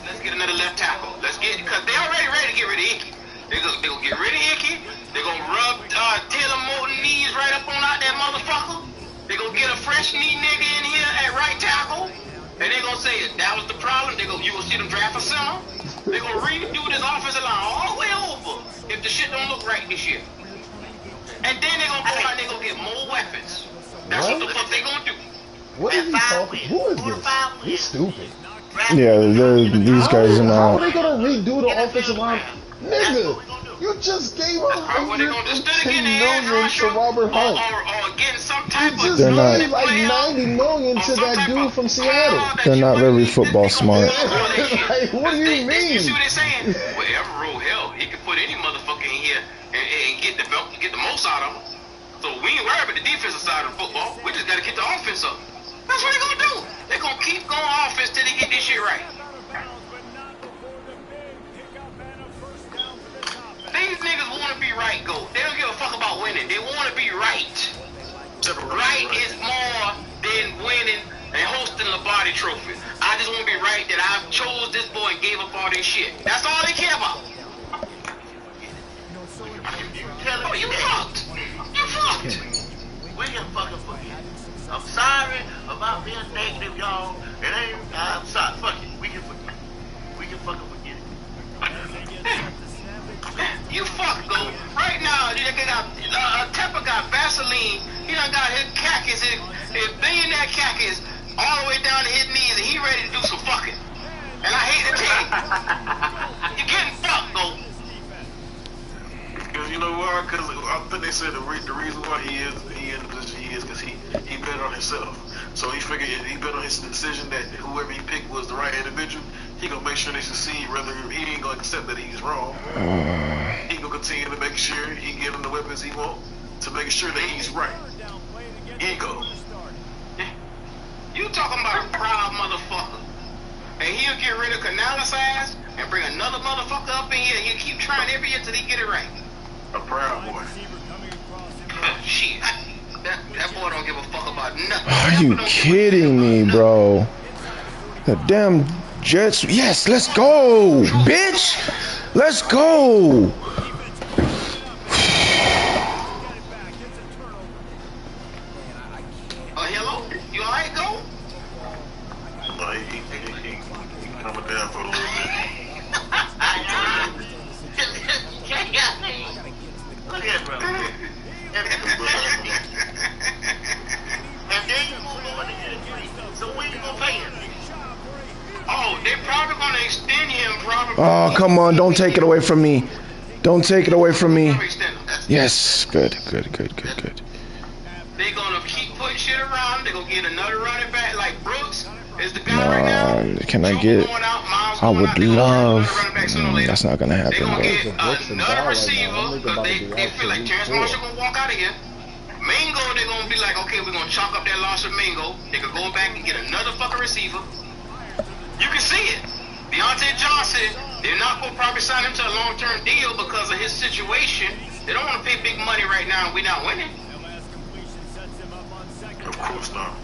Let's get another left tackle. Cause they already ready to get rid of Icky. They gonna get rid of Icky. They gonna rub Taylor Moton knees right up on out that motherfucker. They gonna get a fresh knee nigga in here at right tackle, and they gonna say that was the problem. You gonna see them draft a center. They gonna redo this offensive line all the way over if the shit don't look right this year. And then they gonna go out and they gonna get more weapons. That's what the fuck they gonna do. What is he talking? Who is this? He's stupid. Yeah, these guys are How are not. they gonna redo the offensive line? Nigga, you just gave $110 million to Robert Hunt. Or getting some type You of just not. gave like $90 million to that dude from Seattle. They're not very football smart. Like, what do you mean? You see what they're saying? Well, Everett hell, he can put any motherfucker in here and get the most out of him. So we ain't worried about the defensive side of football. We just gotta get the offense up. That's what they're gonna do. They're gonna keep going offense till they get this shit right. These niggas wanna be right, go. They don't give a fuck about winning. They wanna be right. Right is more than winning and hosting a body trophy. I just want to be right that I chose this boy and gave up all this shit. That's all they care about. Oh, you fucked. You fucked. We can fucking forget. I'm sorry about being negative, y'all. It ain't. I'm sorry. Fuck it. We can forget. We can fucking forget it. You fuck, go. Right now, Tepper got Vaseline. He done got his khakis, his billionaire khakis, all the way down to his knees, and he ready to do some fucking. And I hate to tell you, you getting fucked, go. Because you know why? Because I think they said the reason why he is because he bet on himself. So he figured if he bet on his decision that whoever he picked was the right individual, he gonna make sure they succeed. Whether he ain't gonna accept that he's wrong, he gonna continue to make sure he give him the weapons he want to make sure that he's right. Ego. You talking about a proud motherfucker, and he'll get rid of Canales' ass and bring another motherfucker up in here. And he'll keep trying every year till he get it right. A proud boy. Shit. That boy don't give a fuck about nothing. Are you kidding me, bro? The damn Jets. Yes, let's go, bitch. Let's go. Hello? You alright, go? He coming down for a little bit. Look at bro. And then you move on to get free. So when you gonna pay him? Oh, they probably gonna extend him. Oh, come on! Don't take it away from me. Don't take it away from me. Yes, good. They're gonna keep putting shit around. They're gonna get another running back like Brooks is the guy right now. Can I get? I would love. That's not gonna happen, They're gonna bro. get another receiver because they feel like Terrence Marshall gonna walk out of here. Mingo, they're gonna be like, okay, we're gonna chalk up that loss of Mingo. They could go back and get another fucking receiver. You can see it. Deontay Johnson, they're not gonna probably sign him to a long-term deal because of his situation. They don't want to pay big money right now and we're not winning. Of course not.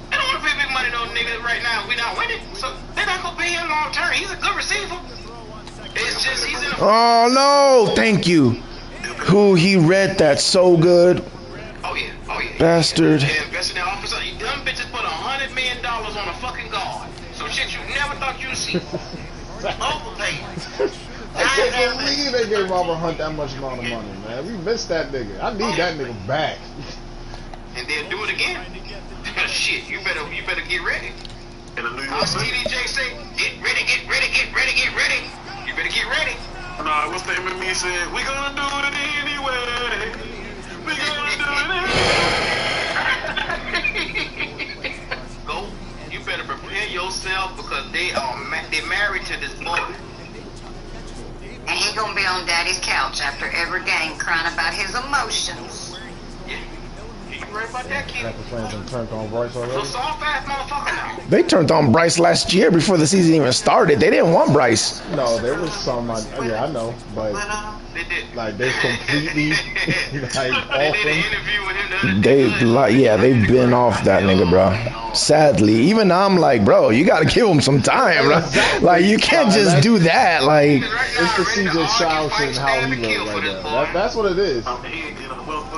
They don't want to pay big money to those niggas right now and we're not winning. So they're not gonna pay him long-term. He's a good receiver. It's just he's in a... Oh no! Thank you. Who he read that so good. Oh yeah. Bastard. They invested in that officer. You dumb bitches put $100 million on a fucking guard. So shit you never thought you'd see. Overpaid. I can't believe they gave Robert Hunt that much amount of money, man. We missed that nigga. I need that nigga back. And they'll do it again. Shit, you better get ready. In the New York City. TDJ say, get ready. You better get ready. Nah, what's the MME said? We gonna do it anyway. We gonna do it. Go. You better prepare yourself because they're married to this boy. And he gonna be on Daddy's couch after every game crying about his emotions. Yeah. You right about that, kid? Got the fans turned on Bryce already. So soft ass motherfucker now. They turned on Bryce last year before the season even started. They didn't want Bryce. No, there was some. Yeah, I know, but They did. like they completely like They off did an him. interview with him. They've been off that nigga, bro. Sadly, even I'm like, bro, you gotta give him some time, bro. Like you can't just do that. Like It's the CJ Stroud shit and how he look right now. That's what it is.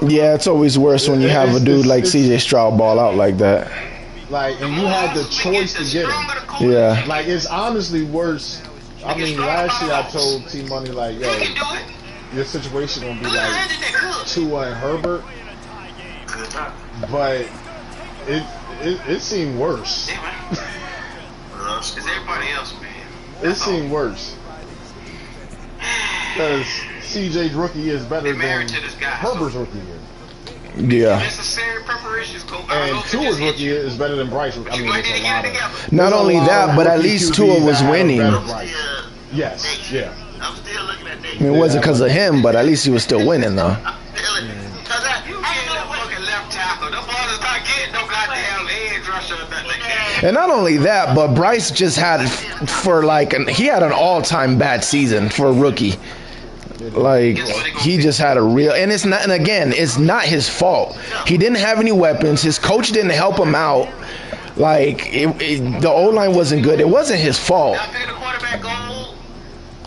yeah, it's always worse when you have a dude like CJ Stroud ball out like that. Like, and you had the choice to get him. Yeah. Like, it's honestly worse. I mean, last year I told T Money like, yo, your situation gonna be like Tua and Herbert, but it seemed worse. It's everybody else, man. It seemed worse because CJ's rookie is better than Herbert's rookie year. Yeah. Necessary preparations go. And Tua's rookie year is better than Bryce. I mean, it's a lot of. Not only that, but at least Tua was winning. Yes. Yeah. I'm still looking at that. I mean, it wasn't because of him, but at least he was still winning, though. And not only that, but Bryce just had he had an all-time bad season for a rookie. Like he just had a real, and it's not. And again, it's not his fault. He didn't have any weapons. His coach didn't help him out. Like the O-line wasn't good. It wasn't his fault. Now, pick the quarterback goal.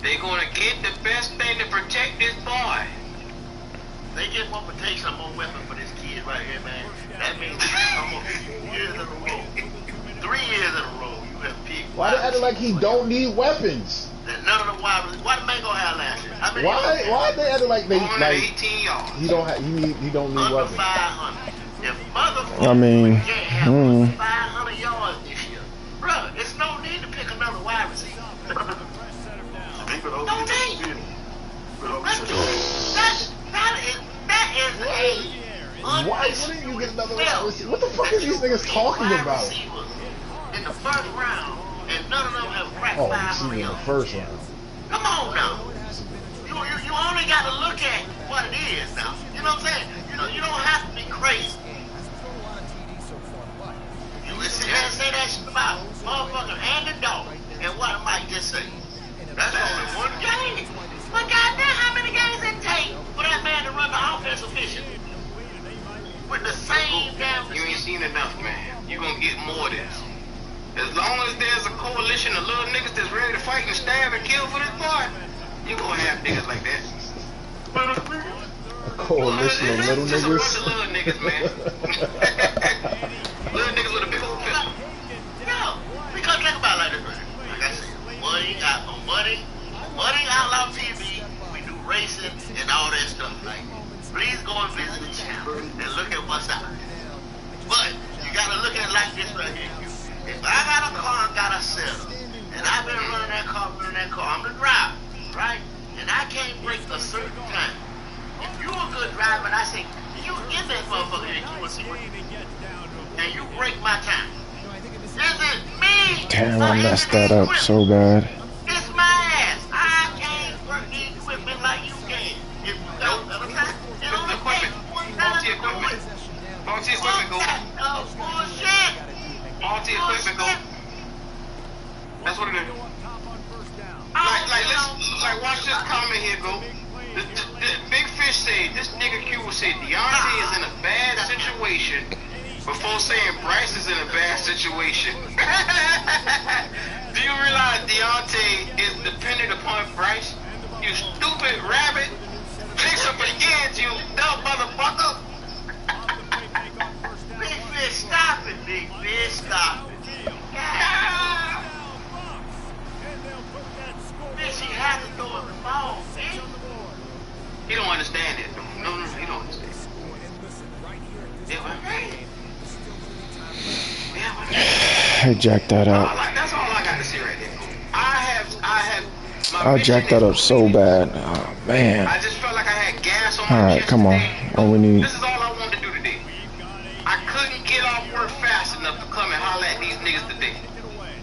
They're going to get the best thing to protect this boy. They get more protection, more weapon for this kid right here, man. That means almost 2 years in a row. 3 years in a row, you have picked. Why they acting like he don't need weapons? None of the wide receivers. What Mango had last year? I mean, Why they acting like they like 18 yards. he don't need Under weapons? 500. If motherfuckers I mean, can't have under 500 yards this year, bruh, it's no need to pick another wide receiver. No need. That is a Why wouldn't you get another wide receiver? What the fuck is these niggas talking about? In the first round, and none of them have cracked Oh, 500 receiver in the yards. first round. Come on now. You only got to look at what it is now. You know what I'm saying? You don't have to be crazy. You listen and say that shit about motherfucking Andy Dalton and what Mike just said. That's only one game. But goddamn, how many games it take for that man to run the offense efficiently? With the same damn. You ain't seen enough, man. You gonna get more of this. As long as there's a coalition of little niggas that's ready to fight and stab and kill for this boy, you gonna have niggas like that. Coalition of little Just a bunch niggas. of little niggas, man. Little niggas with a big old pistol. No, because think about it like this, right? Like I said, money outlaw TV. We do racing and all that stuff. Like, please go and visit the channel and look at what's out there. But you gotta look at it like this right here. If I got a car and got a setup, and I've been running that car, I'm the driver, right? And I can't break a certain time. If you're a good driver, and I say, you get that motherfucker in QC, and you break my time. Is it me? Damn, I messed that up so bad. It's my ass. I can't work the equipment like you can. If you don't, you know the equipment. Multi equipment. Multi equipment go. Oh, bullshit. Multi equipment go. That's what it is. Like, watch this comment here, go. The Big Fish said, this nigga Q said Deontay is in a bad situation before saying Bryce is in a bad situation. Do you realize Deontay is dependent upon Bryce? You stupid rabbit. Fix up again, you dumb motherfucker. Big Fish, stop it, Big Fish, stop it. God. Bitch, he has to throw him the ball, man. He don't understand it. No, he don't understand. I jacked that up. That's all I got to say right there. I jacked that up so bad. Oh man. I just felt like I had gas on my Alright, chest come on. today. All we need. This is all I wanted to do today. I couldn't get off work fast enough to come and holler at these niggas today.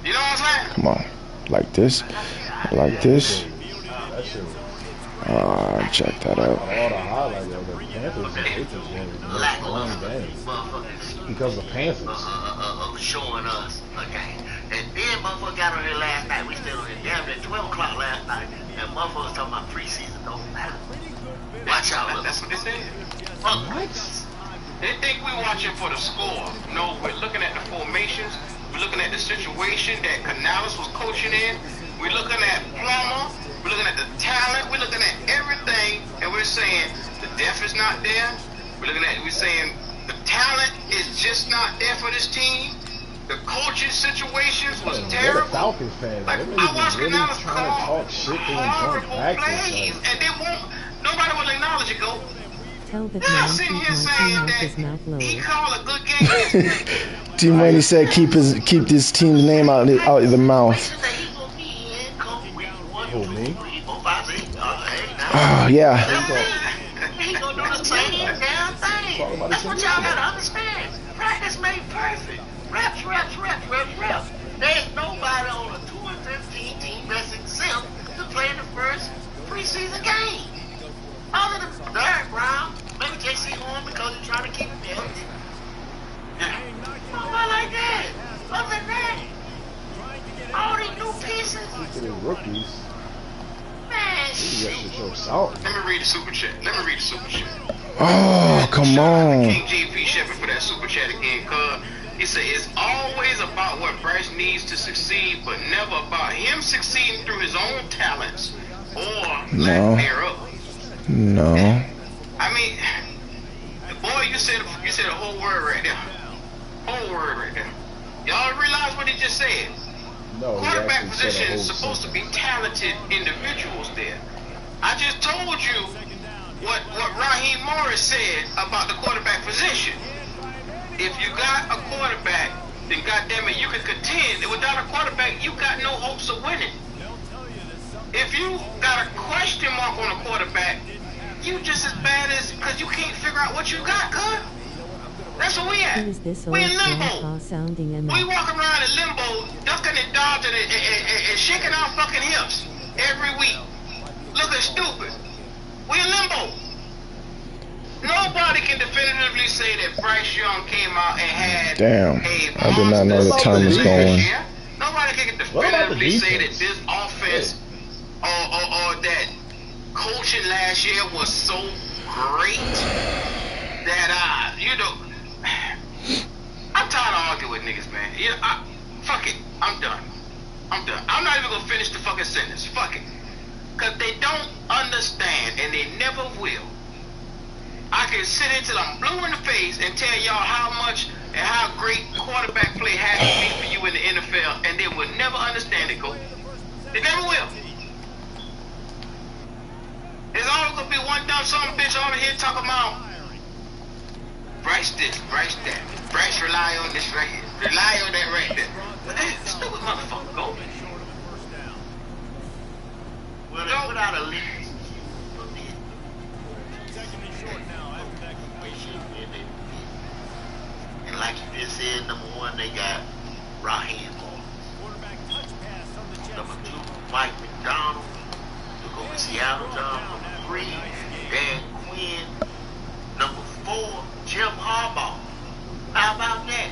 You know what I'm saying? Come on. Like this. Like this. That shit was Check that out. all the highlights of the Panthers and Patriots game was one game because of the Panthers. Showing us a game. And then motherfucker got on here last night. We stayed on here damn near 12 o'clock last night. And motherfuckers talking about preseason don't matter. Watch out. That's what they said. What? They think we're watching for the score. No, we're looking at the formations. We're looking at the situation that Canales was coaching in. We're looking at Plummer. We're looking at the talent. We're looking at everything. And we're saying the depth is not there. We're saying the talent is just not there for this team. The coaching situations was terrible. They're Falcons fans. Like, They I watched really Canales trying to talk shit to horrible back plays, and they won't. Nobody will acknowledge it. Go. Tell the They're man sitting keep here saying my his that mouth low. he called a good game. T Money said keep this team's name out of the mouth. Who, me? Oh yeah. He gonna do the same damn thing. That's what y'all gotta understand. Practice made perfect. Reps. There's nobody on a 2-15 team that's exempt to play in the first preseason game. Other than Derek Brown, maybe JC Horn because he's trying to keep him healthy. Nobody like that. Other than that, all these new pieces. To the rookies. Man, You shit. have to show salt. Let me read the super chat. Oh come on. King JP Shepard for that super chat again, cuz. He said it's always about what Bryce needs to succeed, but never about him succeeding through his own talents or lack thereof. No. I mean, boy, you said a whole word right there. Whole word right there. Y'all realize what he just said? No, Quarterback position is supposed to be talented individuals there. I just told you what Raheem Morris said about the quarterback position. If you got a quarterback, then goddammit, you can contend. And without a quarterback, you got no hopes of winning. If you got a question mark on a quarterback, you just as bad as, because you can't figure out what you got, cuz. That's what we at. We in limbo. We walk around in limbo, ducking and dodging and shaking our fucking hips every week. Looking stupid. We in limbo. Nobody can definitively say that Bryce Young came out and had Damn. I did not know the time was going. Nobody can definitively say that this offense or that coaching last year was so great that I'm tired of arguing with niggas, man. Fuck it. I'm done. I'm not even gonna finish the fucking sentence. Fuck it. Cause they don't understand and they never will. I can sit here till I'm blue in the face and tell y'all how much and how great quarterback play has to be for you in the NFL, and they will never understand it, Coach. They never will. There's always gonna be one dumb son of a bitch over here talking about Bryce this, Bryce that. Bryce rely on this right here. Rely on that right there. But that stupid motherfucker, go. Well, they put out a lead. And like you just said, number one, they got Raheem Morris. Number two, Mike McDonald. Took over Seattle John. Number three, Dan Quinn. Number four, Jim Harbaugh. How about that?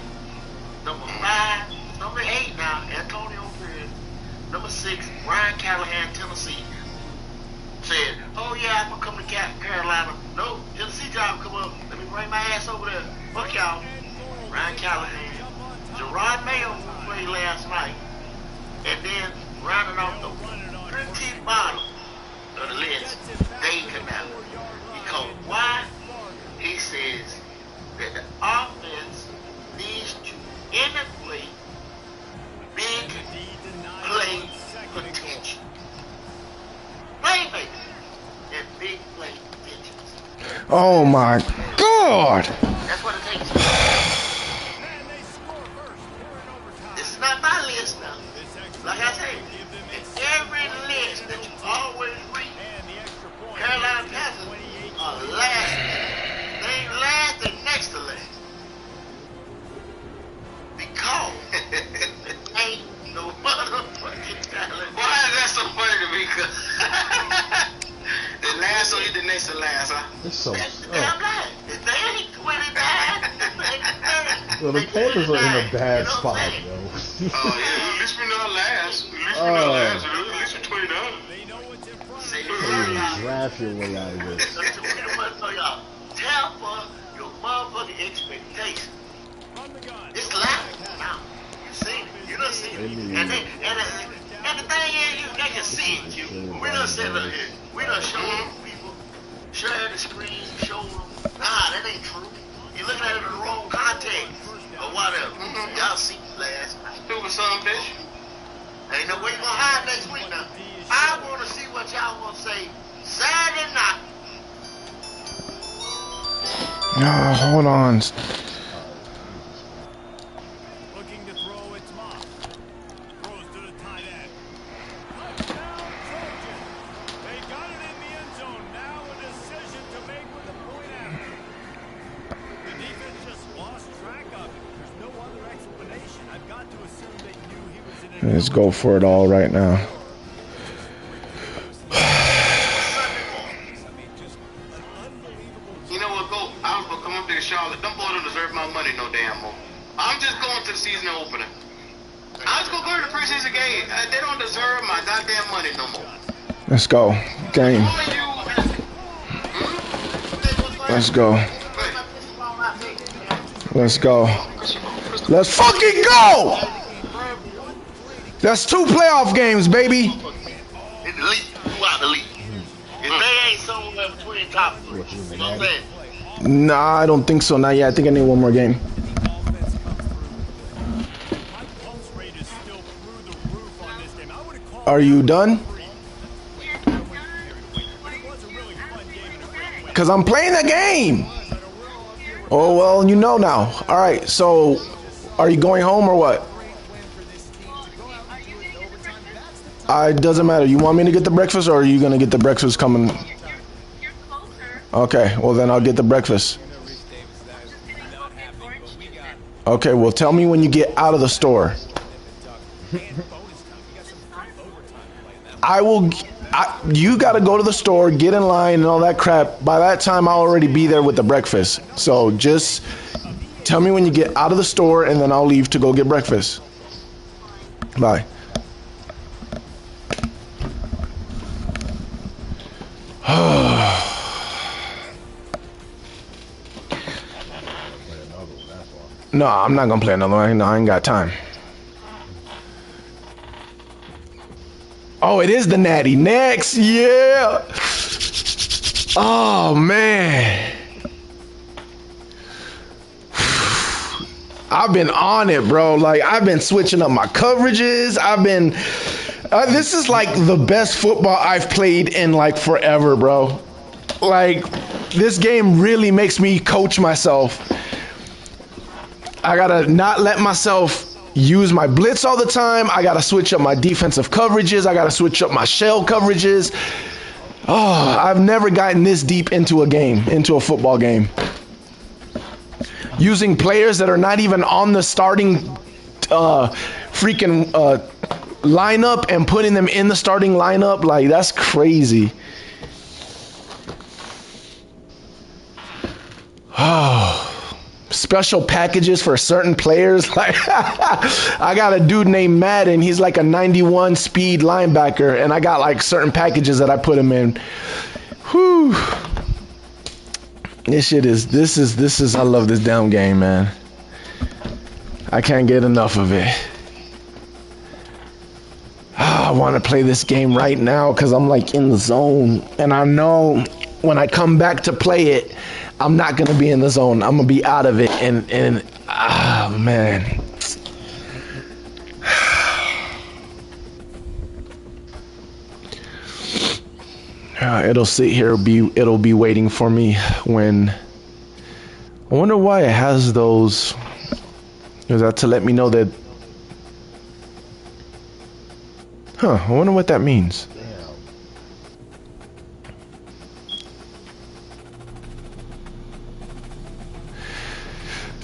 Number five, number 8 now, Antonio Pierce. Number 6, Ryan Callahan, Tennessee. Said, oh yeah, I'm gonna come to Carolina. No, Tennessee job come up. Let me bring my ass over there. Fuck y'all. Ryan Callahan. Gerard Mayo, who played last night. And then rounding off the 15th bottom of the list, Dave Canal. Because why? He says that the offense needs to integrate big play potential. Playmaker and big play potential. Oh my God! That's what it takes. This is not my list now. Like I say, in every list that you always read, Carolina Panthers are last. They ain't last, they're next to last. Because ain't no motherfucking talent. Why is that so funny to me? The last or the next to last, huh? It's so. Damn right. If they ain't 29, Well, the Panthers are in a bad spot, yo. Oh, yeah, at least we're not last. At least we're not last. At least we're 29. You draft your way out of this. Tampa, your motherfucking expectations. It's loud now. You seen it. You done seen it. And the thing is, they can see it, you. We done said it here. We done showed them people. Share the screen, show them. Nah, that ain't true. You're looking at it in the wrong context. Or whatever. Y'all see last night. Stupid son of a bitch. Ain't no way you gonna hide next week now. I wanna see what y'all gonna say Saturday night. Hold on. Looking to throw its mark. Throws to the tight end. Touchdown, Trojan. They got it in the end zone. Now a decision to make with the point after. The defense just lost track of it. There's no other explanation. I've got to assume they knew he was in a... Let's go for it all right now. You know what, go? I was gonna come up there to Charlotte. Them boys don't deserve my money no damn more. I'm just going to the season opener. I was gonna go to the preseason game. They don't deserve my goddamn money no more. Let's go. Game. Let's go. Let's go. Let's fucking go! That's 2 playoff games, baby. In the league, you out the league. If they ain't somewhere between top 3, you know what I'm saying? Nah, I don't think so. Not yet. I think I need one more game. Are you done? Because I'm playing the game. Oh, well, you know now. All right, so are you going home or what? It doesn't matter. You want me to get the breakfast or are you going to get the breakfast coming? Okay, well, then I'll get the breakfast. Okay, well, tell me when you get out of the store. You got to go to the store, get in line and all that crap. By that time, I'll already be there with the breakfast. So just tell me when you get out of the store and then I'll leave to go get breakfast. Bye. No, I'm not going to play another one. No, I ain't got time. Oh, it is the Natty. Next, yeah. Oh, man. I've been on it, bro. Like, I've been switching up my coverages. This is like the best football I've played in like forever, bro. Like, this game really makes me coach myself. I gotta not let myself use my blitz all the time. I gotta switch up my defensive coverages. I gotta switch up my shell coverages. Oh, I've never gotten this deep into a football game. Using players that are not even on the starting freaking lineup and putting them in the starting lineup, like, that's crazy. Oh. Special packages for certain players. Like, I got a dude named Madden. He's like a 91 speed linebacker, and I got like certain packages that I put him in. Whew. This is. I love this damn game, man. I can't get enough of it. I want to play this game right now because I'm like in the zone, and I know when I come back to play it, I'm not gonna be in the zone. I'm gonna be out of it, and man. It'll sit here. It'll be waiting for me when. I wonder why it has those. Is that to let me know that? I wonder what that means.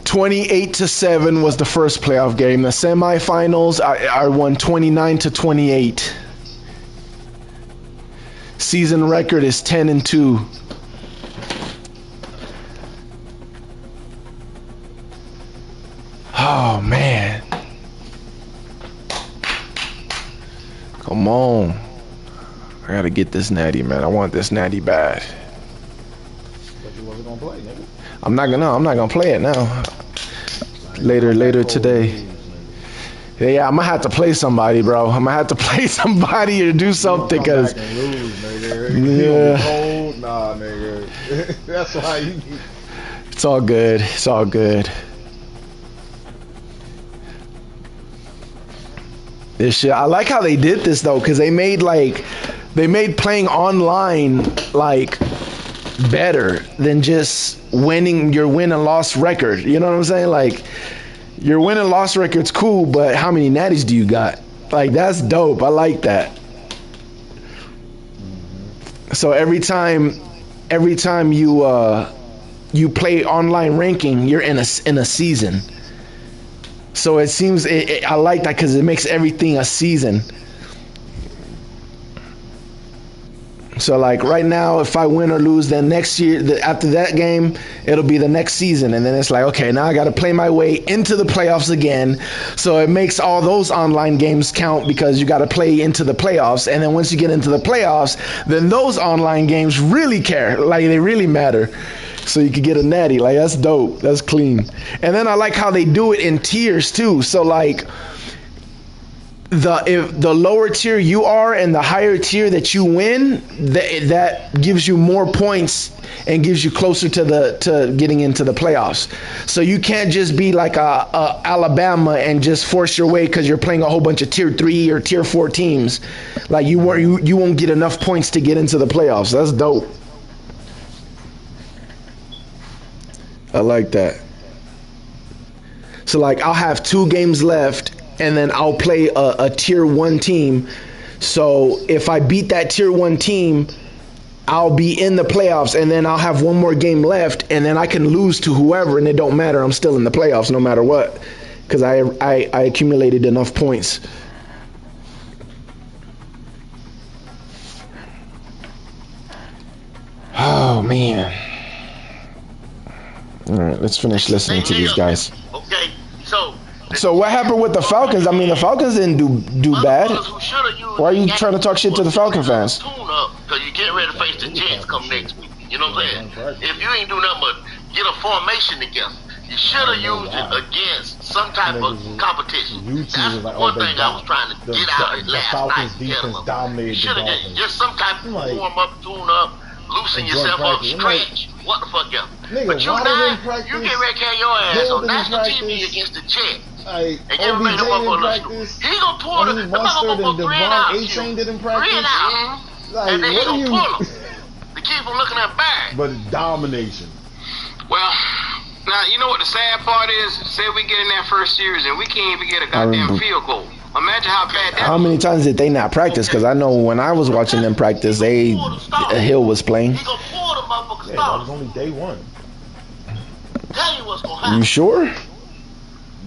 28-7 was the first playoff game. The semifinals, I won 29-28. Season record is 10-2. Oh man. Come on. I gotta get this Natty, man. I want this Natty bad. But you wasn't gonna play, nigga. I'm not gonna play it now. Later today. Yeah, I'm gonna have to play somebody, bro. I'm gonna have to play somebody or do something, cause yeah. Cold? Nah, nigga. That's why you need. It's all good. It's all good. This shit. I like how they did this though, cause they made playing online like better than just winning your win and loss record. You know what I'm saying? Like, your win and loss record's cool, but how many natties do you got? Like, that's dope. I like that. So every time you play online ranking, you're in a season. So it seems I like that because it makes everything a season. So like right now, if I win or lose, then next year, after that game, it'll be the next season, and then it's like, okay, now I got to play my way into the playoffs again. So it makes all those online games count because you got to play into the playoffs, and then once you get into the playoffs, then those online games really care, like they really matter. So you could get a natty. Like, that's dope. That's clean. And then I like how they do it in tiers too. So like, if the lower tier you are and the higher tier that you win, that gives you more points and gives you closer to getting into the playoffs. So you can't just be like a Alabama and just force your way because you're playing a whole bunch of tier 3 or tier 4 teams. Like you won't get enough points to get into the playoffs. That's dope. I like that. So like, I'll have 2 games left, and then I'll play a tier 1 team. So if I beat that tier 1 team, I'll be in the playoffs, and then I'll have 1 more game left, and then I can lose to whoever, and it don't matter. I'm still in the playoffs no matter what, because I accumulated enough points. Oh man. All right, let's finish listening to these guys. Okay, so what happened with the Falcons? I mean, the Falcons didn't do bad. Why are you trying to talk shit to the Falcon fans? Because you get ready to face the Jets come next week. You know what I'm saying? If you ain't do nothing but get a formation together, you should have used it against some type of competition. That's one thing I was trying to get out last night. You should have just some type of warm up, tune up, loosen yourself up, stretch. What the fuck else? But you now, you get ready to carry your ass on national TV against the Jets. And you made him up on the he gonna pull the motherfucker 3 out. 3 out. And then he gonna pull him to keep him looking embarrassed. But domination. Well, now you know what the sad part is? Say we get in that first series and we can't even get a goddamn field goal. Imagine how bad that. How many times did they not practice? Because I know when I was watching them practice, Hill was playing. He gonna pull the motherfucker Yeah, that was only day 1. Tell you what's gonna happen. You sure?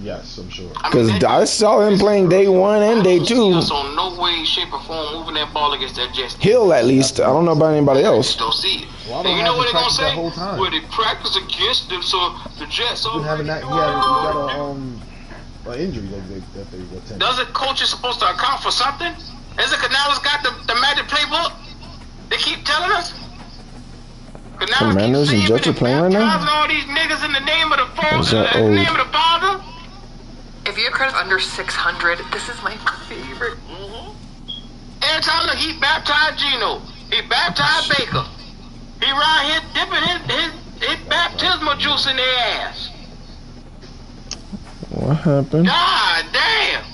Yes, I'm sure. Because I saw him playing day 1 and day 2. So no way, shape, or form moving that ball against that Jets. Hill, at least. I don't know about anybody else. Don't see it. Well, And you know what they're gonna say? Whole time. Well, they practice against them, so the Jets. He got an injury that they attended. Doesn't coaches supposed to account for something? Isn't Canales got the magic playbook? They keep telling us. Commanders and Jets are playing right now? All these niggas in the name of the Is that old? name of the father. If your credit's under 600, this is my favorite. Every time look, he baptized Gino. He baptized Baker. He right here dipping his baptismal juice in their ass. What happened? God damn.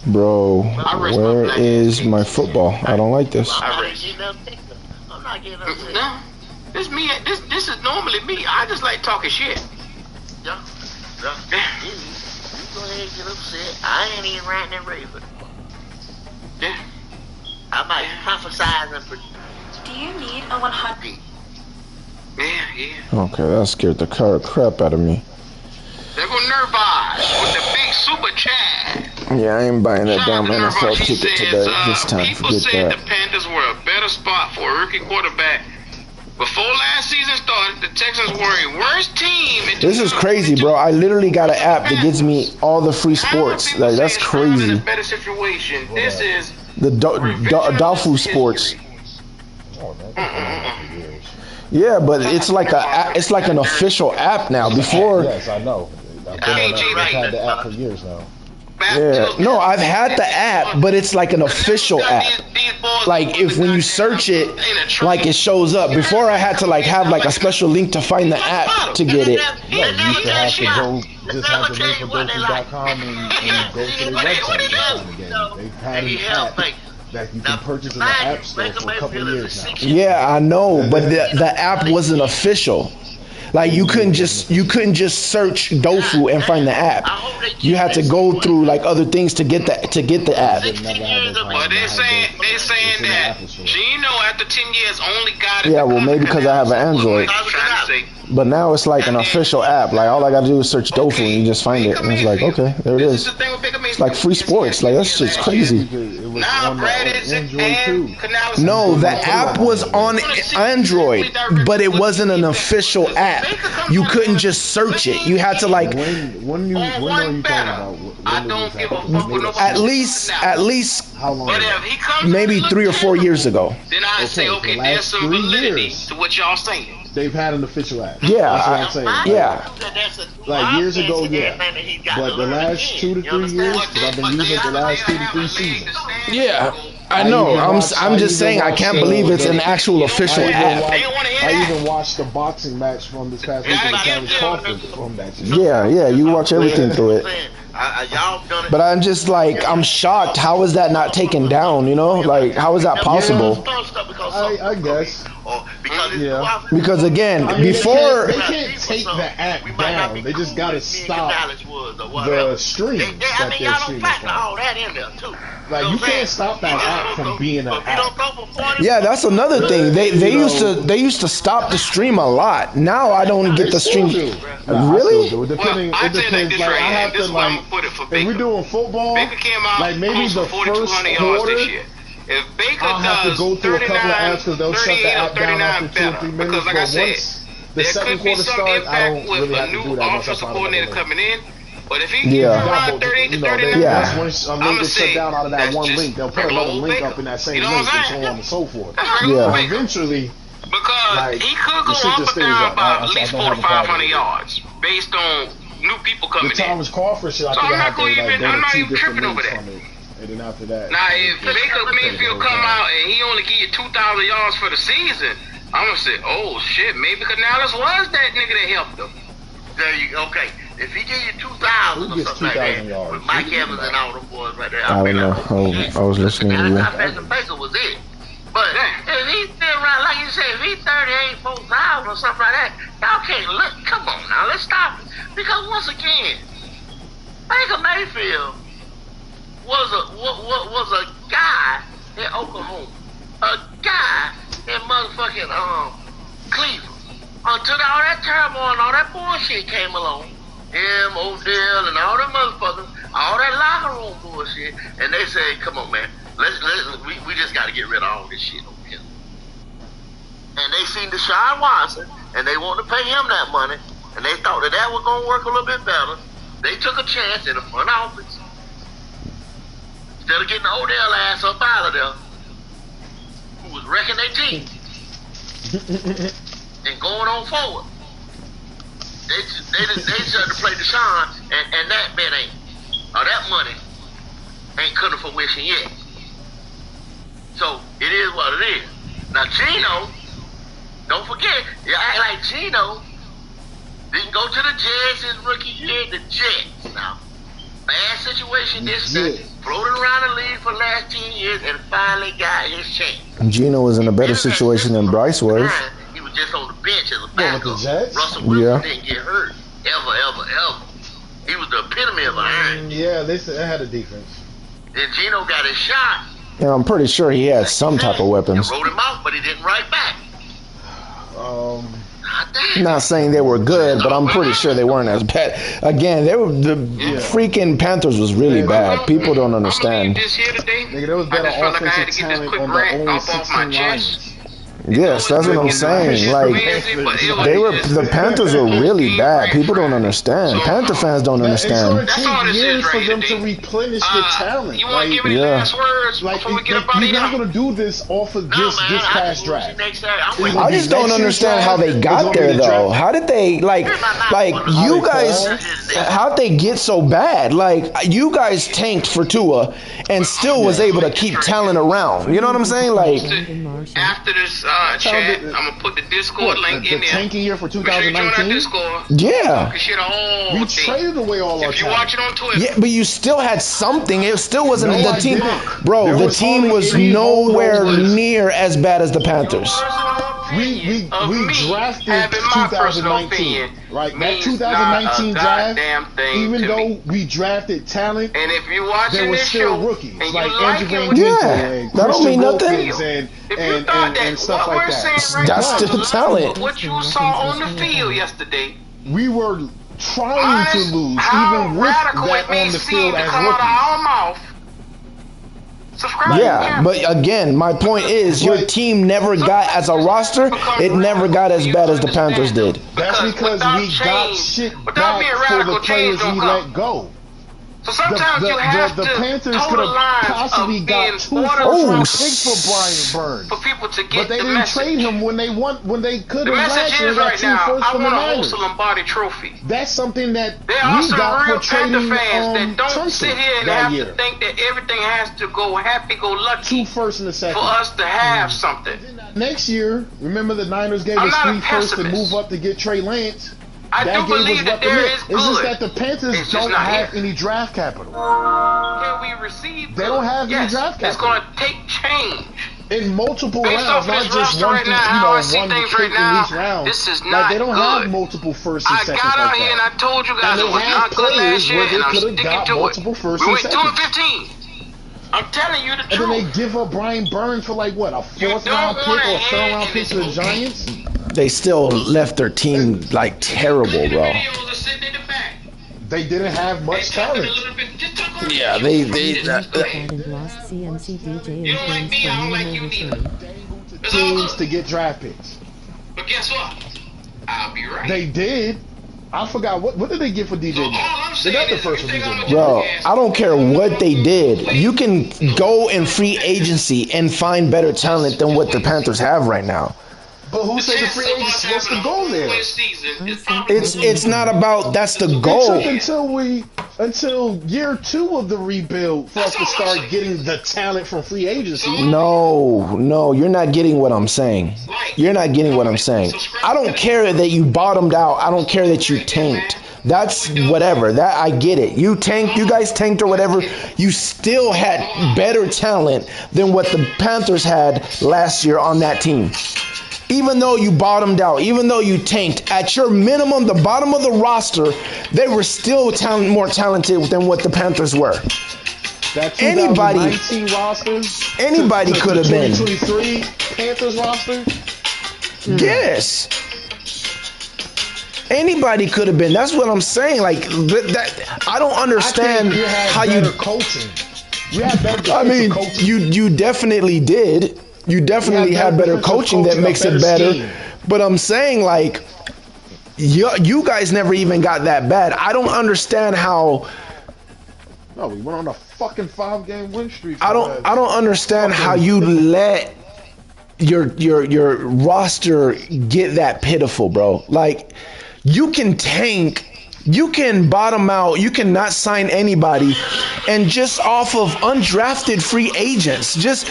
Bro, where is my football? I don't like this. I'm not getting upset. No, this me. This is normally me. I just like talking shit. Yeah. You go ahead and get upset. I ain't even ranting and raving. Yeah. I might prophesize and predict. Do you need a 100? Yeah. Okay, that scared the crap out of me. There go Nervage with the big super chat. Yeah, I ain't buying that damn NFL He ticket says, today. This time, people forget said that. the Panthers were a better spot for a rookie quarterback. Before last season started, the Texans were a worse team. This is crazy, bro. I literally got an app that gives me all the free sports. Like, that's crazy. Better situation. This is The Dofu Sports. Yeah, but it's like an official app now. Before, Yes, I know. I've had the app for years now. yeah, no, I've had the app, but it's like an official app. Like if when you search it, like it shows up. Before I had to like have like a special link to find the app to get it. Yeah, you used to have to go, just have to look for Doku.com and go to their website to find the game. They've had an app that you can purchase in the App Store for a couple of years now. Yeah, I know, but the app wasn't official. Like you couldn't just search Dofu and find the app. You had to go through like other things to get the app. But they're saying that Gino after 10 years only got it. Yeah, well maybe because I have an Android. But now it's like an official app. Like all I gotta do is search Dofu and you just find it. And it's like, okay, there it This is. is the thing with Bigger Me. It's like free sports. Like that's just crazy. It was Now on Brad the is Android too. No, the app was on Android, but it wasn't an official app. You couldn't just search it. You had to like When are you talking about? I don't give a fuck with nobody. at least How long? But if he comes maybe 3 or 4 years ago. then I say, okay, the there's last some 3 validity years. to what y'all saying. They've had an official app. Yeah, That's what I'm saying. yeah. Like years ago, yeah. But the last 2 to 3 years, because I've been using it the last 2 to 3 seasons. Yeah, I know. I'm just saying I can't believe it's an actual official app. I even watched the boxing match from this past weekend with Travis Crawford from that shit. Yeah, you watch everything through it. But I'm just like, I'm shocked. How is that not taken down? You know, like how is that possible? I guess. Yeah. Because again, I mean, before they can't take the app down. They just gotta stop the streams that they're streaming from. Like you can't stop that app from being an app. yeah, that's another thing. They used to stop the stream a lot. Now I don't get the stream. Really? It depends. Like I have to like if we're doing football, like maybe the first quarter. If Baker I'll have to go through a couple of apps because they'll shut the app down after 2 or 3 minutes. Because like I said, once the second quarter starts, I don't really have to do that once I offensive find coordinator another coming in. But if he Yeah. gets around 38 to 39, Yeah. Once a link is shut down out of that one link, they'll put another link up in that same link and so on and so forth. Yeah. Eventually, because like, he could go the shit up just and stays down up. by I at least don't 400 have to a problem 500 with it. yards based on new people the coming in. Thomas Crawford shit, I So think I'm I not have to gonna like even- go I'm to not 2 even different tripping over links that. from it. And then after that, Now, if Baker Mayfield come out and he only give you 2,000 yards for the season, I'm gonna say, oh shit, maybe Canales was that nigga that helped him. There you go. Okay. If he give you 2,000 Who or gets something like 2,000 that, yards? with Mike Evans and all them boys right there, I don't know. I was listening to you. Now, Baker was it. But if he's still around, like you said, if he's 38, 4,000 or something like that, y'all can't look. Come on now, let's stop it. Because once again, Baker Mayfield was a guy in Oklahoma, a guy in motherfucking Cleveland. Until all that turmoil and all that bullshit came along, him, Odell, and all them motherfuckers, all that locker room bullshit, and they said, "Come on, man, we just got to get rid of all this shit over here." And they seen Deshaun Watson, and they wanted to pay him that money, and they thought that was gonna work a little bit better. They took a chance in the front office. Instead of getting the Odell ass up out of there, who was wrecking their team and going on forward, they started to play Deshaun, and that bet ain't, or that money ain't coming to fruition yet. So it is what it is. Now Geno, don't forget, you act like Geno didn't go to the Jets his rookie year. The Jets now. Bad situation this year. Floated around the league for the last 10 years and finally got his chance. Gino was in a better situation than Bryce was. He was just on the bench as a with backup. the Jets? Russell Wilson didn't get hurt. Ever. He was the epitome of an iron. Yeah, they said they had a defense. Then Gino got his shot. And I'm pretty sure he had some type of weapons. Wrote him out, but he didn't write back. Not saying they were good, but I'm pretty sure they weren't as bad. Again, the freaking Panthers was really bad. People don't understand. Nigga, there was better offensive talent on the only 16 Lions. Yes, that's what I'm saying. Like the Panthers were really bad. People don't understand. Panther fans don't understand. It's going to take years for them to replenish the talent. You want to give me the last words before we get up out of here? You're not going to do this off of this past draft. I just don't understand how they got there though. How did they like you guys? How'd they get so bad? Like you guys tanked for Tua and still was able to keep talent around. You know what I'm saying? Like after this chat, I'm gonna put the Discord link in there. The tanking year for 2019. Yeah. We traded away all our talent. If you watch it on Twitter. Yeah, but you still had something. It still wasn't the team. Bro, the team was nowhere near as bad as the Panthers. We drafted 2019, right? That 2019 draft, even though we drafted talent, and if you watch there were still rookies like Andrew Van Ginkel and that don't mean nothing. And stuff like that. That's still talent. What you saw on the field yesterday, we were trying to lose, how even with radical that it may on the seem field to as come out of rookies. our mouth. Subscribe. Yeah, but again, my point is your team never got, as a roster, it never got as bad as the Panthers did. That's because we got shit back for the players we let go. So sometimes you have the to Panthers toe could the have lines possibly of got being 2 borderline first-round picks for Brian Burns, for people to get but they the didn't message. trade him when they could The have last message year is got right 2 now, firsts I from the want to host Niners. a Lombardi Trophy. That's something that There are we some got real for trading Panther fans that don't Tunsil sit here and that have year. to think that everything has to go happy-go-lucky 2 firsts and a second. for us to have something. Next year, remember the Niners gave us 3 firsts to move up to get Trey Lance. I That do gave believe us that what to there live. is It's just good. that the Panthers It's just don't not have here. any draft capital. Can we receive They don't have any yes, draft it's capital. going to take change. In multiple Based rounds, off not this just roster one right thing, now, how I see one things pick right in now, each round. this is Like, not they don't good. have multiple firsts and I seconds got out like here and that. I told you guys And it they was had not good players last year, where they and I'm could have sticking got to it. multiple firsts We and went 2 and seconds. 15. I'm telling you the And then they truth. give up Brian Burns for like what, a You 4th round don't pick want or to a 3rd round head pick to the Giants? They still left their team like terrible, bro. They didn't have much talent. Yeah, they And lost CMC DJ and James for minimal return. Teams to get draft picks. But guess what? I'll be right. They did. I forgot what did they get for DJ Moore? They got the first for DJ Moore. Bro, I don't care what they did. You can go in free agency and find better talent than what the Panthers have right now. But who said the free agents? What's the goal there? It's not about that's the It goal. took until year 2 of the rebuild for us to start getting the talent from free agency. No, you're not getting what I'm saying. You're not getting what I'm saying. I don't care that you bottomed out. I don't care that you tanked. That's whatever. That I get it. You tanked, you guys tanked or whatever. You still had better talent than what the Panthers had last year on that team. Even though you bottomed out, even though you tanked, at your minimum, the bottom of the roster, they were still more talented than what the Panthers were. That Anybody 2019 roster, anybody could have been. 2023 Panthers roster. Yes. Anybody could have been. That's what I'm saying. Like that, I don't understand how you. Coaching. You had better. I mean, coaching. you definitely did. You definitely had better coaching that makes it better. Scheme. But I'm saying, like, you guys never even got that bad. I don't understand how. No, we went on a fucking 5-game win streak. I don't understand how you let your roster get that pitiful, bro. Like, you can tank. You can bottom out. You cannot sign anybody, and just off of undrafted free agents, just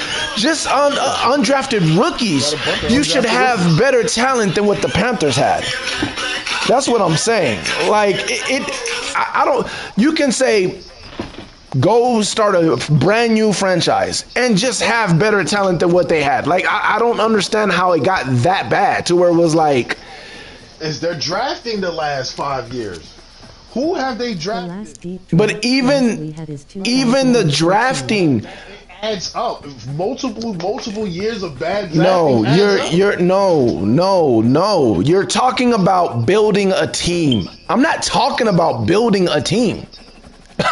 undrafted rookies, you should have better talent than what the Panthers had. That's what I'm saying. Like I don't. You can say go start a brand new franchise and just have better talent than what they had. Like I don't understand how it got that bad to where it was like. Is they're drafting the last 5 years? Who have they drafted? But even the drafting adds up. Multiple years of bad drafting. No, you're talking about building a team. I'm not talking about building a team.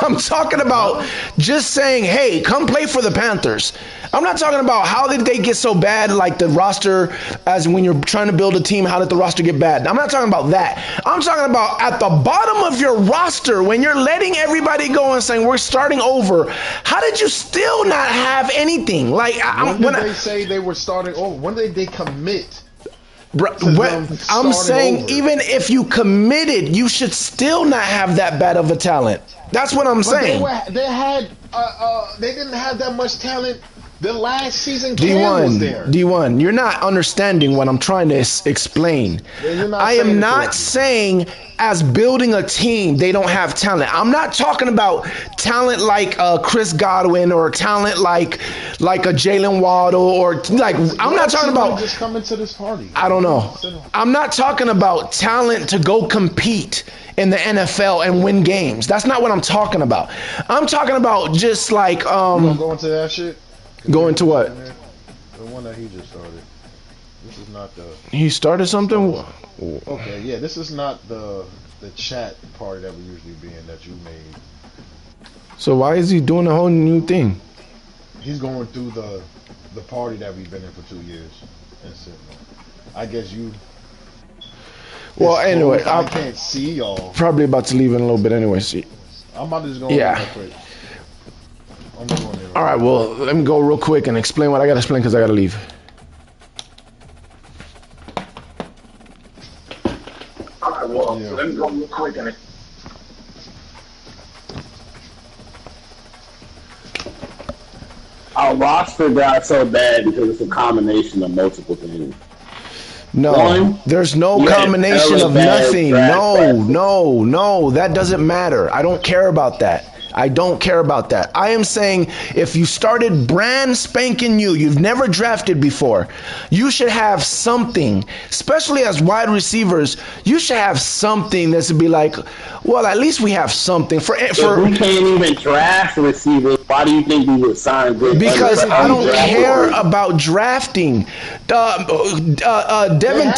I'm talking about just saying, hey, come play for the Panthers. I'm not talking about how did they get so bad, like the roster, as when you're trying to build a team, how did the roster get bad? I'm not talking about that. I'm talking about at the bottom of your roster, when you're letting everybody go and saying, we're starting over, how did you still not have anything? Like, when did they say they were starting over? When did they commit? I'm saying over? Even if you committed, you should still not have that bad of a talent. That's what I'm saying. They didn't have that much talent. The last season, Cam was there. D1, you're not understanding what I'm trying to explain. I am not saying as building a team, they don't have talent. I'm not talking about talent like Chris Godwin or talent like a Jalen Waddle or like. I'm not talking about just coming to this party. I don't know. I'm not talking about talent to go compete in the NFL and win games. That's not what I'm talking about. I'm talking about just like You gonna go into that shit? Go into what? The one that he just started. This is not the. He started something? Okay, yeah, this is not the the chat party that we usually be in that you made. So why is he doing a whole new thing? He's going through the party that we've been in for 2 years. That's it, man. I guess you. Well, anyway, I can't see y'all. Probably about to leave in a little bit anyway. See. I'm about to just go real quick. All right, well, let me go real quick and explain what I got to explain because I got to leave. All right, well, let me go real quick and our roster got so bad because it's a combination of multiple things. No, there's no combination of nothing. No, that doesn't matter. I don't care about that. I don't care about that. I am saying if you started brand spanking new, you've never drafted before, you should have something, especially as wide receivers, you should have something that's to be like, well, at least we have something. For if we can't even draft receivers, why do you think we would sign good? Because I don't care about drafting. Devin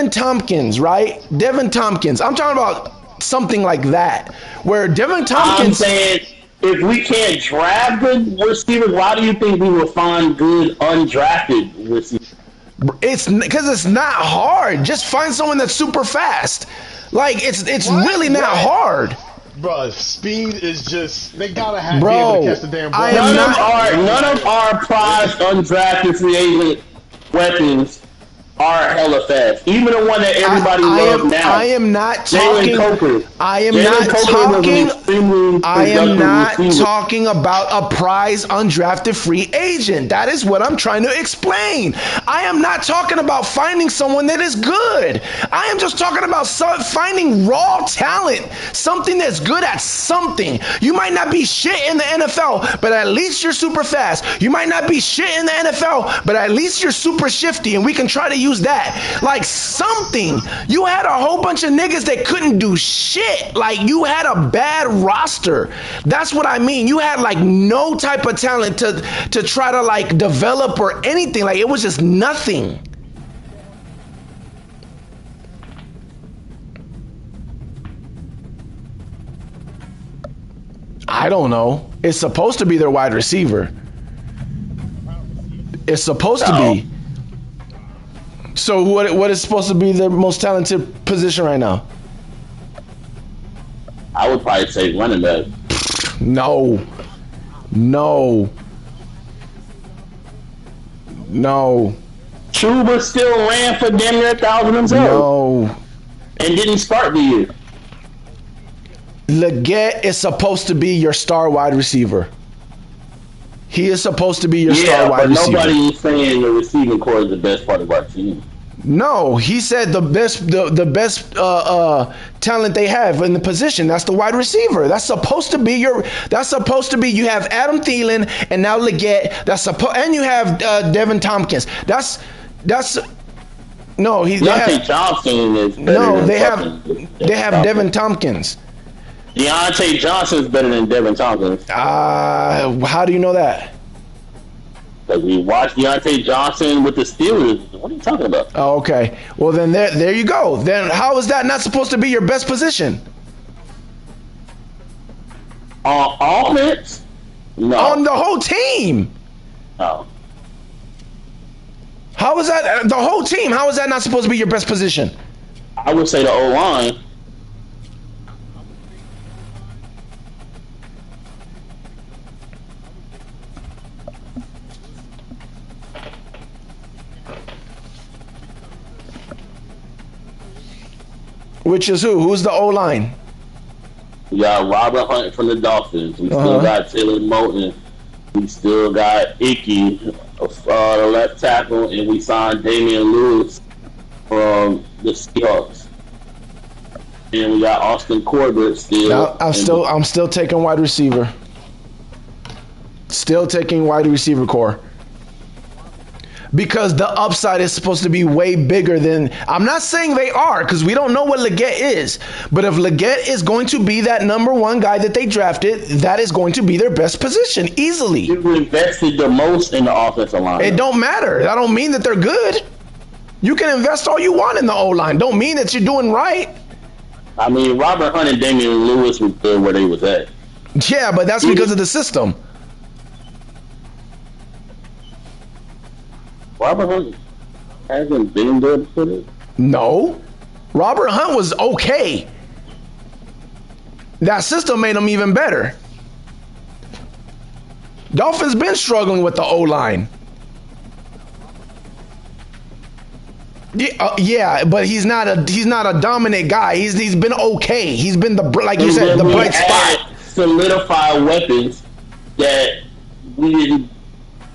Tompkins, right? Devin Tompkins. I'm talking about something like that, where Devin Tompkins. I'm saying if we can't draft good receivers, why do you think we will find good undrafted receivers? It's because it's not hard. Just find someone that's super fast. Like it's really not hard. Bro, speed is just they gotta have be able to catch the damn ball. None of our prized undrafted free agent weapons are hella fast. Even the one that everybody loves now. I am not talking. I am not talking about a prize undrafted free agent. That is what I'm trying to explain. I am not talking about finding someone that is good. I am just talking about finding raw talent, something that's good at something. You might not be shit in the NFL, but at least you're super fast. You might not be shit in the NFL, but at least you're super shifty, and we can try to use that. Like something. You had a whole bunch of niggas that couldn't do shit. Like you had a bad roster. That's what I mean. You had like no type of talent to try to like develop or anything. Like it was just nothing. I don't know. It's supposed to be their wide receiver. It's supposed to be. So what is supposed to be the most talented position right now? I would probably say running back. No. Chuba still ran for damn near 1,000 himself. No. And didn't start the year. Leggett is supposed to be your star wide receiver. He is supposed to be your star wide receiver. Nobody is saying the receiving core is the best part of our team. No, he said the best talent they have in the position. That's the wide receiver. That's supposed to be you have Adam Thielen and now Leggett. And you have Devin Tompkins. Deontay Johnson is better they have Devin Tompkins. Deontay Johnson is better than Devin Tompkins. How do you know that? Because we watched Deontay Johnson with the Steelers. What are you talking about? Oh, okay. Well, then there you go. Then how is that not supposed to be your best position? On offense? No. On the whole team? No. How is that the whole team? How is that not supposed to be your best position? I would say the O-line. Which is who? Who's the O-line? We got Robert Hunt from the Dolphins. We still got Taylor Moton. We still got Icky, the left tackle, and we signed Damian Lewis from the Seahawks. And we got Austin Corbett still. No, I'm still taking wide receiver. Still taking wide receiver core. Because the upside is supposed to be way bigger than... I'm not saying they are, because we don't know what Leggett is. But if Leggett is going to be that number one guy that they drafted, that is going to be their best position, easily. You invested the most in the offensive line. It don't matter. That don't mean that they're good. You can invest all you want in the O-line. Don't mean that you're doing right. I mean, Robert Hunt and Damian Lewis was good where they was at. Yeah, but that's because of the system. Robert Hunt hasn't been good for it. No. Robert Hunt was okay. That system made him even better. Dolphins been struggling with the O-line. Yeah, but he's not a dominant guy. He's been okay. He's been like you said, the bright spot. Solidified weapons that we didn't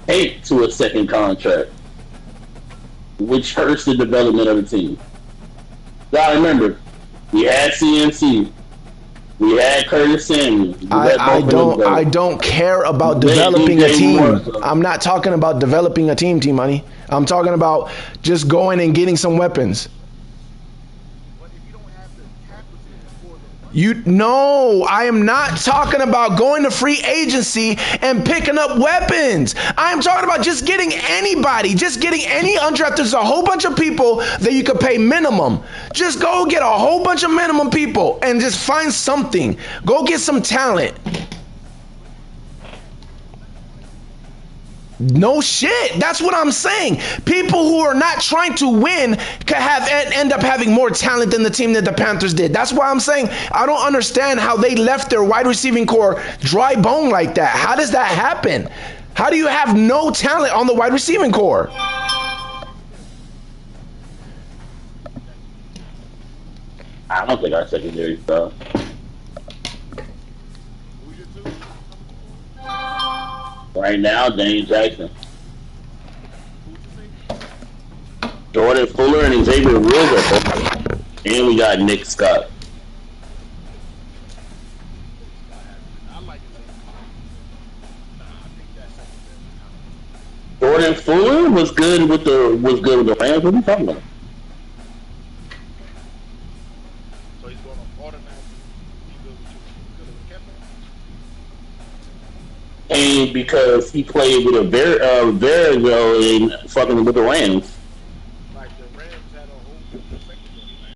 take to a second contract, which hurts the development of the team. Gotta remember, we had CMC, we had Curtis Samuel. I don't care about developing a team. I'm not talking about developing a team, T-Money. I'm talking about just going and getting some weapons. No, I am not talking about going to free agency and picking up weapons. I am talking about just getting anybody, just getting any undrafted. There's a whole bunch of people that you could pay minimum. Just go get a whole bunch of minimum people and just find something. Go get some talent. No shit. That's what I'm saying. People who are not trying to win could end up having more talent than the team that the Panthers did. That's why I'm saying I don't understand how they left their wide receiving core dry bone like that. How does that happen? How do you have no talent on the wide receiving core? I don't think our secondary stuff. Right now, Dane Jackson, Jordan Fuller, and Xavier Woods, and we got Nick Scott. Jordan Fuller was good with the Rams. What are you talking about? And because he played with a very well in fucking with the Rams.